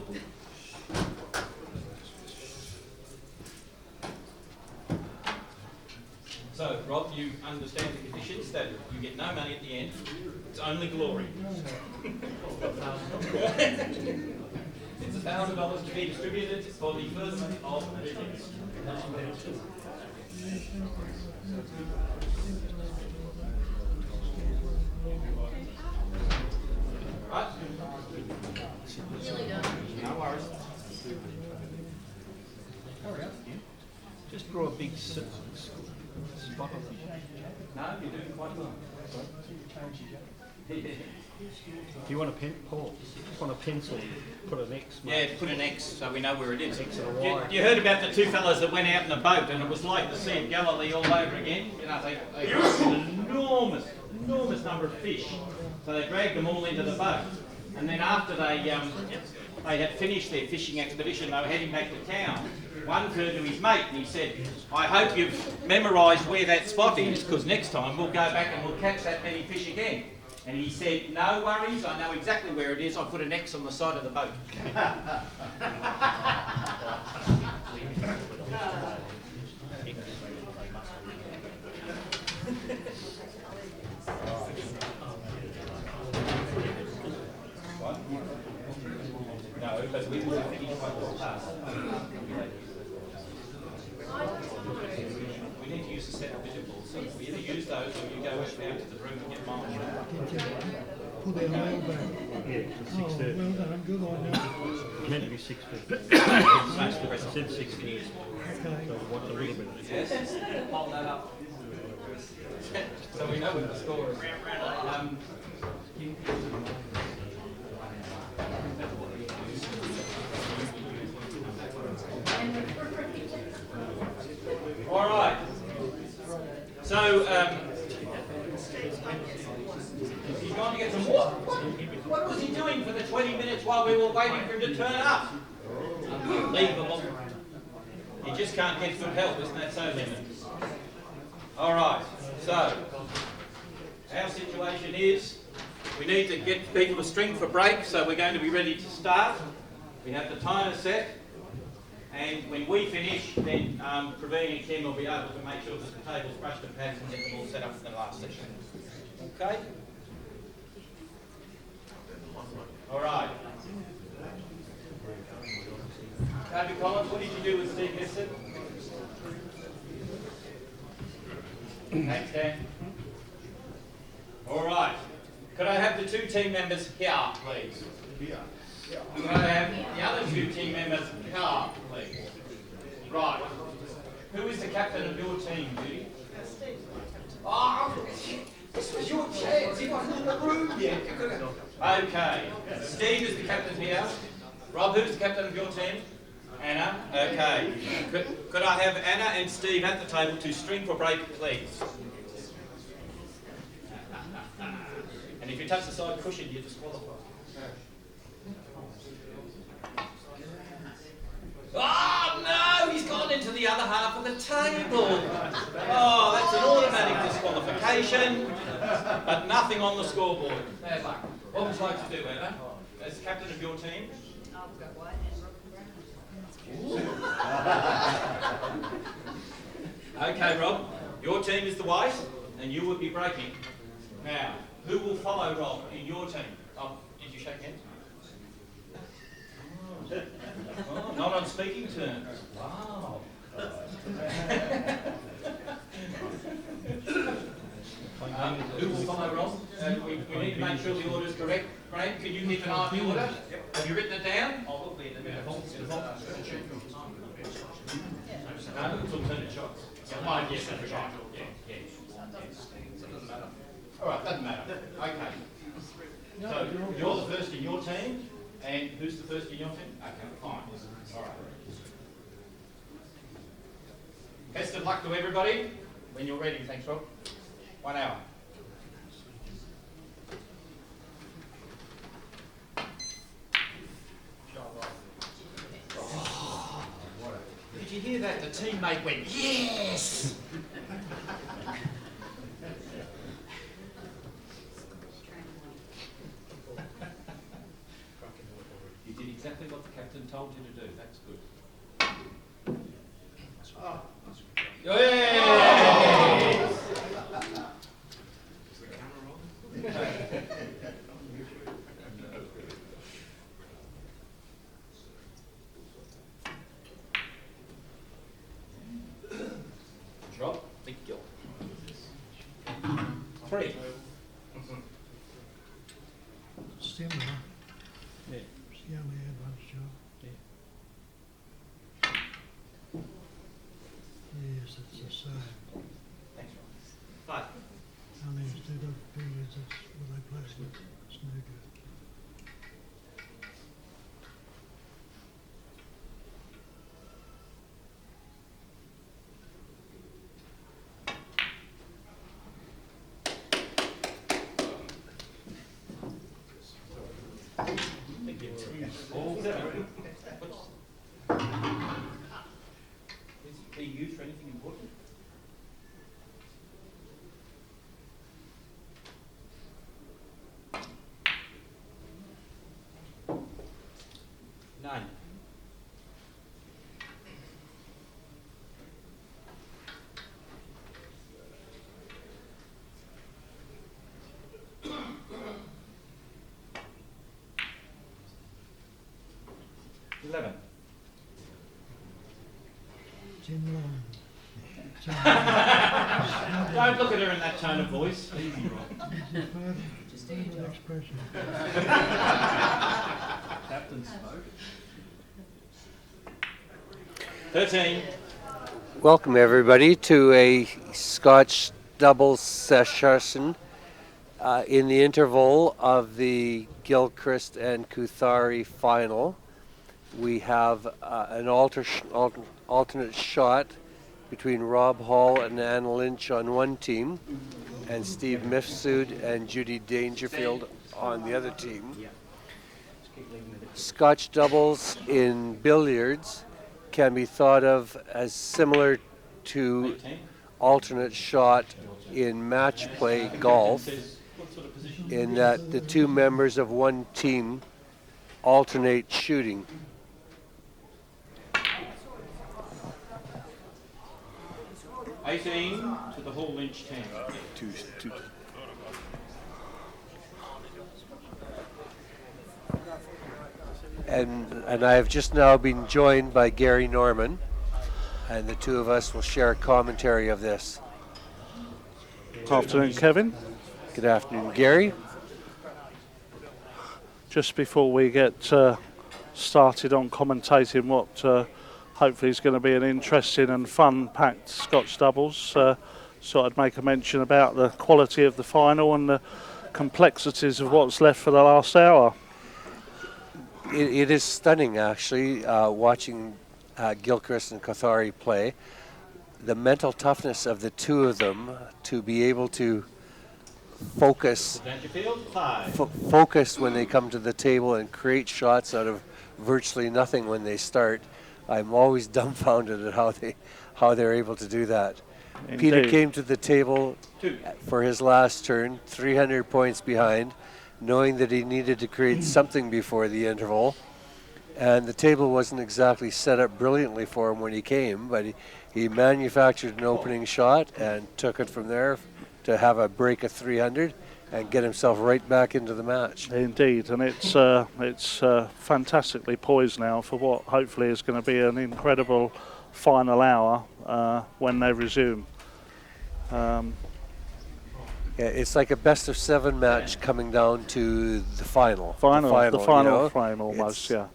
So, Rob, you understand the conditions, that you get no money at the end. It's only glory. It's $1,000 to be distributed for the furtherance of the billiards. Right? No worries. Just draw a big spot on it. No, you're doing quite well. Do you want a pen, Paul? Just want a pencil, put an X. Yeah, put an X so we know where it is. X and a Y. You heard about the two fellas that went out in a boat, and it was like the Sea of Galilee all over again. You know, they caught an enormous number of fish. So they dragged them all into the boat. And then after they had finished their fishing expedition, they were heading back to town. One turned to his mate and he said, I hope you've memorised where that spot is, because next time we'll go back and we'll catch that many fish again. And he said, no worries, I know exactly where it is. I put an X on the side of the boat. So we either use those or you go out to the room and get mine. Put the oil back. Yeah, Oh, to 6:30. well done, good on you. It's meant to be 6:30. It said 6:30. Okay. So what a little bit of it. Yes, hold that up. So we know what the score is. All right. So, he's gone to get some water. What was he doing for the 20 minutes while we were waiting for him to turn up? Unbelievable. You just can't get good help, isn't that so, Lyndon? All right. So, our situation is we need to get people to string for break, so we're going to be ready to start. We have the timer set. And when we finish, then Praveen and Kim will be able to make sure that the table's brushed and pads and get them all set up for the last session. Okay? All right. Toby Collins, what did you do with Steve Gilchrist? Thanks, Dan. All right. Could I have the two team members here, please? Could I have the other two team members here, please? Right. Who is the captain of your team, Judy? Oh, this was your chance. He wasn't in the room yet. Okay. Steve is the captain here. Rob, who's the captain of your team? Anna. Okay. Could I have Anna and Steve at the table to string for break, please? And if you touch the side cushion, you're disqualified. Oh no, he's gone into the other half of the table. Oh, that's an automatic disqualification, but nothing on the scoreboard. Bad luck. What would you like to do, Anna, as captain of your team? I've got white and Okay, Rob, your team is the white, and you will be breaking. Now, who will follow Rob in your team? Oh, did you shake hands? Oh, not on speaking terms. Wow. Who will follow Rob? We need to make sure the order is correct. Greg, can you keep an eye on the order? Have you written it down? Oh, look, in the middle. No, it's alternate shots. Oh, yes, that's right. Yeah. Doesn't matter. All right, doesn't matter. Okay. So you're the first in your team, and who's the first in your team? Okay, fine. All right. Best of luck to everybody. When you're ready, thanks, Rob. 1 hour. Oh, did you hear that? The teammate went, yes! You did exactly what the captain told you to do. That's good. Yay! Drop, big gill. 3. Similar. Yeah. She only had one shot. Yes, it's the same. Thanks, Rob. 5. Only instead of billiards, it's where they play snooker. All 7. Is it being used for anything important? Nine. Eleven. Tim Long. Don't look at her in that tone of voice. Easy, Rob. Just an expression. Captain smoke. 13. Welcome everybody to a Scotch doubles session in the interval of the Gilchrist and Kothari final. We have an alternate shot between Rob Hall and Anna Lynch on one team and Steve Mifsud and Judy Dangerfield on the other team. Scotch doubles in billiards can be thought of as similar to alternate shot in match play golf, in that the two members of one team alternate shooting. $18 to the Hall Lynch team. And I have just now been joined by Gary Norman, and the two of us will share a commentary of this. Good afternoon, Kevin. Good afternoon, Gary. Just before we get started on commentating what hopefully is going to be an interesting and fun-packed Scotch doubles, so I'd make a mention about the quality of the final and the complexities of what's left for the last hour. It is stunning, actually, watching Gilchrist and Kothari play. The mental toughness of the two of them to be able to focus when they come to the table and create shots out of virtually nothing when they start. I'm always dumbfounded at how they're able to do that. Indeed. Peter came to the table for his last turn, 300 points behind, knowing that he needed to create something before the interval. And the table wasn't exactly set up brilliantly for him when he came, but he manufactured an opening shot and took it from there to have a break of 300 and get himself right back into the match. Indeed, and it's fantastically poised now for what hopefully is going to be an incredible final hour when they resume. Yeah, it's like a best of 7 match coming down to the final. The final frame almost, yeah.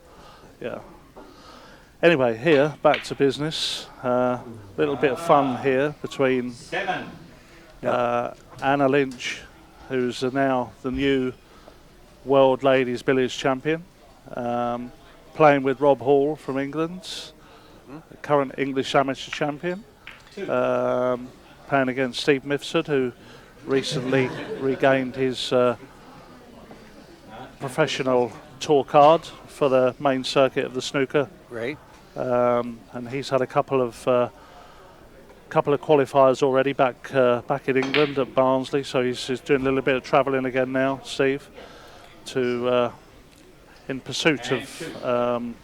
Anyway, here, back to business. Little bit of fun here between 7. Anna Lynch, who's now the new World Ladies Billiards Champion, playing with Rob Hall from England, current English Amateur Champion, playing against Steve Mifsud, who recently regained his professional tour card for the main circuit of the snooker. Great. And he's had a couple of qualifiers already back in England at Barnsley, so he's doing a little bit of travelling again now, Steve, in pursuit of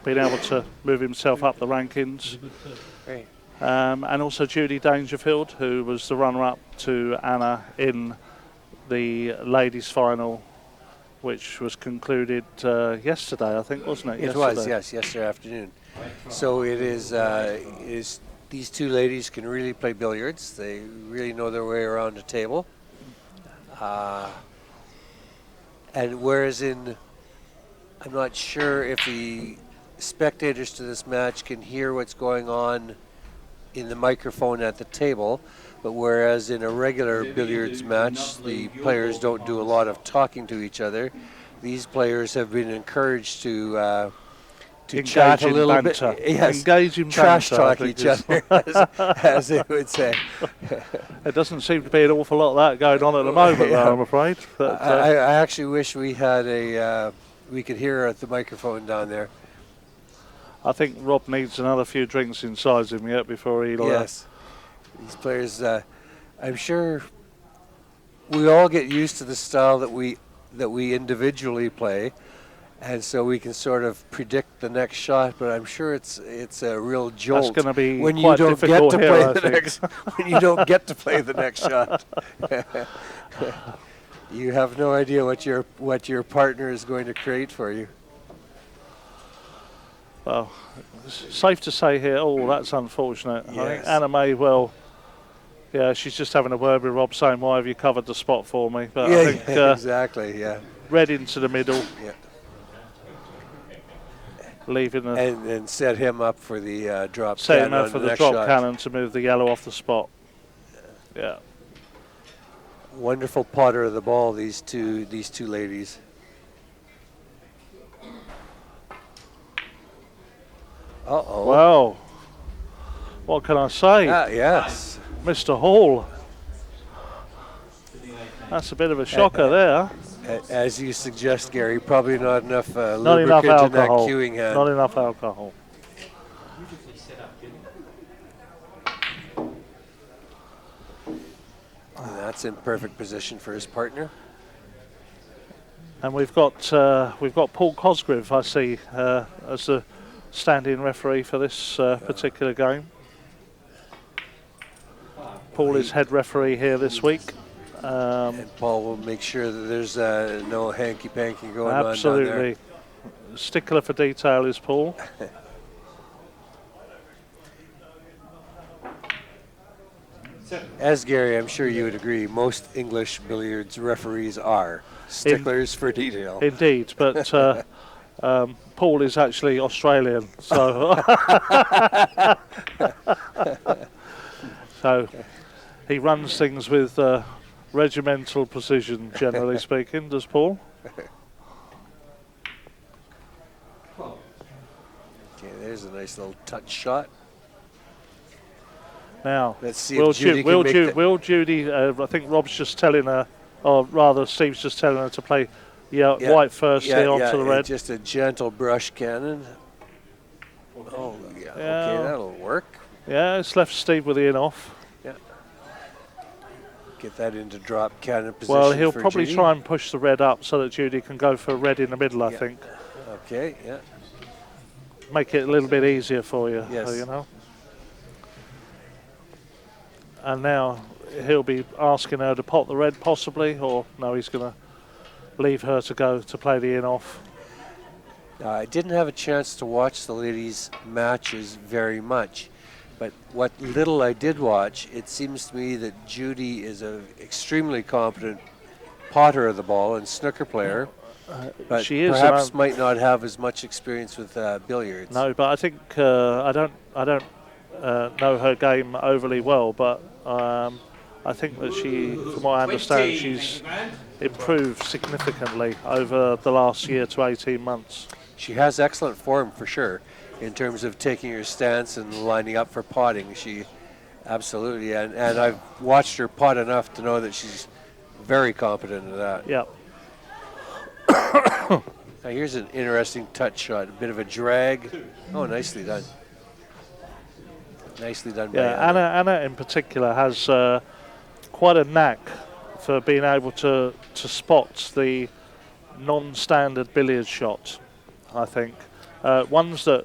being able to move himself up the rankings. Great. And also Judy Dangerfield, who was the runner-up to Anna in the ladies' final, which was concluded yesterday, I think, wasn't it? It was, yes, yesterday afternoon. So it is these two ladies can really play billiards. They really know their way around a table. And whereas I'm not sure if the spectators to this match can hear what's going on in the microphone at the table, but whereas in a regular billiards match the players don't do a lot of talking to each other, these players have been encouraged to chat a little bit, yes, engage in trash banter, talk each other, as they would say. There doesn't seem to be an awful lot of that going on at the moment, though, I'm afraid. But, I actually wish we had we could hear at the microphone down there. I think Rob needs another few drinks inside him yet before he'll... Yes. These players, I'm sure we all get used to the style that we individually play, and so we can sort of predict the next shot, but I'm sure it's a real jolt. That's going to be when quite you don't difficult get to here, play the next when you don't get to play the next shot. You have no idea what your partner is going to create for you. Well, it's safe to say here, oh, that's unfortunate. I think Yes. Anna may well, yeah, she's just having a word with Rob saying, why have you covered the spot for me? But Yeah, I think exactly, yeah. red into the middle, Yeah. leaving the... And set him up for the drop Setting cannon up on for the the next drop shot. cannon to move the yellow off the spot. Yeah. Wonderful potter of the ball, these two ladies. Uh-oh. Well, what can I say? Yes. Mr. Hall. That's a bit of a shocker there. As you suggest, Gary, probably not enough Not enough lubricant in that alcohol. cueing hand. Not enough alcohol. And that's in perfect position for his partner. And we've got Paul Cosgrave, I see, as the standing referee for this particular game. Paul is head referee here this week. And Paul will make sure that there's no hanky-panky going on down there. Absolutely. Stickler for detail is Paul. As Gary, I'm sure you would agree, most English billiards referees are sticklers for detail. Indeed, but Paul is actually Australian, so so he runs things with regimental precision, generally speaking. Does Paul? Okay, there's a nice little touch shot. Now, let's see if Judy can make the... will Judy, I think Rob's just telling her, or rather Steve's just telling her to play white first here onto the red. Just a gentle brush cannon. Oh, yeah, okay, that'll work. Yeah, it's left Steve with the in off. Yeah. Get that into drop cannon position. Well, he'll for probably Judy. try and push the red up so that Judy can go for red in the middle, I think. Okay, yeah. Make it a little bit easier for you, Yes. you know. And now he'll be asking her to pot the red possibly, or no, he's going to leave her to go to play the in off. I didn't have a chance to watch the ladies' matches very much, but what little I did watch, it seems to me that Judy is an extremely competent potter of the ball and snooker player, but she is, perhaps might not have as much experience with billiards. No, but I think I don't know her game overly well, but I think that she, from what I understand, she's improved significantly over the last year to 18 months. She has excellent form for sure in terms of taking her stance and lining up for potting. She absolutely, and I've watched her pot enough to know that she's very competent at that. Yeah. Now here's an interesting touch shot, a bit of a drag. Oh, nicely done. Nicely done by Anna. Anna in particular has quite a knack for being able to spot the non-standard billiard shot, I think. Ones that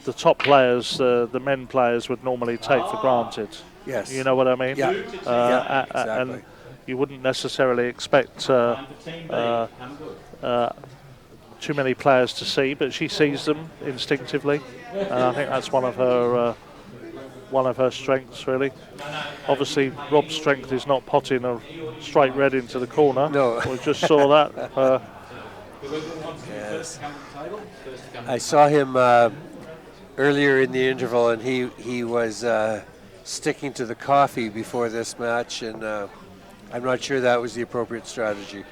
the top players, the men players, would normally take for granted. Yes. You know what I mean? Yeah. Exactly. And you wouldn't necessarily expect too many players to see, but she sees them instinctively, and I think that's one of her strengths, really. Obviously, Rob's strength is not potting a straight red into the corner. No. We just saw that. Yes. I saw him earlier in the interval, and he was sticking to the coffee before this match, and I'm not sure that was the appropriate strategy.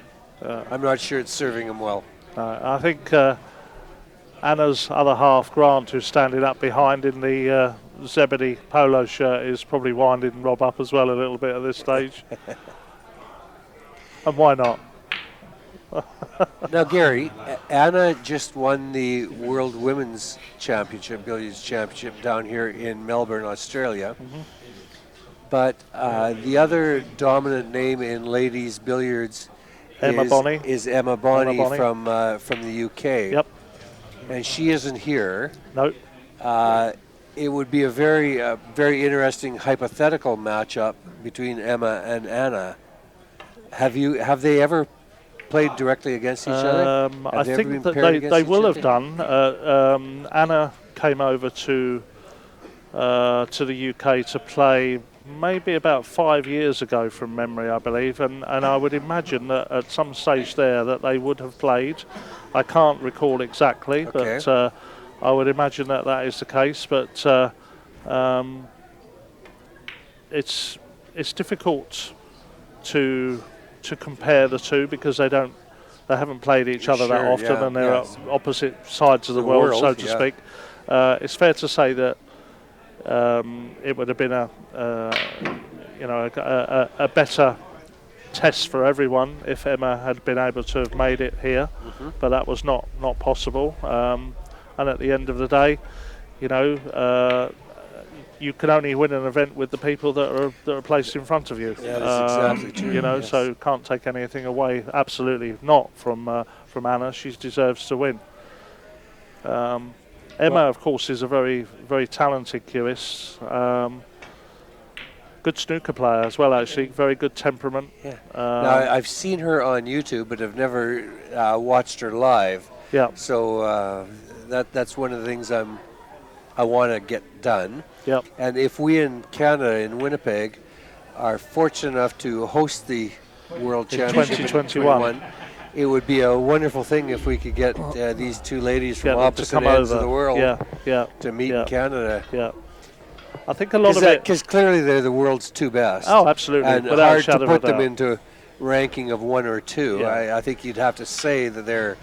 I'm not sure it's serving him well. I think Anna's other half, Grant, who's standing up behind in the Zebedee polo shirt, is probably winding Rob up as well a little bit at this stage. And why not? Now, Gary, Anna just won the World Women's Championship, Billiards Championship, down here in Melbourne, Australia. Mm-hmm. But the other dominant name in ladies billiards is Emma Bonney from the UK. Yep. And she isn't here. Nope. It would be a very interesting hypothetical matchup between Emma and Anna. Have they ever played directly against each other? I think that they will have done. Anna came over to the UK to play maybe about 5 years ago from memory, I believe, and I would imagine that at some stage there that they would have played. I can't recall exactly, but I would imagine that that is the case. But it's difficult to compare the two because they haven't played each other that often, and they're opposite sides of the world, so to speak. It's fair to say that it would have been a better test for everyone if Emma had been able to have made it here, but that was not possible. And at the end of the day, you can only win an event with the people that are placed in front of you. Yeah, that's exactly true. So can't take anything away. Absolutely not from Anna. She deserves to win. Emma, of course, is a very, very talented cueist. Good snooker player as well, actually. Very good temperament. Yeah. Now, I've seen her on YouTube, but have never watched her live. Yeah. So that's one of the things I want to get done. Yep. And if we in Canada, in Winnipeg, are fortunate enough to host the World Championship in 2021, it would be a wonderful thing if we could get these two ladies from opposite ends of the world to meet in Canada. Yeah. I think a lot of it... Because clearly they're the world's two best. Oh, absolutely. And hard to put them into ranking of one or two. Yeah. I think you'd have to say that they're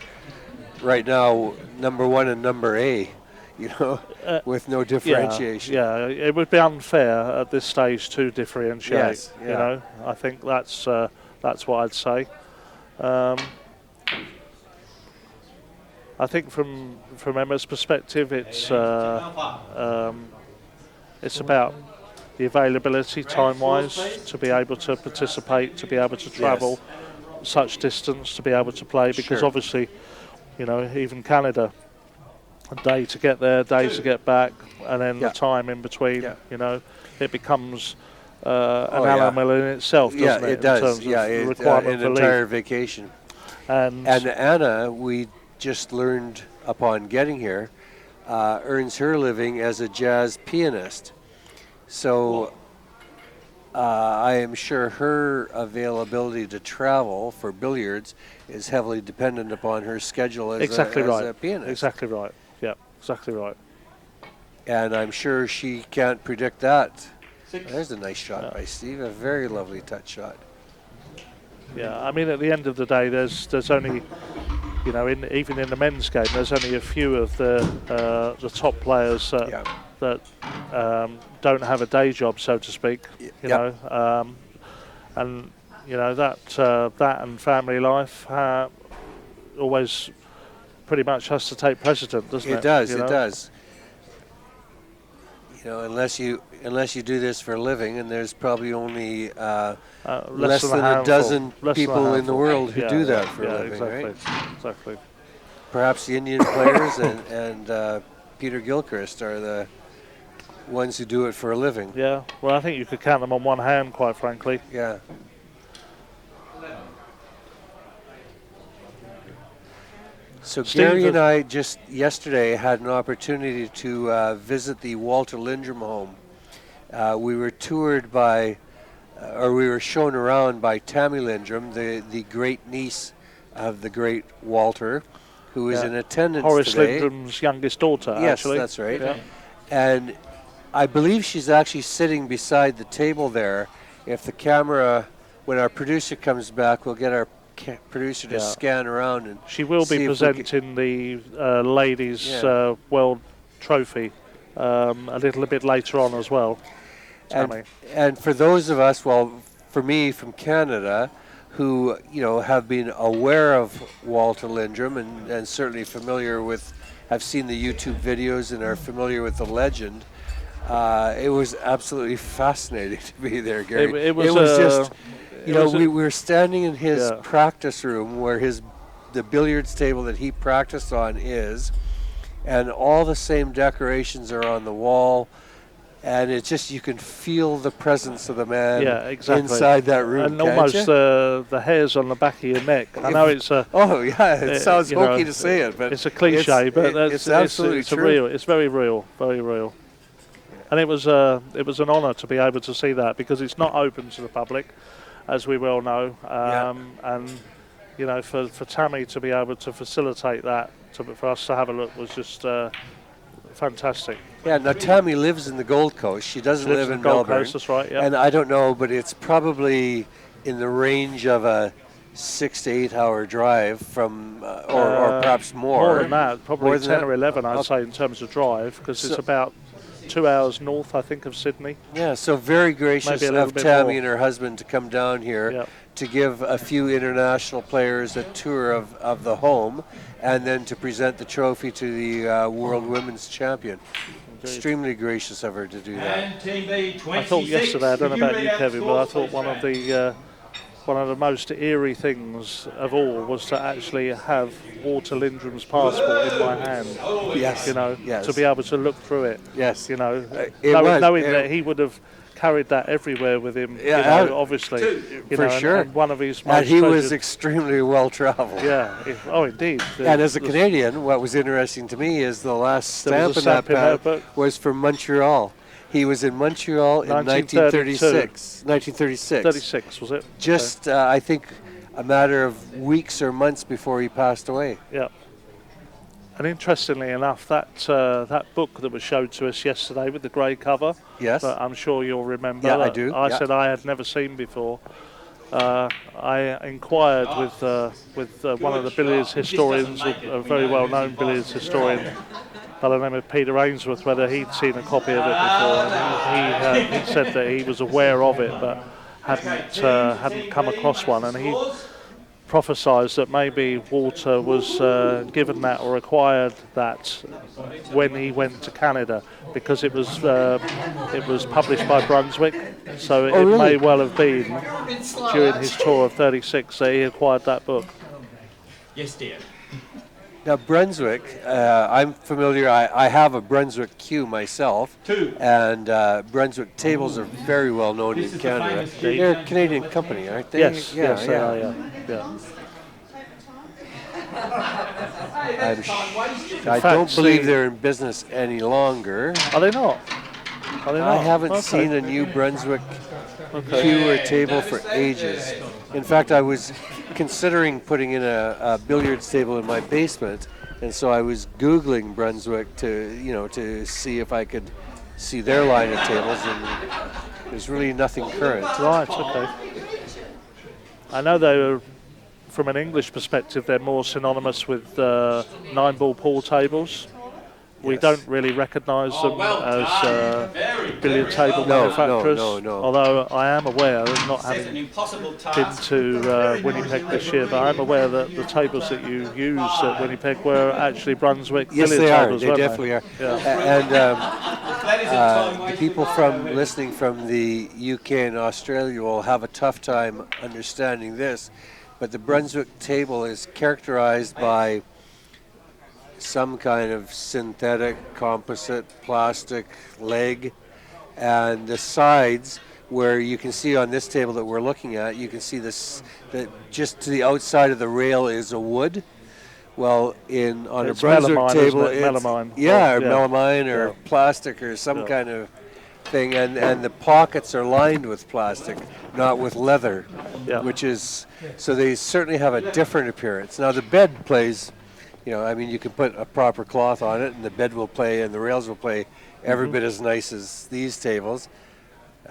right now number one and number A, with no differentiation. Yeah, it would be unfair at this stage to differentiate. Yes, yeah. I think that's what I'd say. I think from Emma's perspective, it's about the availability time-wise to be able to participate, to be able to travel such distance, to be able to play. Because obviously, even Canada, a day to get there, day to get back, and then the time in between. It becomes an element in itself, doesn't it? It does. In terms of an entire vacation. And Anna, we just learned upon getting here, earns her living as a jazz pianist. So I am sure her availability to travel for billiards is heavily dependent upon her schedule as a pianist. Exactly right. Yeah, exactly right. And I'm sure she can't predict that. There's a nice shot by Steve, a very lovely touch shot. Yeah, I mean, at the end of the day, there's only, even in the men's game, there's only a few of the top players that don't have a day job, so to speak. That and family life always pretty much has to take precedent, doesn't it? It does. Unless you do this for a living, and there's probably only less than a dozen people in the world who do that for a living, right? Exactly. Perhaps the Indian players and Peter Gilchrist are the ones who do it for a living. Yeah, well, I think you could count them on one hand, quite frankly. Yeah. So Gary and I just yesterday had an opportunity to visit the Walter Lindrum home. We were toured by, we were shown around by Tammy Lindrum, the great niece of the great Walter, who is in attendance Horace today. Lindrum's youngest daughter, actually. Yes, that's right. Yeah. And I believe she's actually sitting beside the table there. If the camera, when our producer comes back, we'll get our producer to scan around, and she will be presenting the ladies' world trophy a little bit later on as well. And for those of us, for me from Canada, who have been aware of Walter Lindrum and certainly familiar with, have seen the YouTube videos and are familiar with the legend. It was absolutely fascinating to be there, Gary. It was just. We were standing in his practice room where the billiards table that he practiced on is, and all the same decorations are on the wall. and it's just you can feel the presence of the man exactly. inside that room. And almost the hairs on the back of your neck. I know it's a. Oh yeah, it sounds hokey to say it, but it's a cliche, but it's absolutely true. It's very real, very real. And it was an honour to be able to see that, because it's not open to the public, as we well know. And you know, for Tammy to be able to facilitate that, for us to have a look, was just fantastic. Yeah, now Tammy lives in the Gold Coast. She doesn't live in Gold Melbourne. Coast, that's right, yeah. And I don't know, but it's probably in the range of a 6 to 8 hour drive from, or perhaps more. More than that, probably more than 10 that? or 11, I'd say, in terms of drive, because it's about 2 hours north, I think, of Sydney. Yeah, so very gracious of Tammy and her husband to come down here to give a few international players a tour of the home, and then to present the trophy to the World Women's Champion. Indeed. Extremely gracious of her to do that. And Team B, 26. I thought yesterday, I don't know about you, Kevin, but I thought one of the most eerie things of all was to actually have Walter Lindrum's passport in my hand. Yes. You know, yes. to be able to look through it. Yes. You know, knowing that he would have carried that everywhere with him. Yeah, you know, obviously. You for know, sure. And one of his most and he was treasured- extremely well traveled. Yeah. Indeed. And as a Canadian, what was interesting to me is the last stamp in that pad was from Montreal. He was in Montreal in 1936. 1936. 36, was it? Just, I think, a matter of weeks or months before he passed away. Yeah. And interestingly enough, that book that was showed to us yesterday with the grey cover, yes, that I'm sure you'll remember. Yeah, I do. I said I had never seen before. I inquired with one of the billiards historians, a very well-known billiards historian, by the name of Peter Ainsworth, whether he'd seen a copy of it before. And he said that he was aware of it, but hadn't come across one. And he prophesied that maybe Walter was given that or acquired that when he went to Canada, because it was published by Brunswick, so it may well have been during his tour of 36 that he acquired that book. Yes, dear. Now Brunswick, I'm familiar, I have a Brunswick cue myself, and Brunswick tables are very well known in Canada. They're a Canadian company, aren't they? Yes, yeah. I don't believe they're in business any longer. Are they not? I haven't seen a new Brunswick cue or table for ages. In fact, I was considering putting in a billiards table in my basement, and so I was Googling Brunswick to see if I could see their line of tables, and there's really nothing current. Right, okay. I know they were, from an English perspective, they're more synonymous with 9-ball pool tables. We don't really recognise them as billiard table manufacturers. No. Although I am aware, not having been to Winnipeg this year, but I'm aware that the tables that you used at Winnipeg were actually Brunswick billiard tables. They definitely are. Yeah. And the people listening from the UK and Australia will have a tough time understanding this, but the Brunswick table is characterized by some kind of synthetic, composite, plastic leg, and the sides, where you can see on this table that we're looking at, you can see this, that just to the outside of the rail is a wood. Well, on a Brunswick table, it's melamine. Or melamine or plastic or some kind of thing, and the pockets are lined with plastic, not with leather, which is, so they certainly have a different appearance. Now the bed plays, you can put a proper cloth on it and the bed will play and the rails will play every bit as nice as these tables.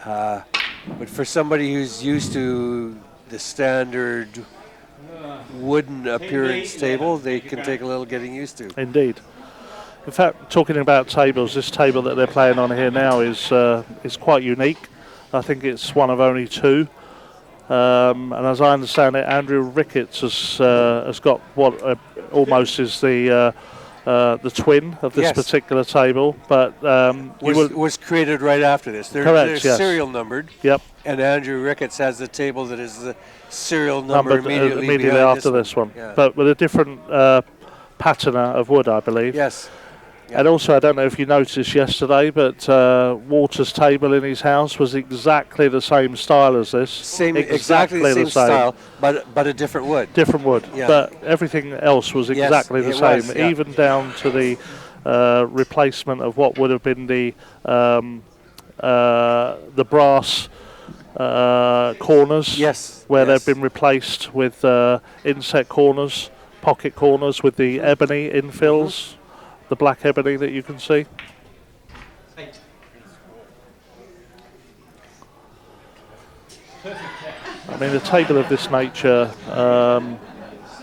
But for somebody who's used to the standard wooden appearance table, they can take a little getting used to. Indeed. In fact, talking about tables, this table that they're playing on here now is quite unique. I think it's one of only two. And as I understand it, Andrew Ricketts has got what almost is the twin of this particular table, but was created right after this. They're serial numbered. Yep. And Andrew Ricketts has the table that is the serial number immediately after this one, but with a different patina of wood, I believe. Yes. And also, I don't know if you noticed yesterday, but Walter's table in his house was exactly the same style as this. Exactly the same style, but a different wood. Different wood, Yeah. but everything else was exactly the same, even down to the replacement of what would have been the brass corners. Yes. Where they've been replaced with inset corners, pocket corners with the ebony infills. The black ebony that you can see. I mean, the table of this nature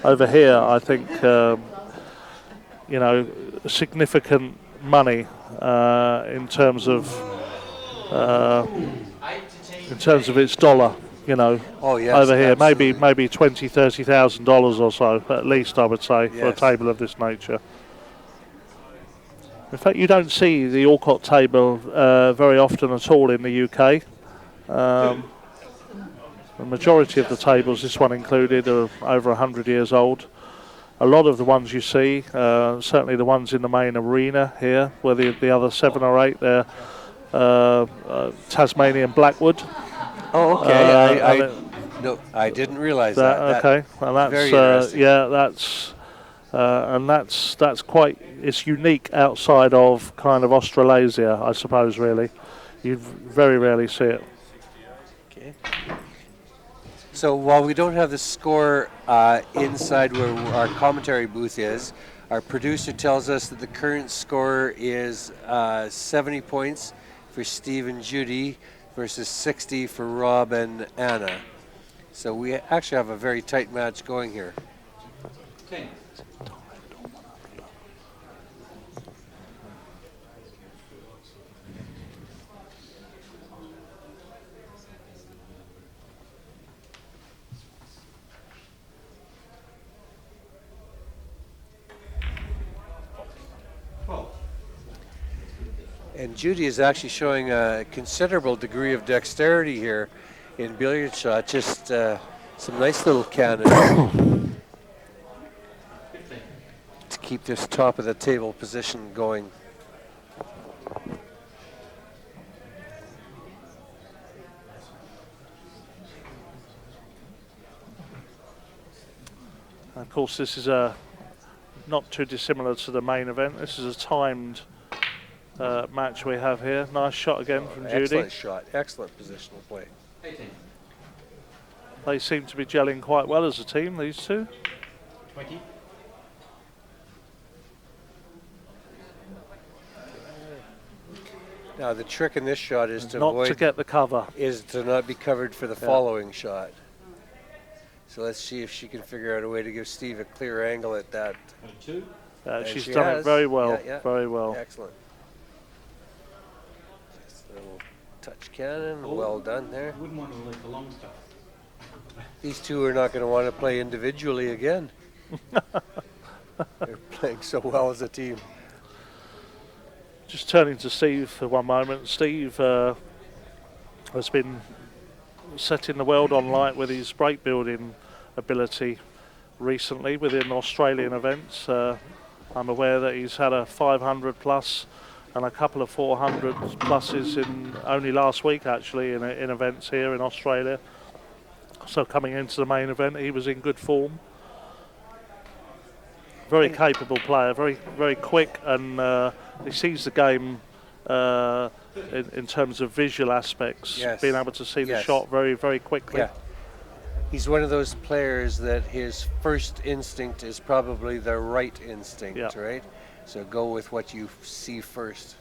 over here, I think, significant money in terms of its dollar. Oh, yes, over here, absolutely. maybe $20,000-$30,000 or so, at least I would say, for a table of this nature. In fact, you don't see the Alcott table very often at all in the UK. The majority of the tables, this one included, are over 100 years old. A lot of the ones you see, certainly the ones in the main arena here, where the other 7 or 8, they're Tasmanian Blackwood. Oh, okay. I didn't realise that. Okay, well that's very interesting. And that's quite, it's unique outside of kind of Australasia, I suppose, really. You very rarely see it. Okay. So while we don't have the score inside where our commentary booth is, our producer tells us that the current score is 70 points for Steve and Judy versus 60 for Rob and Anna. So we actually have a very tight match going here. Okay. And Judy is actually showing a considerable degree of dexterity here in billiard shot. Just some nice little cannons to keep this top of the table position going. Of course, this is not too dissimilar to the main event. This is a timed match we have here. Nice shot again from Judy. Excellent shot, excellent positional play. 18. They seem to be gelling quite well as a team, these two. 20. Now the trick in this shot is to not avoid, to get the cover. Is to not be covered for the following shot. So let's see if she can figure out a way to give Steve a clear angle at that. 22. She's done it very well, very well. Excellent. Just a little touch cannon, well done there. Wouldn't want to leave the long stuff. These two are not going to want to play individually again. They're playing so well as a team. Just turning to Steve for one moment. Steve has been setting the world on light with his break building ability recently within Australian events. I'm aware that he's had a 500 plus and a couple of 400 pluses in only last week actually in events here in Australia. So coming into the main event, he was in good form. Very capable player, very quick, and he sees the game in terms of visual aspects, being able to see the shot very quickly. Yeah. He's one of those players that his first instinct is probably the right instinct, right? So go with what you see first.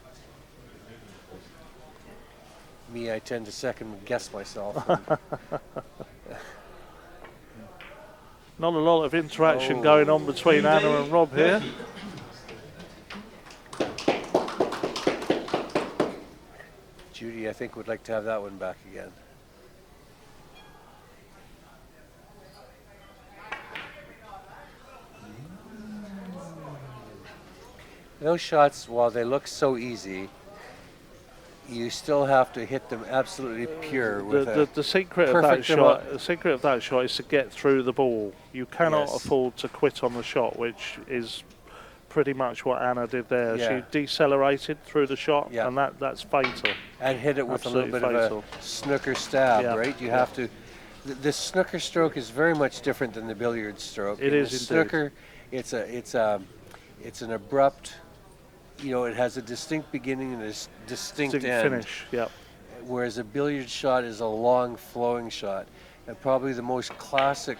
Me, I tend to second guess myself. Not a lot of interaction going on between Anna and Rob here. Judy, I think, would like to have that one back again. Those shots, while they look so easy, you still have to hit them absolutely pure. With The secret of that shot, the secret of that shot is to get through the ball. You cannot afford to quit on the shot, which is pretty much what Anna did there. Yeah. She decelerated through the shot, Yeah. and that's fatal. And hit it with Absolutely a little bit fatal. of a snooker stab, Yeah. right? You have to. The snooker stroke is very much different than the billiard stroke. It In is the indeed. snooker, it's an abrupt. You know, it has a distinct beginning and a distinct end. Finish, yeah. Whereas a billiard shot is a long flowing shot. And probably the most classic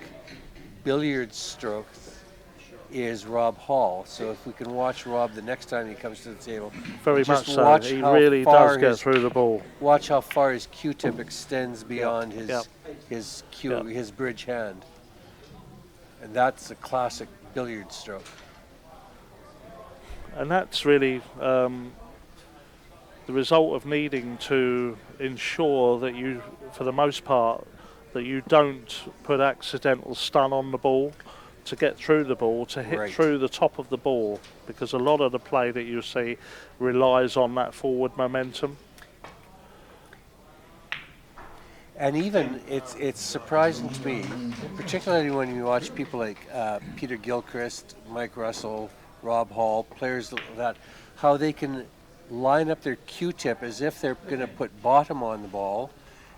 billiard stroke is Rob Hall. So if we can watch Rob the next time he comes to the table. Very just much so. watch He how really far does get his- through the ball. Watch how far his Q-tip extends beyond Yep. his bridge hand. And that's a classic billiard stroke. And that's really the result of needing to ensure that you, for the most part, that you don't put accidental stun on the ball to get through the ball, to hit Right. through the top of the ball, because a lot of the play that you see relies on that forward momentum. And even it's surprising to me, particularly when you watch people like Peter Gilchrist, Mike Russell, Rob Hall, players like that, how they can line up their Q-tip as if they're going to put bottom on the ball,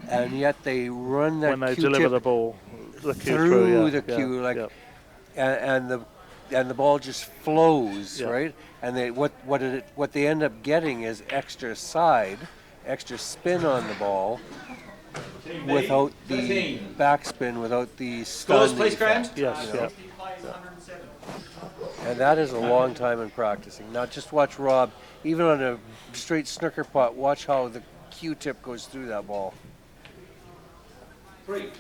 and yet they run that When they Q-tip deliver the ball, the cue through yeah, the cue, yeah, like, yeah. and the ball just flows, Yeah. right? And they what they end up getting is extra spin on the ball, without the backspin, without the Scores, stun please, Grant. effect, Yes, you know? yeah. And that is a long time in practicing. Now just watch Rob, even on a straight snooker pot, watch how the Q-tip goes through that ball. 3.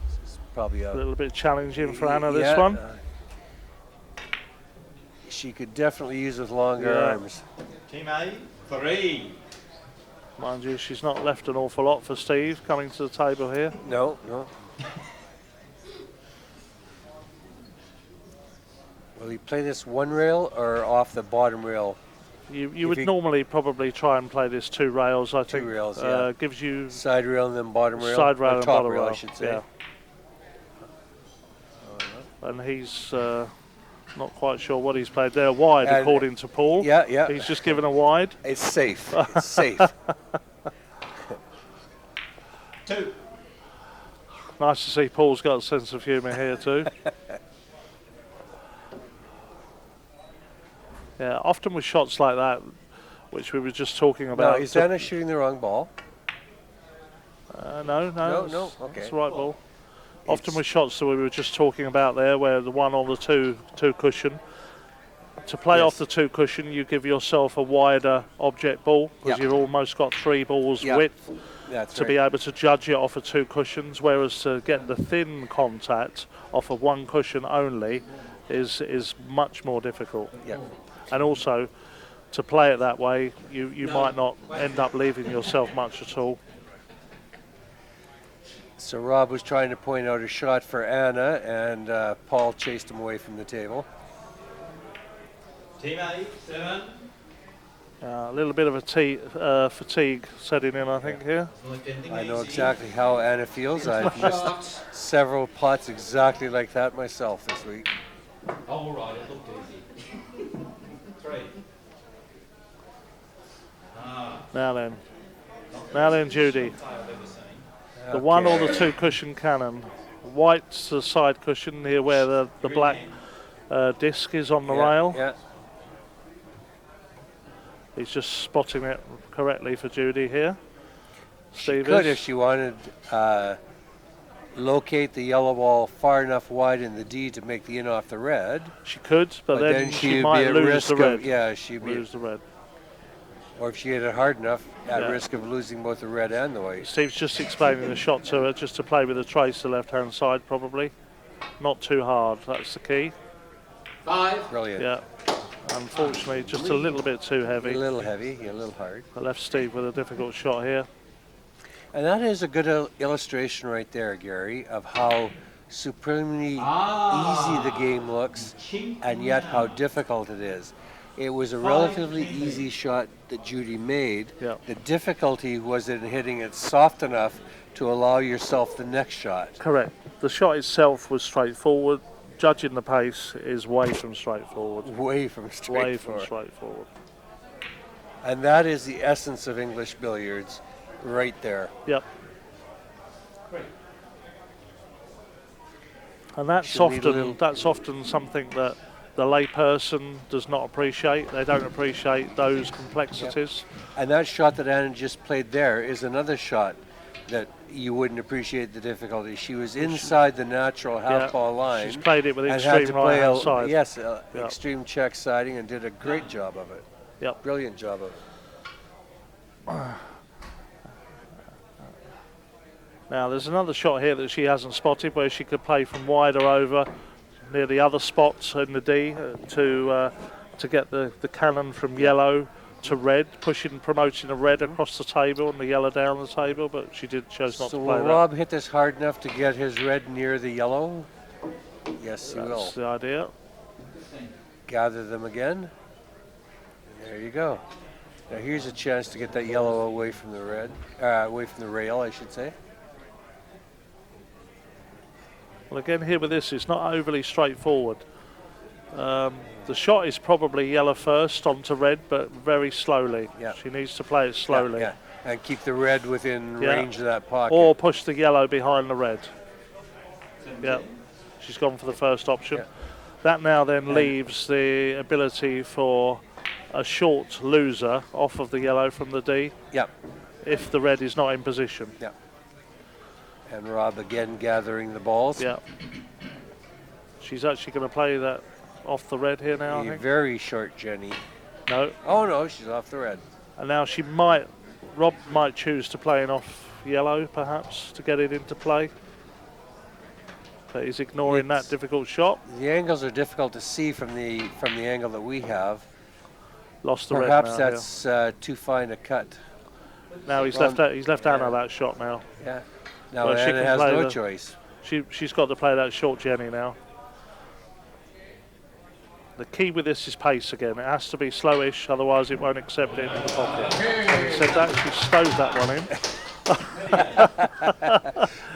This is probably A little bit challenging for Anna, this Yeah, one. She could definitely use with longer Yeah. arms. Team A, 3. Mind you, she's not left an awful lot for Steve coming to the table here. No. Will he play this one rail or off the bottom rail? You would normally probably try and play this 2 rails, I think. Rails, yeah. Gives you Side rail and then bottom rail? side rail Or and top bottom rail, I should say. yeah. And he's not quite sure what he's played there. Wide, And- according to Paul. Yeah. He's just given a wide. It's safe. It's safe. 2. Nice to see Paul's got a sense of humour here too. Yeah, often with shots like that, which we were just talking Now, about. is Anna shooting the wrong ball? No, No, it's okay. the right ball. Often with shots that we were just talking about there, where the one on the two cushion. To play Yes. off the 2 cushion, you give yourself a wider object ball, because Yeah. you've almost got 3 balls Yeah. width That's to right. be able to judge it off of 2 cushions, whereas to get the thin contact off of 1 cushion only is much more difficult. Yeah. And also, to play it that way, you might not end up leaving yourself much at all. So Rob was trying to point out a shot for Anna, and Paul chased him away from the table. Team A, 7. A little bit of a fatigue setting in, I think, here. I know exactly how Anna feels. I've missed several pots exactly like that myself this week. All right, it looked easy. 3. Now then, Judy. The 1 or the 2 cushion cannon. White's the side cushion here where the black disc is on the rail. Yeah. He's just spotting it correctly for Judy here. She could, if she wanted, locate the yellow ball far enough wide in the D to make the in off the red. She could, but then she she'd might be at lose risk the red. of, yeah, she'd be, Lose the red. or if she hit it hard enough, at Yeah. risk of losing both the red and the white. Steve's just explaining the shot to her, just to play with the trace to left-hand side, probably. Not too hard, that's the key. 5. Brilliant. Yeah. Unfortunately, just a little bit too A heavy. little heavy, a little hard. I left Steve with a difficult shot here. And that is a good illustration right there, Gary, of how supremely easy the game looks and yet how difficult it is. It was a relatively easy shot that Judy made. Yeah. The difficulty was in hitting it soft enough to allow yourself the next shot. Correct. The shot itself was straightforward. Judging the pace is way from straightforward. Way from straightforward. Way from straightforward. And that is the essence of English billiards right there. Yep. And that's Should we that's often something that the layperson does not appreciate. They don't appreciate those complexities. And that shot that Anna just played there is another shot that you wouldn't appreciate the difficulty. She was inside the natural half-ball line. She's played it with and had extreme to play right-hand side. Yes, extreme check siding, and did a great job of it. Yep. Brilliant job of it. Now there's another shot here that she hasn't spotted where she could play from wider over near the other spots in the D to get the cannon from yellow to red, promoting the red across the table and the yellow down the table, but she chose not to play will that. Rob hit this hard enough to get his red near the yellow? Yes, he will. That's the idea. Gather them again. And there you go. Now here's a chance to get that yellow away from the red, away from the rail, I should say. Well, again here with this, it's not overly straightforward. The shot is probably yellow first onto red, but very slowly. Yeah. She needs to play it slowly. Yeah. And keep the red within range of that pocket. Or push the yellow behind the red. Yeah, she's gone for the first option. Yeah. That now then leaves the ability for a short loser off of the yellow from the D. Yep. If the red is not in position. Yeah. And Rob again gathering the balls. Yeah. She's actually going to play that off the red here now, I think. Very short Jenny. No. Oh no, she's off the red. And now Rob might choose to play it off yellow perhaps to get it into play. But he's ignoring that difficult shot. The angles are difficult to see from the angle that we have. Lost the Perhaps red now, that's too fine a cut. Now he's left Anna that shot now. Yeah. Now Well, she Anna can has play no the- choice. She's got to play that short Jenny now. The key with this is pace again. It has to be slowish, otherwise it won't accept it in the pocket. Having said that, she stowed that one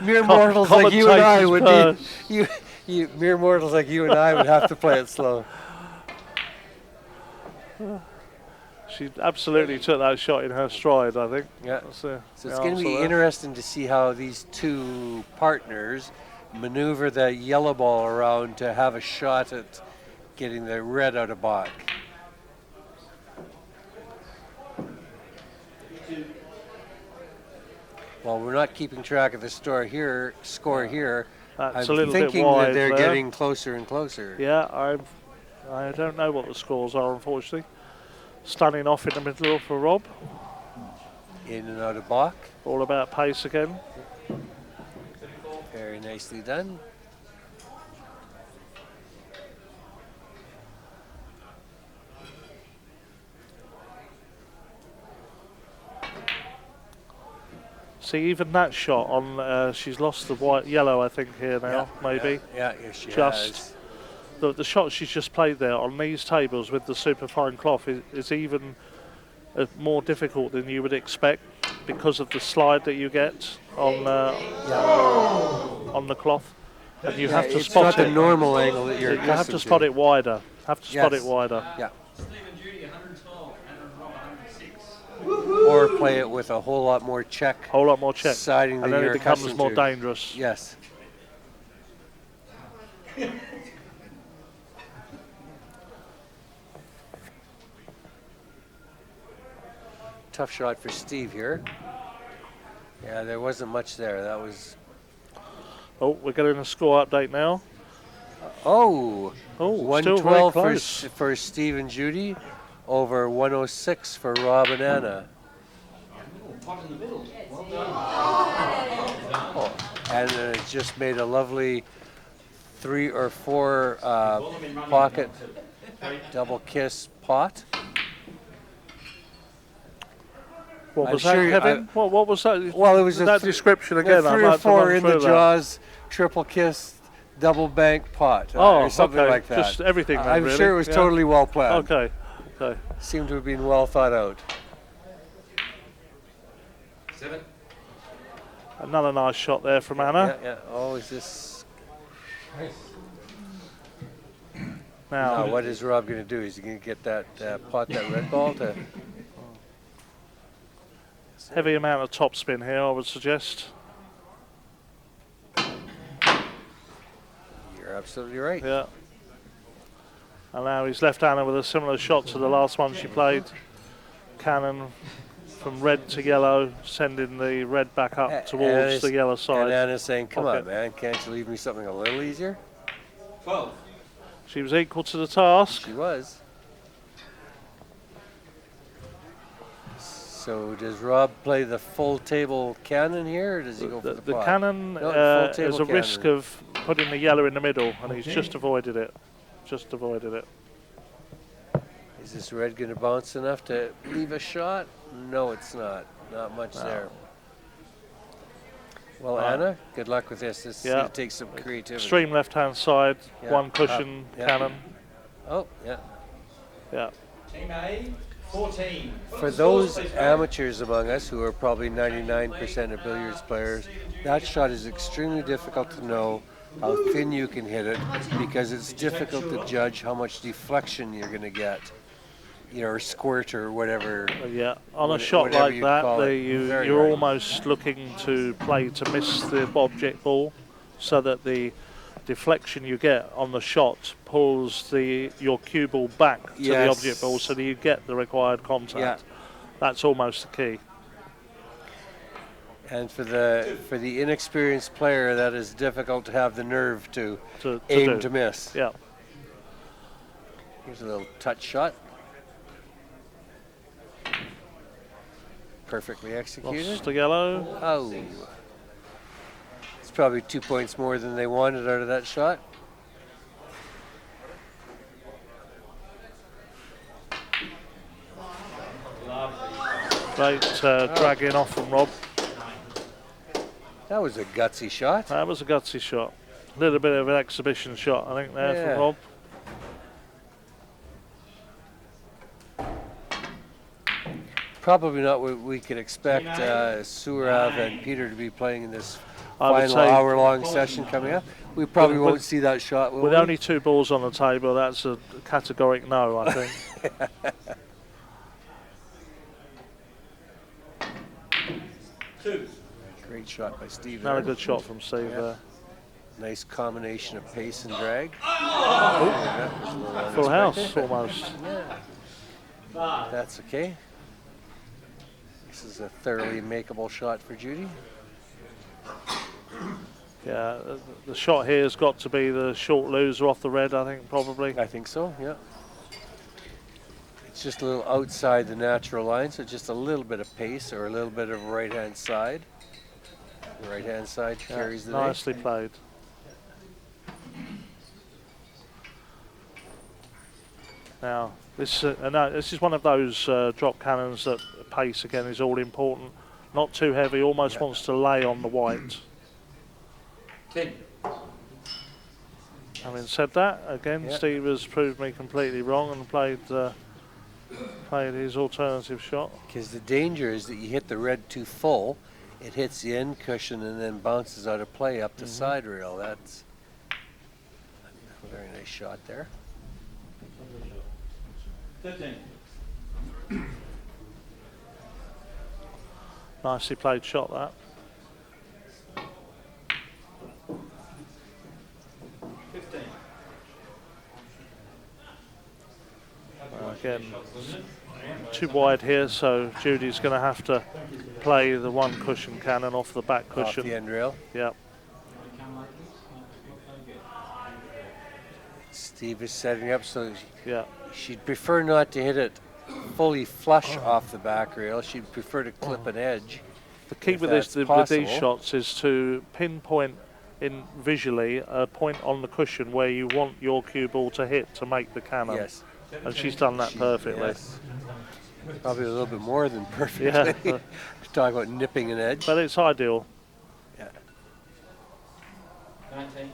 in. Mere mortals like you and I would need mere mortals like you and I would have to play it slow. She absolutely took that shot in her stride, I think. Yeah. So it's going to be interesting to see how these two partners maneuver that yellow ball around to have a shot at getting the red out of back. Well, we're not keeping track of the score here. That's I'm a little bit thinking wide that they're there. getting closer and closer. Yeah, I don't know what the scores are, unfortunately. Stunning off in the middle for Rob. In and out of back. All about pace again. Very nicely done. See, even that shot on, she's lost the yellow, I think, here now, maybe. Yeah, she has. The shot she's just played there on these tables with the superfine cloth is even more difficult than you would expect because of the slide that you get on the cloth. And you have to spot it. It's not the normal angle that you're accustomed to. You have to spot it wider. Spot it wider. Yeah. Or play it with a whole lot more check. And Siding that then you're it becomes accustomed more to. dangerous. Yes. Tough shot for Steve here. Yeah, there wasn't much there. That was. Oh, we're getting a score update now. Oh, still very 112 close. for Steve and Judy, over 106 for Rob and Anna. And it just made a lovely 3 or 4 pocket double kiss pot. What I'm was sure that, Kevin? What was that? Well, it was that description again. A 3 or 4 in the jaws, triple kiss, double bank pot, or something okay. like that. Just everything. Then, I'm really. sure it was totally well planned. Okay. Okay. Seem to have been well thought out. 7. Another nice shot there from Anna. Yeah. Always this. Now, Now, what is Rob going to do? Is he going to get that pot that red ball to? heavy amount of topspin here, I would suggest. You're absolutely right. Yeah. And now he's left Anna with a similar shot to the last one she played. Cannon from red to yellow, sending the red back up towards the yellow side. And Anna's saying, come Okay. on, man, can't you leave me something a little easier? 12. She was equal to the task. She was. So does Rob play the full table cannon here, or does he go for the The pot? cannon No, full table is a risk cannon. of putting the yellow in the middle, and he's just avoided it. Just avoided it. Is this red going to bounce enough to leave a shot? No, it's not. Not much there. Well, Anna, good luck with this. This is going to take some creativity. Extreme left-hand side, Yeah, one cushion cannon. Oh, yeah. Yeah. Team A, 14. For those amateurs among us who are probably 99% of billiards players, that shot is extremely difficult to know how thin you can hit it because it's difficult to judge how much deflection you're going to get, you know, or squirt or whatever. Yeah, on a shot whatever like you that, call it. Very you're hard. almost looking to play to miss the object ball, so that the deflection you get on the shot pulls your cue ball back to the Yes. object ball, so that you get the required contact. Yeah. That's almost the key. And for the inexperienced player, that is difficult to have the nerve to aim do. to miss. Yeah. Here's a little touch shot. Perfectly executed. Lost the yellow. Oh. It's probably 2 points more than they wanted out of that shot. Great drag in off from Rob. That was a gutsy shot. That was a gutsy shot. A little bit of an exhibition shot, I think, there from Rob. Probably not what we could expect Sourav and Peter to be playing in this I would final say hour-long session coming up. We probably won't see that shot, will With we? only 2 balls on the table, that's a categoric no, I think. Great shot by Steve. Another there. good shot from Steve there. Nice combination of pace and drag. Full house, almost. That's okay. This is a thoroughly makeable shot for Judy. Yeah, the shot here has got to be the short loser off the red, I think, probably. I think so, yeah. It's just a little outside the natural line, so just a little bit of pace or a little bit of right-hand side. The right-hand side carries the day. Nicely played. Now, this is one of those drop cannons that pace, again, is all important. Not too heavy, almost wants to lay on the white. 10. Having said that, again, Steve has proved me completely wrong and played his alternative shot. Because the danger is that you hit the red too full, it hits the end cushion and then bounces out of play up the side rail. That's a very nice shot there. 13. Nicely played shot, that. 15. Again, too wide here, so Judy's going to have to play the one cushion cannon off the back cushion. Off the end rail. Yep. Steve is setting up so Yeah. she'd prefer not to hit it fully flush off the back rail. She'd prefer to clip an edge. The key if with that's these possible. shots is to pinpoint in visually a point on the cushion where you want your cue ball to hit to make the cannon. Yes. And she's done that perfectly. Yes. Probably a little bit more than perfectly. Yeah. Talk about nipping an edge. But it's ideal. Yeah. 19.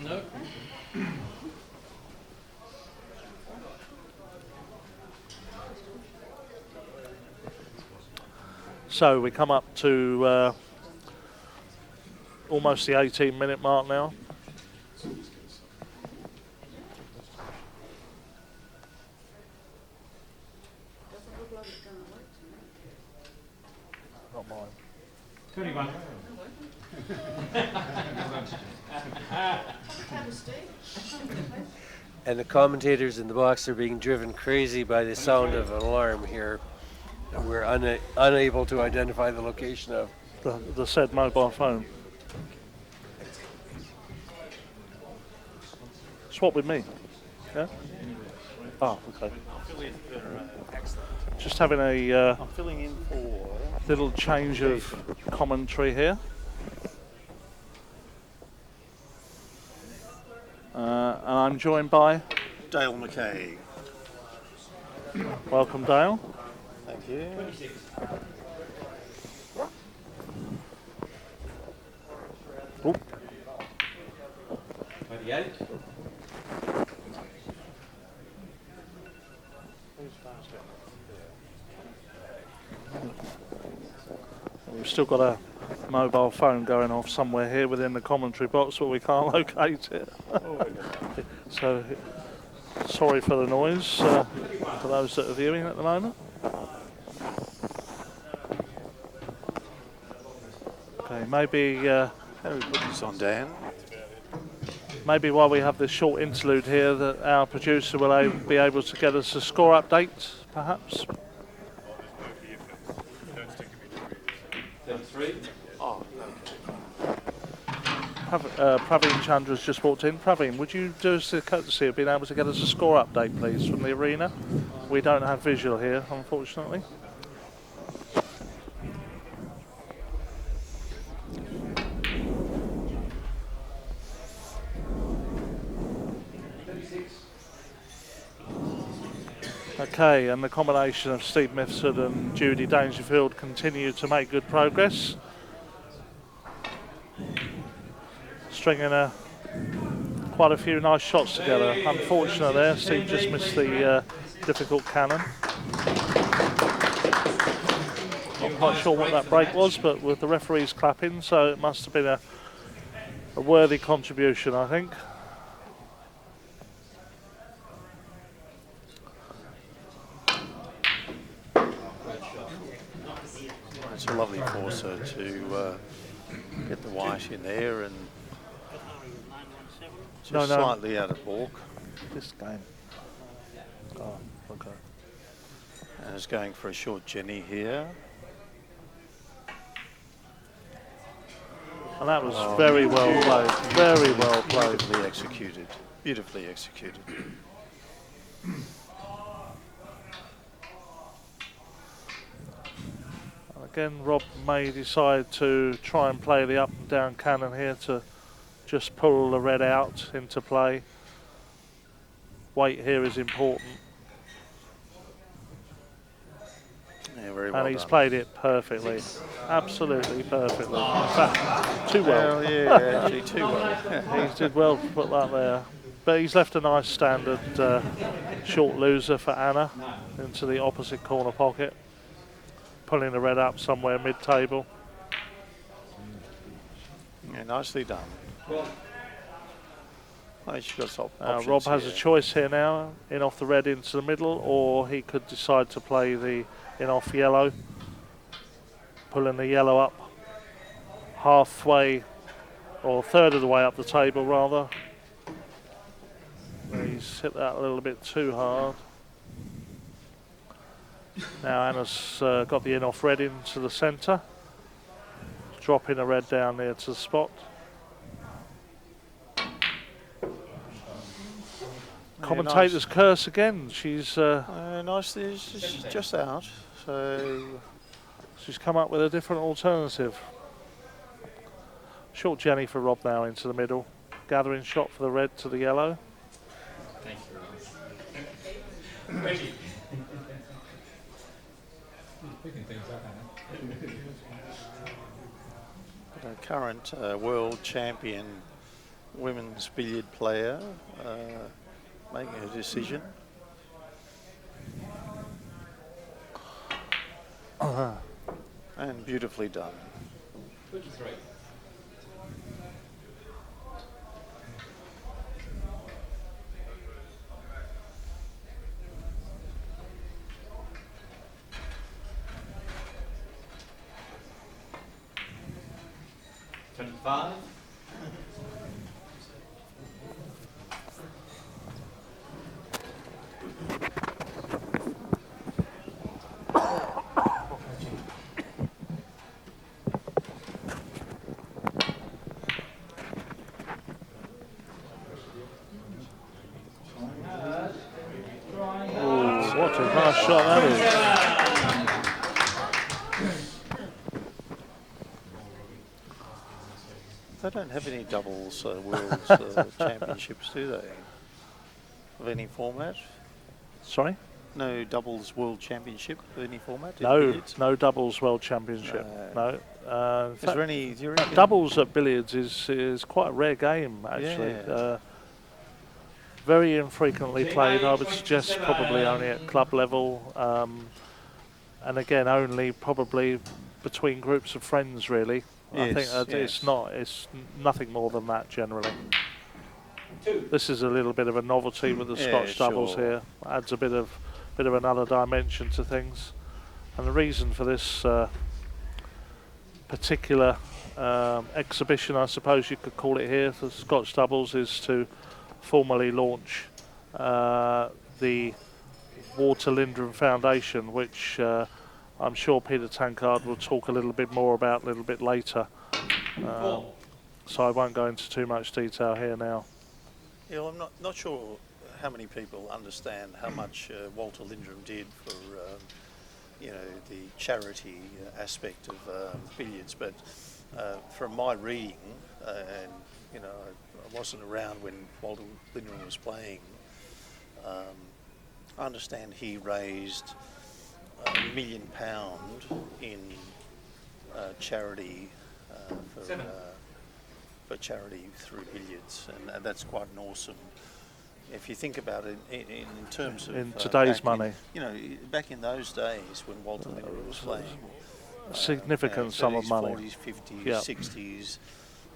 No. So we come up to almost the 18-minute mark now. Not mine. 21. And the commentators in the box are being driven crazy by the sound of an alarm here. And we're unable to identify the location of. The said mobile phone. Swap with me. Yeah? Oh, okay. Just having a I'm filling in for little change of commentary here. And I'm joined by... Dale McKay. Welcome, Dale. Thank you. 26. Oh. 28. We've still got a mobile phone going off somewhere here within the commentary box, but we can't locate it. So, sorry for the noise for those that are viewing at the moment. Okay, maybe How do we put this on, Dan? maybe while we have this short interlude here, that our producer will be able to get us a score update, perhaps. 33. Oh, Praveen Chandra's just walked in. Praveen, would you do us the courtesy of being able to get us a score update, please, from the arena? We don't have visual here, unfortunately. Okay, and the combination of Steve Mifsud and Judy Dangerfield continue to make good progress. Stringing quite a few nice shots together. Unfortunate there, Steve just missed the difficult cannon. Not quite sure what that break was, but with the referees clapping, so it must have been a worthy contribution, I think. it's a lovely forcer to get the white in there and just slightly out of balk. This game. Oh, okay. And is going for a short Jenny here. And that was very well played. Very well played. Beautifully executed. Beautifully executed. Again, Rob may decide to try and play the up and down cannon here to just pull the red out into play. Weight here is important. Yeah, very well and he's done. played it perfectly. Absolutely perfectly. In fact, too well. Well, yeah, actually too well. He did well to put that there. But he's left a nice standard short loser for Anna into the opposite corner pocket. Pulling the red up somewhere mid-table. Yeah, nicely done. Well, I think she's got some options Rob has here. a choice here now, in off the red into the middle, or he could decide to play the in off yellow. Pulling the yellow up halfway, or a third of the way up the table rather. He's hit that a little bit too hard. Now Anna's got the in off red into the centre. Dropping the red down there to the spot. Commentator's curse again. She's nicely, she's just out. So she's come up with a different alternative. Short Jenny for Rob now into the middle. Gathering shot for the red to the yellow. thanks very much. Reggie. the current world champion women's billiard player making a decision. And beautifully done. 23. Five. Oh, what a nice shot that is. They don't have any doubles world championships, do they? Of any format? Sorry? No doubles world championship of any format? in No, billiards? no doubles world championship. No. In Is there any? Do you reckon? doubles at billiards is quite a rare game, actually. Yeah. Very infrequently played. I would suggest probably only at club level, and again only probably between groups of friends, really. I think Yes, it's nothing more than that generally. This is a little bit of a novelty with the Scotch doubles sure. here. Adds a bit of another dimension to things, and the reason for this particular exhibition, I suppose you could call it here, for Scotch doubles, is to formally launch the Walter Lindrum Foundation, which I'm sure Peter Tankard will talk a little bit more about a little bit later. So I won't go into too much detail here now. Yeah, well, I'm not sure how many people understand how much Walter Lindrum did for the charity aspect of billiards, but from my reading, and I wasn't around when Walter Lindrum was playing, I understand he raised £1 million in charity for charity through billiards, and that's quite an awesome. If you think about it in terms of in today's money, back in those days when Walter Lindrum was playing, significant sum of money, 40s, 50s, 60s,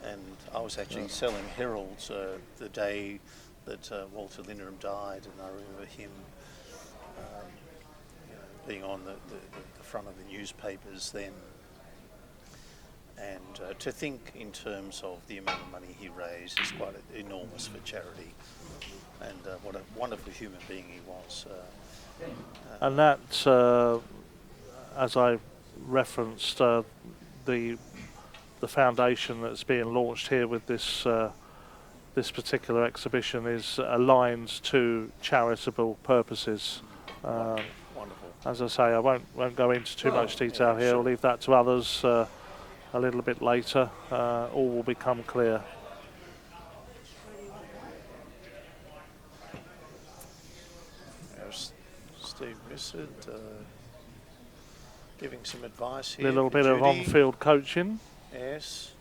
and I was actually selling heralds the day that Walter Lindrum died, and I remember him being on the front of the newspapers then. And to think in terms of the amount of money he raised is quite enormous for charity. And what a wonderful human being he was. And that, as I referenced, the foundation that's being launched here with this this particular exhibition is aligned to charitable purposes. Wonderful. As I say, I won't go into too much detail here. I'll leave that to others a little bit later. All will become clear. There's Steve Bissett giving some advice A here. little for bit of Judy. on-field coaching. Yes.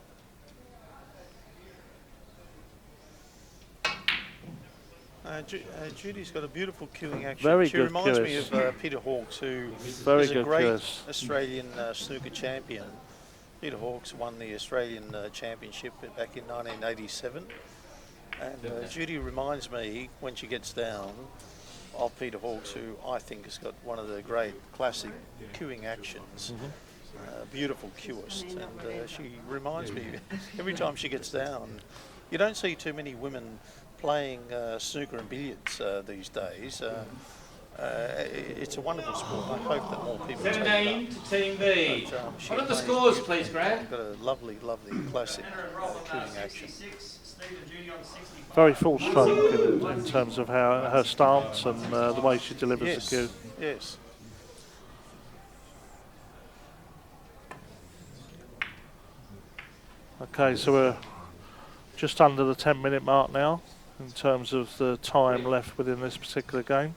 Judy's got a beautiful cueing action. Very she good reminds me cues. of Peter Hawkes, who Very is a good great cues. Australian snooker champion. Peter Hawkes won the Australian Championship back in 1987. And Judy reminds me, when she gets down, of Peter Hawkes, who I think has got one of the great classic cueing actions. Beautiful cueist, and she reminds me every time she gets down. You don't see too many women playing snooker and billiards these days. It's a wonderful sport. I hope that more people take it 17 up. to Team B. She What are the plays scores, beautifully. please, Grant? Got a lovely, lovely classic cueing action. Very full stroke in terms of how her stance and the way she delivers Yes, the cue. yes. Okay, so we're just under the 10-minute mark now in terms of the time left within this particular game.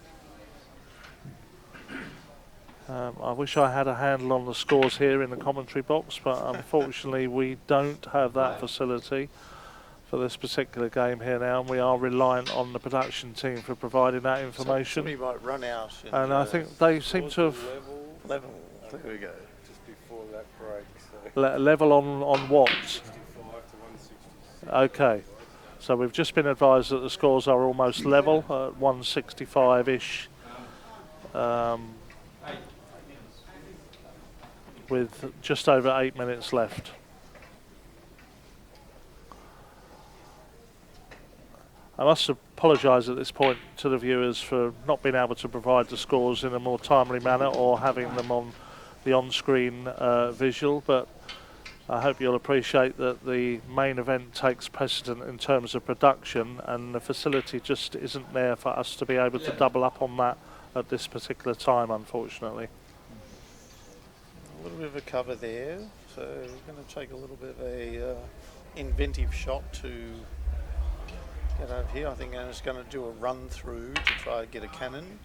I wish I had a handle on the scores here in the commentary box, but unfortunately we don't have that facility. for this particular game here now, and we are reliant on the production team for providing that information. Somebody might run out. And I think they seem to have... Level. There we go. Just before that break. So. Level on what? 65 to 160. Okay. So we've just been advised that the scores are almost level at 165-ish. With just over 8 minutes left. I must apologise at this point to the viewers for not being able to provide the scores in a more timely manner or having them on the on-screen visual, but I hope you'll appreciate that the main event takes precedent in terms of production, and the facility just isn't there for us to be able to double up on that at this particular time, unfortunately. A little bit of a cover there, so we're going to take a little bit of a inventive shot to get over here. I think Anna's going to do a run through to try and get a cannon.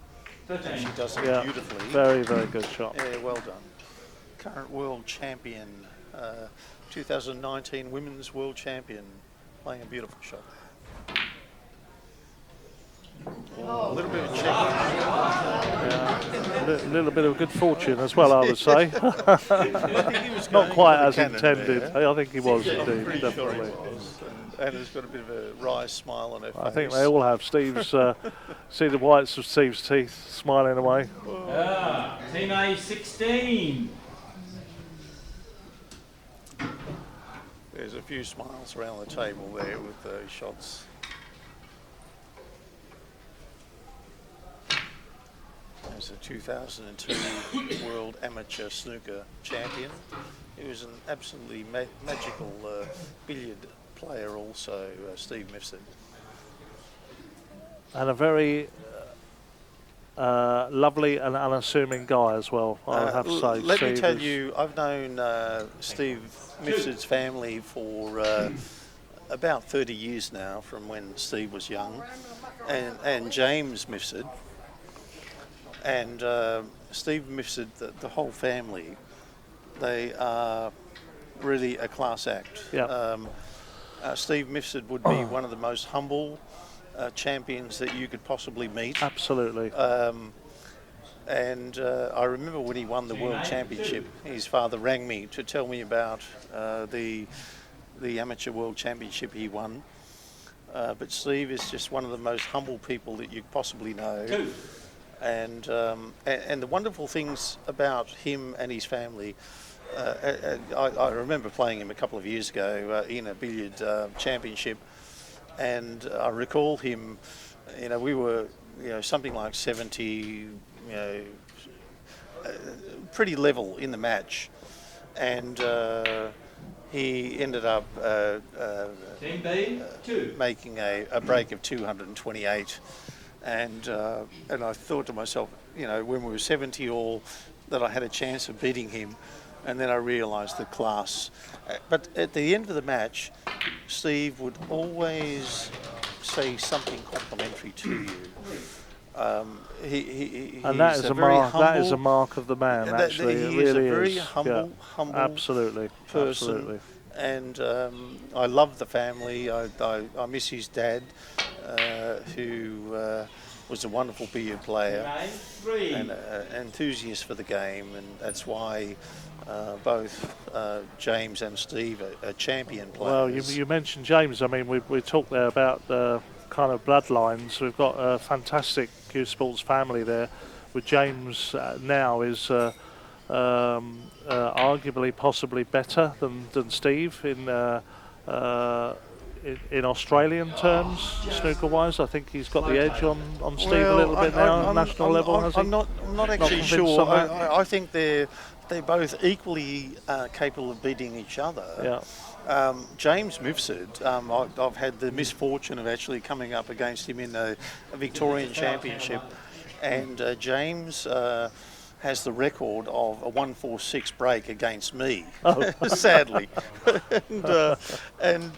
And she does it beautifully. Very, very good shot. Yeah, well done. Current world champion, 2019 women's world champion, playing a beautiful shot. A little bit of check. Yeah, a little bit of good fortune as well, I would say. Not quite as intended. I think he was indeed, definitely. Anna's got a bit of a wry smile on her face. I think they all have. Steve's, see the whites of Steve's teeth smiling away. Team A 16. There's a few smiles around the table there with those shots. As a 2002 World Amateur Snooker Champion. He was an absolutely magical billiard player also, Steve Mifsud. And a very lovely and unassuming guy as well, I would have to say. Let me tell you, I've known Steve Mifsud's family for about 30 years now, from when Steve was young, and James Mifsud. And Steve Mifsud, the whole family, they are really a class act. Yeah. Steve Mifsud would be one of the most humble champions that you could possibly meet. Absolutely. And I remember when he won the World Championship, his father rang me to tell me about the Amateur World Championship he won. But Steve is just one of the most humble people that you possibly know. And the wonderful things about him and his family, I remember playing him a couple of years ago in a billiard championship, and I recall him, we were, something like 70, pretty level in the match, and he ended up making a break of 228. And I thought to myself, when we were 70 all, that I had a chance of beating him, and then I realised the class. But at the end of the match, Steve would always say something complimentary to you. And that is a mark. That is a mark of the man. Actually, it really is. He's a very humble absolutely person. Absolutely. And I love the family. I miss his dad, who was a wonderful billiard player and an enthusiast for the game, and that's why both James and Steve are champion players. Well, you mentioned James. I mean, we talked there about the kind of bloodlines. We've got a fantastic Q Sports family there, with James now is arguably possibly better than Steve in Australian terms, snooker-wise. I think he's got the edge on Steve a little bit now on national level, has he? I'm not actually sure. I think they're both equally capable of beating each other. Yeah. James Mifsud, I've had the misfortune of actually coming up against him in a Victorian Championship, and James has the record of a 146 break against me, sadly. I'm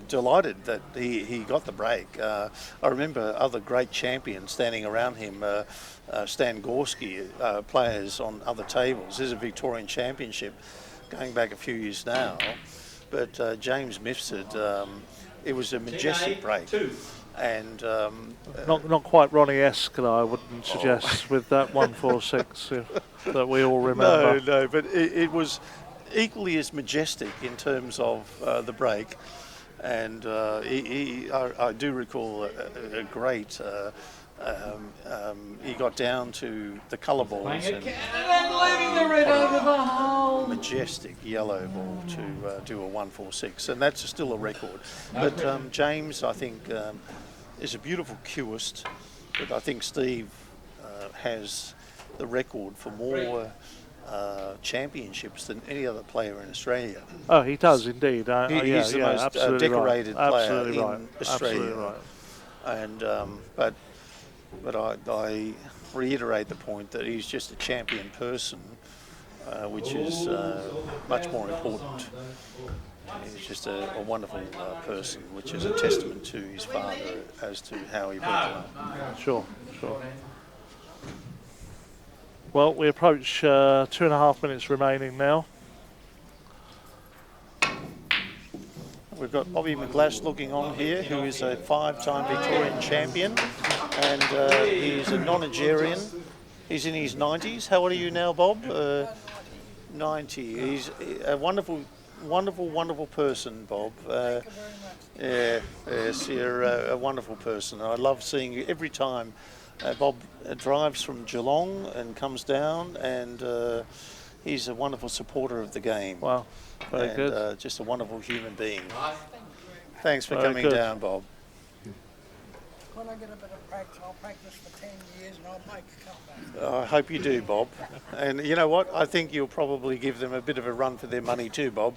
delighted that he got the break. I remember other great champions standing around him, Stan Gorski, players on other tables. There's a Victorian Championship going back a few years now. but James Mifsud, it was a majestic break. And not quite Ronnie-esque, though, I wouldn't suggest, with that 146 that we all remember. No, but it was equally as majestic in terms of the break. And I do recall a great. He got down to the colour balls and majestic yellow ball to do a 146, and that's still a record. But James, I think, is a beautiful cueist, but I think Steve has the record for more championships than any other player in Australia. Oh, he does indeed. He's the most decorated player in Australia. Absolutely right. And but I reiterate the point that he's just a champion person, which is much more important. He's just a wonderful person, which is a testament to his father as to how he brought him up. Sure. Well, we approach 2.5 minutes remaining now. We've got Bobby McGlass looking on here, who is a 5-time Victorian champion, and he's a non-Nigerian. He's in his 90s. How old are you now, Bob? 90. He's a wonderful person, Bob. Yes, you're a wonderful person. I love seeing you every time. Bob drives from Geelong and comes down, and he's a wonderful supporter of the game. Wow, very good. Just a wonderful human being. Thanks for Very coming good. down, Bob. When I get a bit of practice, I'll practice for 10 years and I'll make a comeback. I hope you do, Bob. And you know what? I think you'll probably give them a bit of a run for their money too, Bob.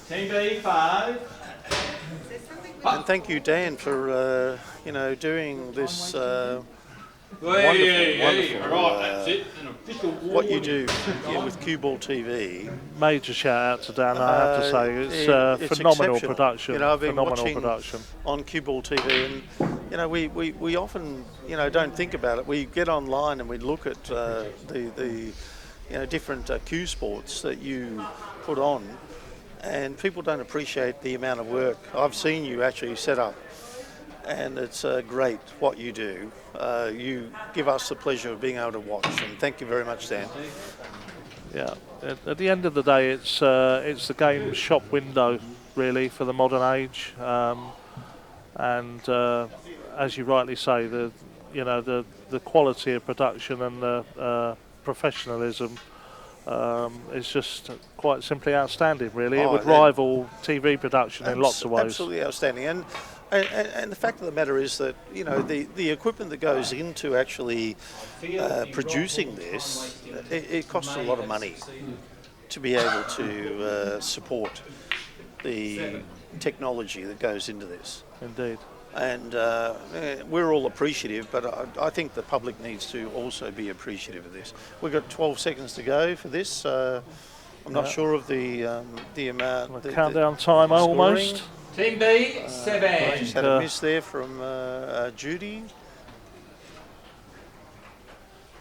Team B, 5. And thank you, Dan, for doing this Right, wonderful. that's it. An official What you do with Cue Ball TV. Major shout out to Dan, I have to say. It's phenomenal exceptional. production. You know, I've been phenomenal watching production on Cue Ball TV, and we often don't think about it. We get online and we look at the different cue sports that you put on, and people don't appreciate the amount of work. I've seen you actually set up, and it's great what you do. You give us the pleasure of being able to watch, and thank you very much, Dan. Yeah, at the end of the day, it's the game shop window really for the modern age, and as you rightly say, the quality of production and the professionalism is just quite simply outstanding. Really, it would rival TV production in lots of ways. Absolutely outstanding, and the fact of the matter is that the equipment that goes into actually producing this, it costs a lot of money to be able to support the technology that goes into this. Indeed. And we're all appreciative, but I think the public needs to also be appreciative of this. We've got 12 seconds to go for this. I'm not sure of the amount. The countdown time almost. Team B, 7. I just had a miss there from Judy.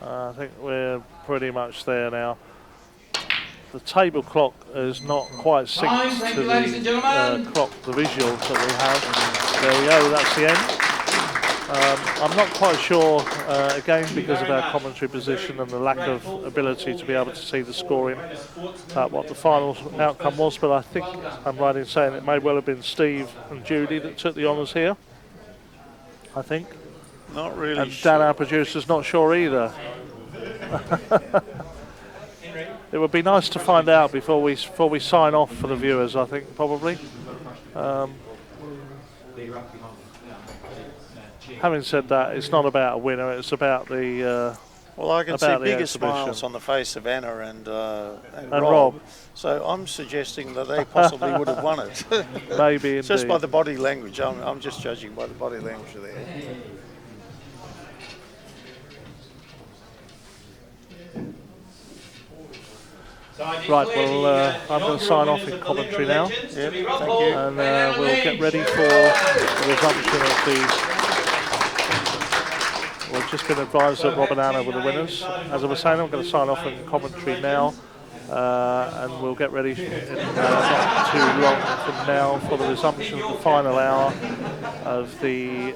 I think we're pretty much there now. The table clock is not quite synced to the clock, the visual that we have. There we go, that's the end. I'm not quite sure, again, because of our commentary position and the lack of ability to be able to see the scoring, what the final outcome was, but I think I'm right in saying it may well have been Steve and Judy that took the honours here, I think. Not really and sure. Dan, our producer's not sure either. It would be nice to find out before we sign off for the viewers, I think, probably. Having said that, it's not about a winner, it's about the well, I can see bigger smiles on the face of Anna and Rob. So I'm suggesting that they possibly would have won it. Maybe Just indeed. by the body language. I'm just judging by the body language there. Right, well, I'm going to sign off in commentary now. Yep, thank you. And we'll get ready for the resumption of the... We'll I've just been advised that Rob and Anna were the winners. As I was saying, I'm going to sign off in commentary now, and we'll get ready not too long from now for the resumption of the final hour of the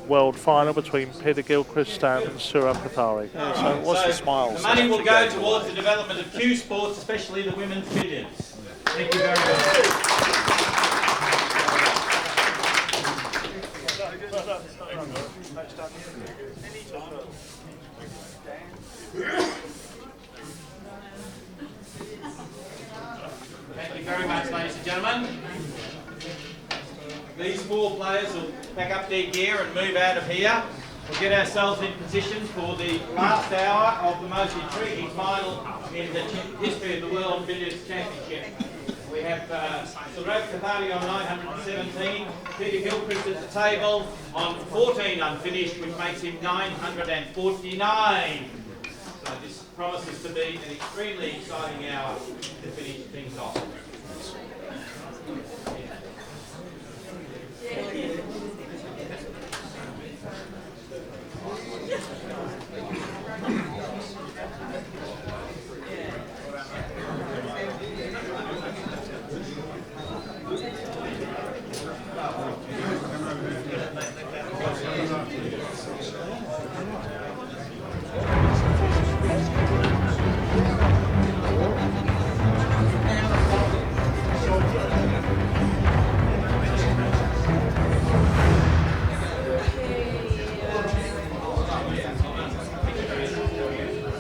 World Final between Peter Gilchrist and Sourav Kothari. Yeah, so what's the smiles? The money will go towards the development of Q sports, especially the women's billiards. Thank you very much. Thank you very much, ladies and gentlemen. These 4 players will pack up their gear and move out of here. We'll get ourselves in position for the last hour of the most intriguing final in the history of the World Billiards Championship. We have Sourav Kothari on 917, Peter Gilchrist at the table on 14 unfinished, which makes him 949. So this promises to be an extremely exciting hour to finish.